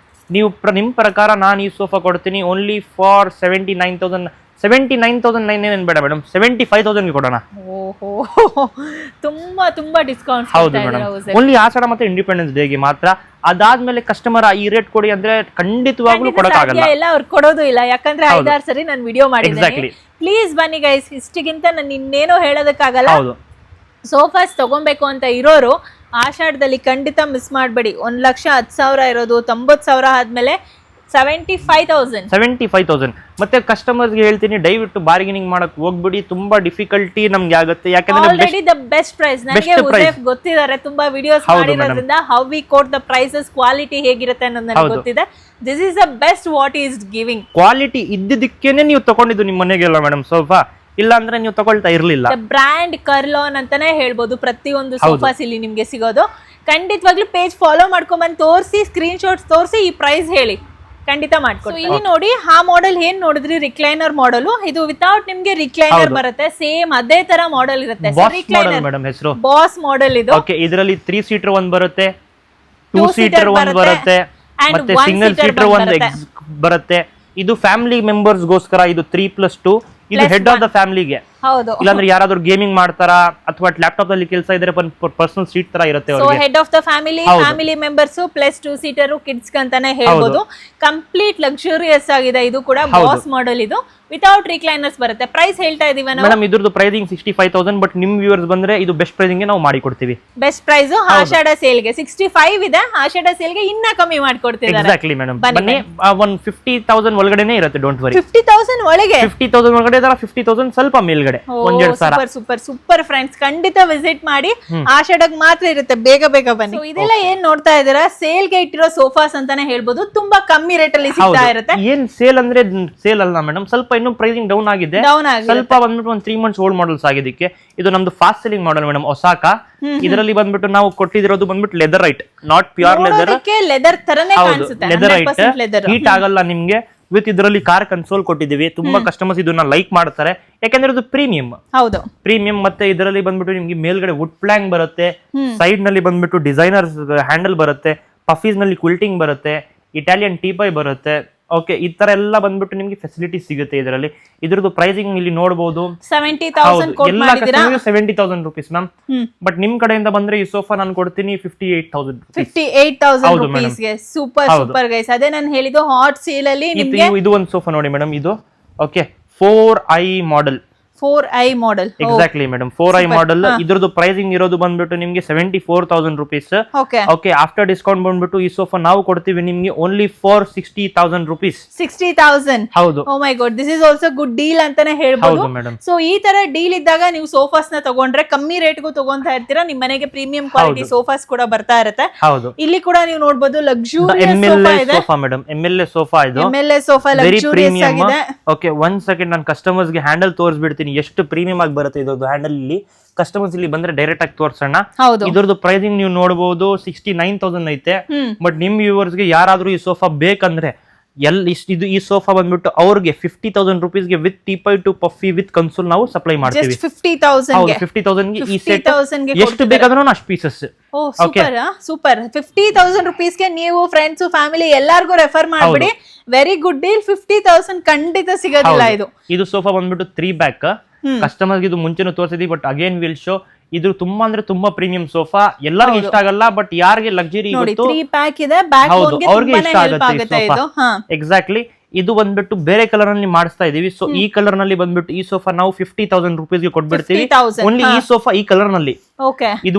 ನೀವು ನಿಮ್ ಪ್ರಕಾರ ನಾನು ಈ ಸೋಫಾ ಕೊಡ್ತೀನಿ ಓನ್ಲಿ ಫಾರ್ 79,000. 79,900 ಬೇಡ ಮೇಡಮ್, 75,000 ಕೊಡೋಣ. ಓಹೋ, ತುಂಬಾ ಡಿಸ್ಕೌಂಟ್. ಹೌದು ಮೇಡಮ್, ಓನ್ಲಿ ಆಷಾಢ ಮತ್ತೆ ಇಂಡಿಪೆಂಡೆನ್ಸ್ ಡೇಗೆ ಮಾತ್ರ. ಅದಾದ್ಮೇಲೆ ಕಸ್ಟಮರ್ ಈ ರೇಟ್ ಕೊಡಿ ಅಂದ್ರೆ ಖಂಡಿತವಾಗ್ಲೂ ಕೊಡಕ್ಕಾಗಲ್ಲ. ಅವ್ರು ಕೊಡೋದು ಇಲ್ಲ, ಯಾಕಂದ್ರೆ 5-6 ಸರಿ ನಾನು ವಿಡಿಯೋ ಮಾಡಿದ್ದೀನಿ. ಪ್ಲೀಸ್ ಬನ್ನಿ ಗೈಸ್, ಇಷ್ಟಿಗಿಂತ ನಾನು ಇನ್ನೇನೋ ಹೇಳೋದಕ್ಕಾಗಲ್ಲ. ಸೋಫಾಸ್ ತಗೊಬೇಕು ಅಂತ ಇರೋರು ಆಷಾಢದಲ್ಲಿ ಖಂಡಿತ ಮಿಸ್ ಮಾಡಬೇಡಿ. 1,10,000 ಇರೋದು 90,000 ಆದ್ಮೇಲೆ 75,000. ಮತ್ತೆ ಕಸ್ಟಮರ್ಸ್ಗೆ ಹೇಳ್ತೀನಿ ದಯವಿಟ್ಟು ಬಾರ್ಗೇನಿಂಗ್ ಮಾಡಕ್ ಹೋಗ್ಬಿಡಿ, ತುಂಬಾ ಡಿಫಿಕಲ್ಟಿ ನಮ್ಗೆ ಆಗುತ್ತೆ. ಯಾಕಂದ್ರೆ ಆಲ್ರೆಡಿ ದ ಬೆಸ್ಟ್ ಪ್ರೈಸ್ ನನಗೆ ಉದಯ್ ಗೊತ್ತಿದ್ದಾರೆ, ತುಂಬಾ ವಿಡಿಯೋಸ್ ಮಾಡಿರೋದ್ರಿಂದ how we quote the prices, quality ಹೇಗಿರುತ್ತೆ ಅನ್ನೋದು ನನಗೆ ಗೊತ್ತಿದೆ. This is the best what is giving. Quality ಇದ್ದಿದ್ದಕ್ಕೇನೆ ನೀವು ತಗೊಂಡಿದ್ದು ನಿಮ್ಮ ಮನೆಗೆಲ್ಲ ಮೇಡಮ್ ಸೋಫಾ, ಇಲ್ಲ ಅಂದ್ರೆ ನೀವು ತಗೊಳ್ತಾ ಇರ್ಲಿಲ್ಲ. ಬ್ರ್ಯಾಂಡ್ ಕರ್ಲಾನ್ ಅಂತಾನೆ ಹೇಳ್ಬೋದು ಪ್ರತಿಯೊಂದು ಸೋಫಾಸ್ ಇಲ್ಲಿ ನಿಮ್ಗೆ ಸಿಗೋದು. ಖಂಡಿತವಾಗ್ಲೂ ಪೇಜ್ ಫಾಲೋ ಮಾಡ್ಕೊಂಡ್ಬಂದು ತೋರಿಸಿ, ಸ್ಕ್ರೀನ್ ಶಾಟ್ಸ್ ತೋರಿಸಿ ಈ ಪ್ರೈಸ್ ಹೇಳಿ, ಖಂಡಿತ ಮಾಡ್ಕೊಡಿ. ಇಲ್ಲಿ ನೋಡಿ ಆ ಮಾಡೆಲ್ ಏನ್ ನೋಡಿದ್ರಿ, ರಿಕ್ಲೈನರ್ ಮಾಡೆಲ್. ಇದು ವಿತೌಟ್ ನಿಮ್ಗೆ ರಿಕ್ಲೈನರ್ ಬರುತ್ತೆ, ಸೇಮ್ ಅದೇ ತರ ಮಾಡೆಲ್ ಇರುತ್ತೆ. ಬಾಸ್ ಮಾಡೆಲ್ ಇದು. ಓಕೆ, ಇದರಲ್ಲಿ 3 ಸೀಟರ್ ಒಂದ್ ಬರುತ್ತೆ, 2 ಸೀಟರ್ ಒಂದ್ ಬರುತ್ತೆ, ಮತ್ತೆ ಸಿಂಗಲ್ ಸೀಟರ್ ಒಂದ್ ಬರುತ್ತೆ. ಇದು ಫ್ಯಾಮಿಲಿ ಮೆಂಬರ್ಸ್ ಗೋಸ್ಕರ, ಇದು 3+2. ಇದು ಹೆಡ್ ಆಫ್ ದ ಫ್ಯಾಮಿಲಿಗೆ. ಹೌದು, ಇಲ್ಲಾಂದ್ರೆ ಯಾರಾದ್ರೂ ಗೇಮಿಂಗ್ ಮಾಡ್ತಾರಾ ಅಥವಾ ಲ್ಯಾಪ್ಟಾಪ್ ಅಲ್ಲಿ ಕೆಲಸ ಇದ್ರೆ ಪರ್ಸನಲ್ ಸೀಟ್ ತರ ಇರುತ್ತೆ ಅವರಿಗೆ. Head of the family members plus 2 seater kids ಅಂತಾನೆ ಹೇಳ್ಬೋದು. ಕಂಪ್ಲೀಟ್ ಲಕ್ಸುರಿಯಸ್ ಆಗಿದೆ. ಇದು ಕೂಡ ಬಾಸ್ ಮಾಡೆಲ್. ಇದು ವಿತೌಟ್ ರಿಕ್ಲೈನರ್ಸ್ ಬರುತ್ತೆ. ಪ್ರೈಸ್ ಹೇಳ್ತಾ ಇದೀವಿ ನಾವು ಮೇಡಮ್, ಇದ್ರದ್ದು ಪ್ರೈಸಿಂಗ್ 65,000. ಬಟ್ ನಿಮ್ ವ್ಯೂವರ್ಸ್ ಬಂದ್ರೆ ಇದು ಬೆಸ್ಟ್ ಪ್ರೈಸಿಂಗ್ ನಾವು ಮಾಡಿ ಕೊಡ್ತೀವಿ. ಬೆಸ್ಟ್ ಪ್ರೈಸ್ ಆಷಾಢ ಸೇಲ್ ಗೆ 65 ಇದೆ. ಆಷಾಢ ಸೇಲ್ ಗೆ ಇನ್ನ ಕಮ್ಮಿ ಮಾಡ್ಕೊಡ್ತಿದ್ದಾರೆ. ಎಕ್ಸಾಕ್ಟ್ಲಿ ಮೇಡಮ್, ಬನ್ನಿ. 50,000 ಒಳಗಡೆನೆ ಇರುತ್ತೆ, ಡೋಂಟ್ ವರಿ. 50,000 ಒಳಗೆ, 50,000 ಒಳಗಡೆ ಇದರ, 50,000 ಸ್ವಲ್ಪ ಮೇಲ್ಗಡೆ. ಸೂಪರ್ ಫ್ರೆಂಡ್ಸ್, ಖಂಡಿತ ವಿಸಿಟ್ ಮಾಡಿ. ಆಷಾಢಕ್ಕೆ ಮಾತ್ರ ಇರುತ್ತೆ, ಬೇಗ ಬನ್ನಿ. ಇದೆಲ್ಲ ಏನ್ ನೋಡ್ತಾ ಇದ್ದೀರಾ, ಸೇಲ್ ಗೆ ಇಟ್ಟಿರೋ ಸೋಫಾಸ್ ಅಂತಾನೆ ಹೇಳ್ಬೋದು. ತುಂಬಾ ಕಮ್ಮಿ ರೇಟ್ ಅಲ್ಲಿ ಸಿಗ್ತಾ ಇರುತ್ತೆ. ಏನ್ ಸೇಲ್ ಅಂದ್ರೆ ಸೇಲ್ ಅಲ್ಲ ಮೇಡಮ್, ಸ್ವಲ್ಪ ಇನ್ನು ಪ್ರೈಸಿಂಗ್ ಡೌನ್ ಆಗಿದೆ. ಸ್ವಲ್ಪ ಬಂದ್ಬಿಟ್ಟು 3 ಮಂತ್ಸ್ ಓಲ್ಡ್ ಮಾಡೆಲ್ಸ್ ಆಗಿದ್ದಕ್ಕೆ. ಇದು ನಮ್ದು fast selling model madam, Osaka. ಇದರಲ್ಲಿ ಬಂದ್ಬಿಟ್ಟು ನಾವು ಕೊಟ್ಟಿರೋದು ಬಂದ್ಬಿಟ್ಟು leather right, not pure leather ತರನೇ ಕಾಣಿಸುತ್ತೆ. ಲೆದರ್ ರೈಟ್, ಹೀಟ್ ಆಗಲ್ಲ ನಿಮ್ಗೆ. ವಿತ್ ಇದರಲ್ಲಿ ಕಾರ್ ಕನ್ಸೋಲ್ ಕೊಟ್ಟಿದ್ದೀವಿ. ತುಂಬಾ ಕಸ್ಟಮರ್ಸ್ ಇದನ್ನ ಲೈಕ್ ಮಾಡ್ತಾರೆ, ಯಾಕಂದ್ರೆ ಇದು ಪ್ರೀಮಿಯಂ. ಹೌದು, ಪ್ರೀಮಿಯಂ. ಮತ್ತೆ ಇದರಲ್ಲಿ ಬಂದ್ಬಿಟ್ಟು ನಿಮ್ಗೆ ಮೇಲ್ಗಡೆ ವುಡ್ ಪ್ಲಾಂಕ್ ಬರುತ್ತೆ, ಸೈಡ್ ನಲ್ಲಿ ಬಂದ್ಬಿಟ್ಟು ಡಿಸೈನರ್ ಹ್ಯಾಂಡಲ್ ಬರುತ್ತೆ, ಪಫೀಸ್ ನಲ್ಲಿ ಕ್ವಿಲ್ಟಿಂಗ್ ಬರುತ್ತೆ, ಇಟಾಲಿಯನ್ ಟೀಪಾಯ್ ಬರುತ್ತೆ. ಓಕೆ, ಈ ತರ ಎಲ್ಲ ಬಂದ್ಬಿಟ್ಟು ನಿಮ್ಗೆ ಫೆಸಿಲಿಟಿ ಸಿಗುತ್ತೆ ಇದರಲ್ಲಿ. ಇದ್ರದ್ದು ಪ್ರೈಸಿಂಗ್ ಇಲ್ಲಿ ನೋಡಬಹುದು, 70,000 rupees ಮ್ಯಾಮ್. ಬಟ್ ನಿಮ್ ಕಡೆಯಿಂದ ಬಂದ್ರೆ ಈ ಸೋಫಾ ನಾನು ಕೊಡ್ತೀನಿ 58,000 rupees ಗೆ. ಸೂಪರ್ ಗೈಸ್, ಅದೇ ನಾನು ಹೇಳಿದ್ದು ಹಾಟ್ ಸೇಲ್ ಅಲ್ಲಿ ನಿಮ್ಗೆ. ಇದು ಒಂದು ಸೋಫಾ ನೋಡಿ ಮೇಡಮ್, ಇದು okay 4i model. 4i model, exactly madam, 4i model. ಇದ್ರದ್ದು ಪ್ರೈಸಿಂಗ್ ಇರೋದು ಬಂದ್ಬಿಟ್ಟು ನಿಮ್ಗೆ 74,000 rupees. ಓಕೆ, ಆಫ್ಟರ್ ಡಿಸ್ಕೌಂಟ್ ಬಂದ್ಬಿಟ್ಟು ಈ ಸೋಫಾ ನಾವು ಕೊಡ್ತೀವಿ ನಿಮ್ಗೆ ಓನ್ಲಿ ಫಾರ್ 60,000 rupees. 60,000. ಹೌದು. Oh my God, this is also good deal ಅಂತಾನೆ ಹೇಳ್ಬೋದು. ಸೊ ಈ ತರ ಡೀಲ್ ಇದ್ದಾಗ ನೀವು ಸೋಫಾಸ್ ನ ತಗೊಂಡ್ರೆ ಕಮ್ಮಿ ರೇಟ್ ಗೂ ತಗೊಂತಾ ಇರ್ತೀರಾ. ನಿಮ್ ಮನೆಗೆ ಪ್ರೀಮಿಯಂ ಕ್ವಾಲಿಟಿ ಸೋಫಾಸ್ ಕೂಡ ಬರ್ತಾ ಇರುತ್ತೆ. ಹೌದು, ಇಲ್ಲಿ ಕೂಡ ನೀವು ನೋಡಬಹುದು ಲಕ್ಸುರಿಯಸ್ ಸೋಫಾ ಇದೆ. ಮೇಡಮ್, MLA ಸೋಫಾ ಇದು. MLA ಸೋಫಾ ಲಕ್ಸುರಿಯಸ್ ಆಗಿದೆ. ಓಕೆ, 1 ಸೆಕೆಂಡ್ ನಾನು ಕಸ್ಟಮರ್ಸ್ ಗೆ ಹ್ಯಾಂಡಲ್ ತೋರಿಸ್ಬಿಡ್ತೀನಿ ಎಷ್ಟು ಪ್ರೀಮಿಯಂ ಆಗಿ ಬರುತ್ತೆ ಇದು ಹ್ಯಾಂಡಲ್. ಇಲ್ಲಿ ಕಸ್ಟಮರ್ಸ್ ಇಲ್ಲಿ ಬಂದ್ರೆ ಡೈರೆಕ್ಟ್ ಆಗಿ ತೋರ್ಸೋಣ. ಇದ್ರದ್ದು ಪ್ರೈಸಿಂಗ್ ನೀವು ನೋಡಬಹುದು 69,000 ಐತೆ. ಬಟ್ ನಿಮ್ ವ್ಯೂವರ್ಸ್ ಗೆ ಯಾರಾದ್ರೂ ಈ ಸೋಫಾ ಬೇಕಂದ್ರೆ ಇದು ಈ ಸೋಫಾ ಬಂದ್ಬಿಟ್ಟು ಅವ್ರಿಗೆ 50,000 rupees ಗೆ with teapoy two puffy with console ನಾವು ಸಪ್ಲೈ ಮಾಡ್ತೀವಿ. 50,000 ಗೆ ಈ ಸೆಟ್ ಎಷ್ಟು ಬೇಕಾದ್ರೂ ಅಷ್ಟು ಪೀಸಸ್. ಸೂಪರ್ 50,000 rupees ಗೆ ನೀವು ಫ್ರೆಂಡ್ಸ್ ಫ್ಯಾಮಿಲಿ ಎಲ್ಲಾರ್ಗೂ ರೆಫರ್ ಮಾಡ್ಬಿಡಿ. Very good deal. 50,000 ಖಂಡಿತ ಸಿಗೋದಿಲ್ಲ. ಇದು ಸೋಫಾ ಬಂದ್ಬಿಟ್ಟು 3 back. ಕಸ್ಟಮರ್ ಇದು ಮುಂಚೆನೂ ತೋರಿಸಿದ್ವಿ, ಬಟ್ ಅಗೇನ್ ವಿಲ್ ಶೋ. ಇದು ತುಂಬಾ ಅಂದ್ರೆ ತುಂಬಾ ಪ್ರೀಮಿಯಂ ಸೋಫಾ. ಎಲ್ಲರಿಗೂ ಇಷ್ಟ ಆಗಲ್ಲ, ಬಟ್ ಯಾರಿಗೆ ಲಕ್ಸುರಿ ಅವ್ರಿಗೆ ಇಷ್ಟ ಆಗುತ್ತೆ. ಎಕ್ಸಾಕ್ಟ್ಲಿ. ಇದು ಬಂದ್ಬಿಟ್ಟು ಬೇರೆ ಕಲರ್ ನಲ್ಲಿ ಮಾಡಿಸ್ತಾ ಇದೀವಿ. ಸೊ ಈ ಕಲರ್ ನಲ್ಲಿ ಬಂದ್ಬಿಟ್ಟು ಈ ಸೋಫಾ ನಾವು 50,000 rupees ಗೆ ಕೊಟ್ಬಿಡ್ತೀವಿ. ಓನ್ಲಿ ಈ ಸೋಫಾ ಈ ಕಲರ್ ನಲ್ಲಿ. ಇದು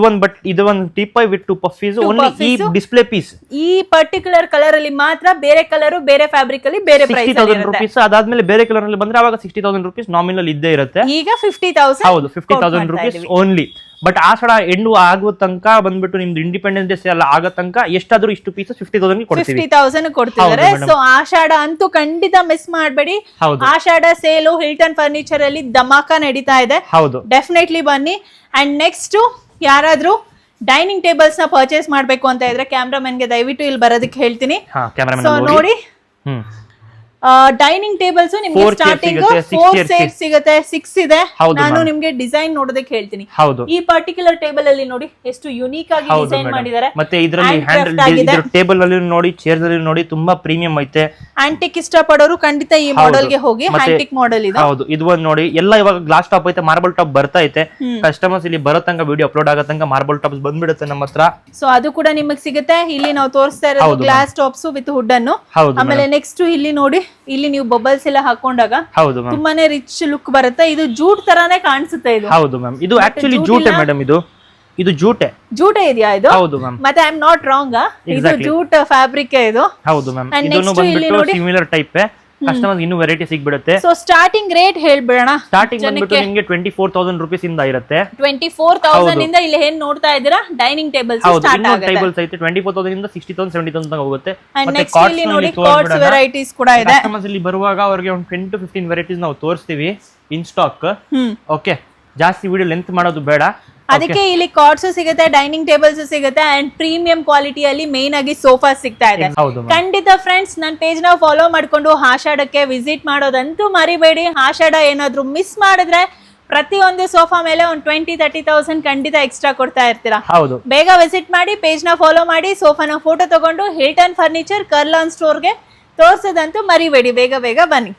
ಒಂದು ಟೀಪಾಯ್ ವಿತ್ 2 ಪಫೀಸ್. ಓನ್ಲಿ ಈ ಡಿಸ್ಪ್ಲೇ ಪೀಸ್ ಈ ಪರ್ಟಿಕ್ಯುಲರ್ ಕಲರ್ ಅಲ್ಲಿ ಮಾತ್ರ. ಬೇರೆ ಕಲರ್ ಬೇರೆ ಫ್ಯಾಬ್ರಿಕ್ ಅಲ್ಲಿ ಬೇರೆ ಪ್ರೈಸ್ 60,000 rupees. ಅದಾದ್ಮೇಲೆ ಬೇರೆ ಕಲರ್ ನಲ್ಲಿ ಬಂದ್ರೆ ಅವಾಗ 60,000 rupees ನಾಮಿನಲ್ ಇದ್ದೇ ಇರುತ್ತೆ. ಈಗ 50,000. ಹೌದು, 50,000 rupees only. But Ashadha end ಆಗುವ ತನಕ ಬಂದ್ಬಿಟ್ಟು ನಿಮ್ದು ಇಂಡಿಪೆಂಡೆನ್ಸ್ ಡೇ ಸೇಲ್ ಆಗೋ ತನಕ ಎಷ್ಟಾದ್ರೂ ಇಷ್ಟು ಪೀಸಸ್ 50,000 ಕೊಡ್ತೀವಿ. 50,000 ಕೊಡ್ತಿದ್ದಾರೆ. ಸೊ ಆಷಾಢ ಅಂತೂ ಖಂಡಿತ ಮಿಸ್ ಮಾಡಬೇಡಿ. ಆಷಾಢ ಸೇಲು ಹಿಲ್ಟನ್ ಫರ್ನಿಚರ್ ಅಲ್ಲಿ ಧಮಾಕ ನಡೀತಾ ಇದೆ. ಡೆಫಿನೆಟ್ಲಿ ಬನ್ನಿ. ಅಂಡ್ ನೆಕ್ಸ್ಟ್ ಯಾರಾದ್ರೂ ಡೈನಿಂಗ್ ಟೇಬಲ್ಸ್ ನ ಪರ್ಚೇಸ್ ಮಾಡ್ಬೇಕು ಅಂತ ಇದ್ರೆ ಕ್ಯಾಮ್ರಾಮನ್ ಗೆ ದಯವಿಟ್ಟು ಇಲ್ಲಿ ಬರೋದಕ್ಕೆ ಹೇಳ್ತೀನಿ. ಸೊ ನೋಡಿ, ಡೈನಿಂಗ್ ಟೇಬಲ್ಸ್ ನಿಮ್ಗೆ ಸ್ಟಾರ್ಟಿಂಗ್ 4 ಸೇಟ್ ಸಿಗುತ್ತೆ, 6 ಇದೆ. ನಾನು ನಿಮ್ಗೆ ಡಿಸೈನ್ ನೋಡೋದಕ್ಕೆ ಹೇಳ್ತೀನಿ. ಈ ಪರ್ಟಿಕ್ಯುಲರ್ ಟೇಬಲ್ ಅಲ್ಲಿ ನೋಡಿ ಎಷ್ಟು ಯುನೀಕ್ ಆಗಿ ಡಿಸೈನ್ ಮಾಡಿದ್ದಾರೆ. ಮತ್ತೆ ಇದರಲ್ಲಿ ಹ್ಯಾಂಡಲ್ ಟೇಬಲ್ ಅಲ್ಲಿ ನೋಡಿ, ಚೇರ್ ಅಲ್ಲಿ ನೋಡಿ, ತುಂಬಾ ಪ್ರೀಮಿಯಂ ಐತೆ. ಆಂಟಿಕ್ ಇಷ್ಟಪಡೋರು ಖಂಡಿತ ಈ ಮಾಡೆಲ್ ಗೆ ಹೋಗಿ. ಆಂಟಿಕ್ ಮಾಡೆಲ್ ಇದೆ. ಹೌದು, ಇದು ಒಂದು ನೋಡಿ. ಎಲ್ಲ ಇವಾಗ ಗ್ಲಾಸ್ ಟಾಪ್ ಐತೆ, ಮಾರ್ಬಲ್ ಟಾಪ್ ಬರ್ತಾ ಐತೆ. ಕಸ್ಟಮರ್ಸ್ ಇಲ್ಲಿ ಬರೋ ತನಕ ವಿಡಿಯೋ ಅಪ್ಲೋಡ್ ಆಗೋ ತನಕ ಮಾರ್ಬಲ್ ಟಾಪ್ಸ್ ಬಂದ್ಬಿಡುತ್ತೆ ನಮ್ಮ ಹತ್ರ. ಸೊ ಅದು ಕೂಡ ನಿಮಗೆ ಸಿಗುತ್ತೆ. ಇಲ್ಲಿ ನಾವು ತೋರಿಸ್ತಾ ಇರೋದು ಗ್ಲಾಸ್ ಟಾಪ್ಸ್ ವಿತ್ ಹುಡ್ ಅನ್ನು. ಆಮೇಲೆ ನೆಕ್ಸ್ಟ್ ಇಲ್ಲಿ ನೋಡಿ, ಇಲ್ಲಿ ನೀವು ಬಬಲ್ಸ್ ಎಲ್ಲ ಹಾಕೊಂಡಾಗ ತುಂಬಾನೇ ರಿಚ್ ಲುಕ್ ಬರುತ್ತೆ. ಇದು ಜೂಟ್ ತರಾನೇ ಕಾಣಿಸುತ್ತೆ. ಇದು ಹೌದು ಮ್ಯಾಮ್, ಇದು ಆಕ್ಚುಲಿ ಜೂಟ್ ಮೇಡಮ್. ಇದು ಇದು ಜೂಟೆ ಜೂಟೆ ಇದೆಯಾ ಇದು? ಹೌದು ಮ್ಯಾಮ್. ಮತ್ತೆ ಐ ಆಮ್ ನಾಟ್ ರಾಂಗ್, ಇದು ಜೂಟ್ ಫ್ಯಾಬ್ರಿಕ್ ಇದು. ಹೌದು ಮ್ಯಾಮ್. And ಇದನ್ನು next ಇಲ್ಲಿ ಬಂದ್ಬಿಟ್ಟು ನೋಡಿ. ಸಿಮಿಲರ್ ಟೈಪ್ ಕಸ್ಟಮರ್ಸ್ ಇನ್ನೂ ವೆರೈಟಿ ಸಿಗ್ಬಿಡುತ್ತೆ. ಸೊ ಸ್ಟಾರ್ಟಿಂಗ್ ರೇಟ್ ಹೇಳ್ಬಿಡೋಣ. ಸ್ಟಾರ್ಟಿಂಗ್ ಬಂದ್ಬಿಟ್ಟು ನಿಮಗೆ 24,000 rupees ಇಂದ ಇರುತ್ತೆ. 24,000 ಇಂದ ಇಲ್ಲಿ ಏನ್ ನೋಡ್ತಾ ಇದ್ದೀರಾ ಡೈನಿಂಗ್ ಟೇಬಲ್ಸ್ ಹೌದು, ಸ್ಟಾರ್ಟ್ ಇನ್ನೊಂದು ಆಗುತ್ತೆ. ಟೇಬಲ್ಸ್ ಐತೆ 24,000 ಇಂದ 60,000 70,000 ತನಕ ಹೋಗುತ್ತೆ. ಅಂಡ್ ಮತ್ತೆ ನೆಕ್ಸ್ಟ್ ಇಲ್ಲಿ ನೋಡಿ ಕಾರ್ಡ್ಸ್ ವೆರೈಟೀಸ್ ಕೂಡ ಇದೆ. ಕಸ್ಟಮರ್ಸ್ ಇಲ್ಲಿ ಬರುವಾಗ ಅವರಿಗೆ ಒಂದು 10 to 15 ವೆರೈಟೀಸ್ ನಾವು ತೋರಿಸ್ತೀವಿ ಇನ್ ಸ್ಟಾಕ್. ಓಕೆ, ಜಾಸ್ತಿ ವಿಡಿಯೋ ಲೆಂತ್ ಮಾಡೋದು ಬೇಡ. ಅದಕ್ಕೆ ಇಲ್ಲಿ ಕಾರ್ಡ್ಸ್ ಸಿಗುತ್ತೆ, ಡೈನಿಂಗ್ ಟೇಬಲ್ಸ್ ಸಿಗುತ್ತೆ ಅಂಡ್ ಪ್ರೀಮಿಯಂ ಕ್ವಾಲಿಟಿಯಲ್ಲಿ ಮೇನ್ ಆಗಿ ಸೋಫಾ ಸಿಗ್ತಾ ಇದೆ. ಹೌದು ma'am. ಖಂಡಿತ ಫ್ರೆಂಡ್ಸ್, ನನ್ನ ಪೇಜ್ ನ ಫಾಲೋ ಮಾಡ್ಕೊಂಡು ಆಷಾಢಕ್ಕೆ ವಿಸಿಟ್ ಮಾಡೋದಂತೂ ಮರಿಬೇಡಿ. ಆಷಾಢ ಏನಾದ್ರು ಮಿಸ್ ಮಾಡಿದ್ರೆ ಪ್ರತಿಯೊಂದು ಸೋಫಾ ಮೇಲೆ ಒಂದು 20-30,000 ಖಂಡಿತ ಎಕ್ಸ್ಟ್ರಾ ಕೊಡ್ತಾ ಇರ್ತೀರಾ. ಹೌದು, ಬೇಗ ವಿಸಿಟ್ ಮಾಡಿ, ಪೇಜ್ ನ ಫಾಲೋ ಮಾಡಿ, ಸೋಫಾನ ಫೋಟೋ ತಗೊಂಡು ಹಿಲ್ಟನ್ ಫರ್ನಿಚರ್ ಕರ್ಲಾನ್ ಸ್ಟೋರ್ಗೆ ತೋರ್ಸೋದಂತೂ ಮರಿಬೇಡಿ. ಬೇಗ ಬೇಗ ಬನ್ನಿ.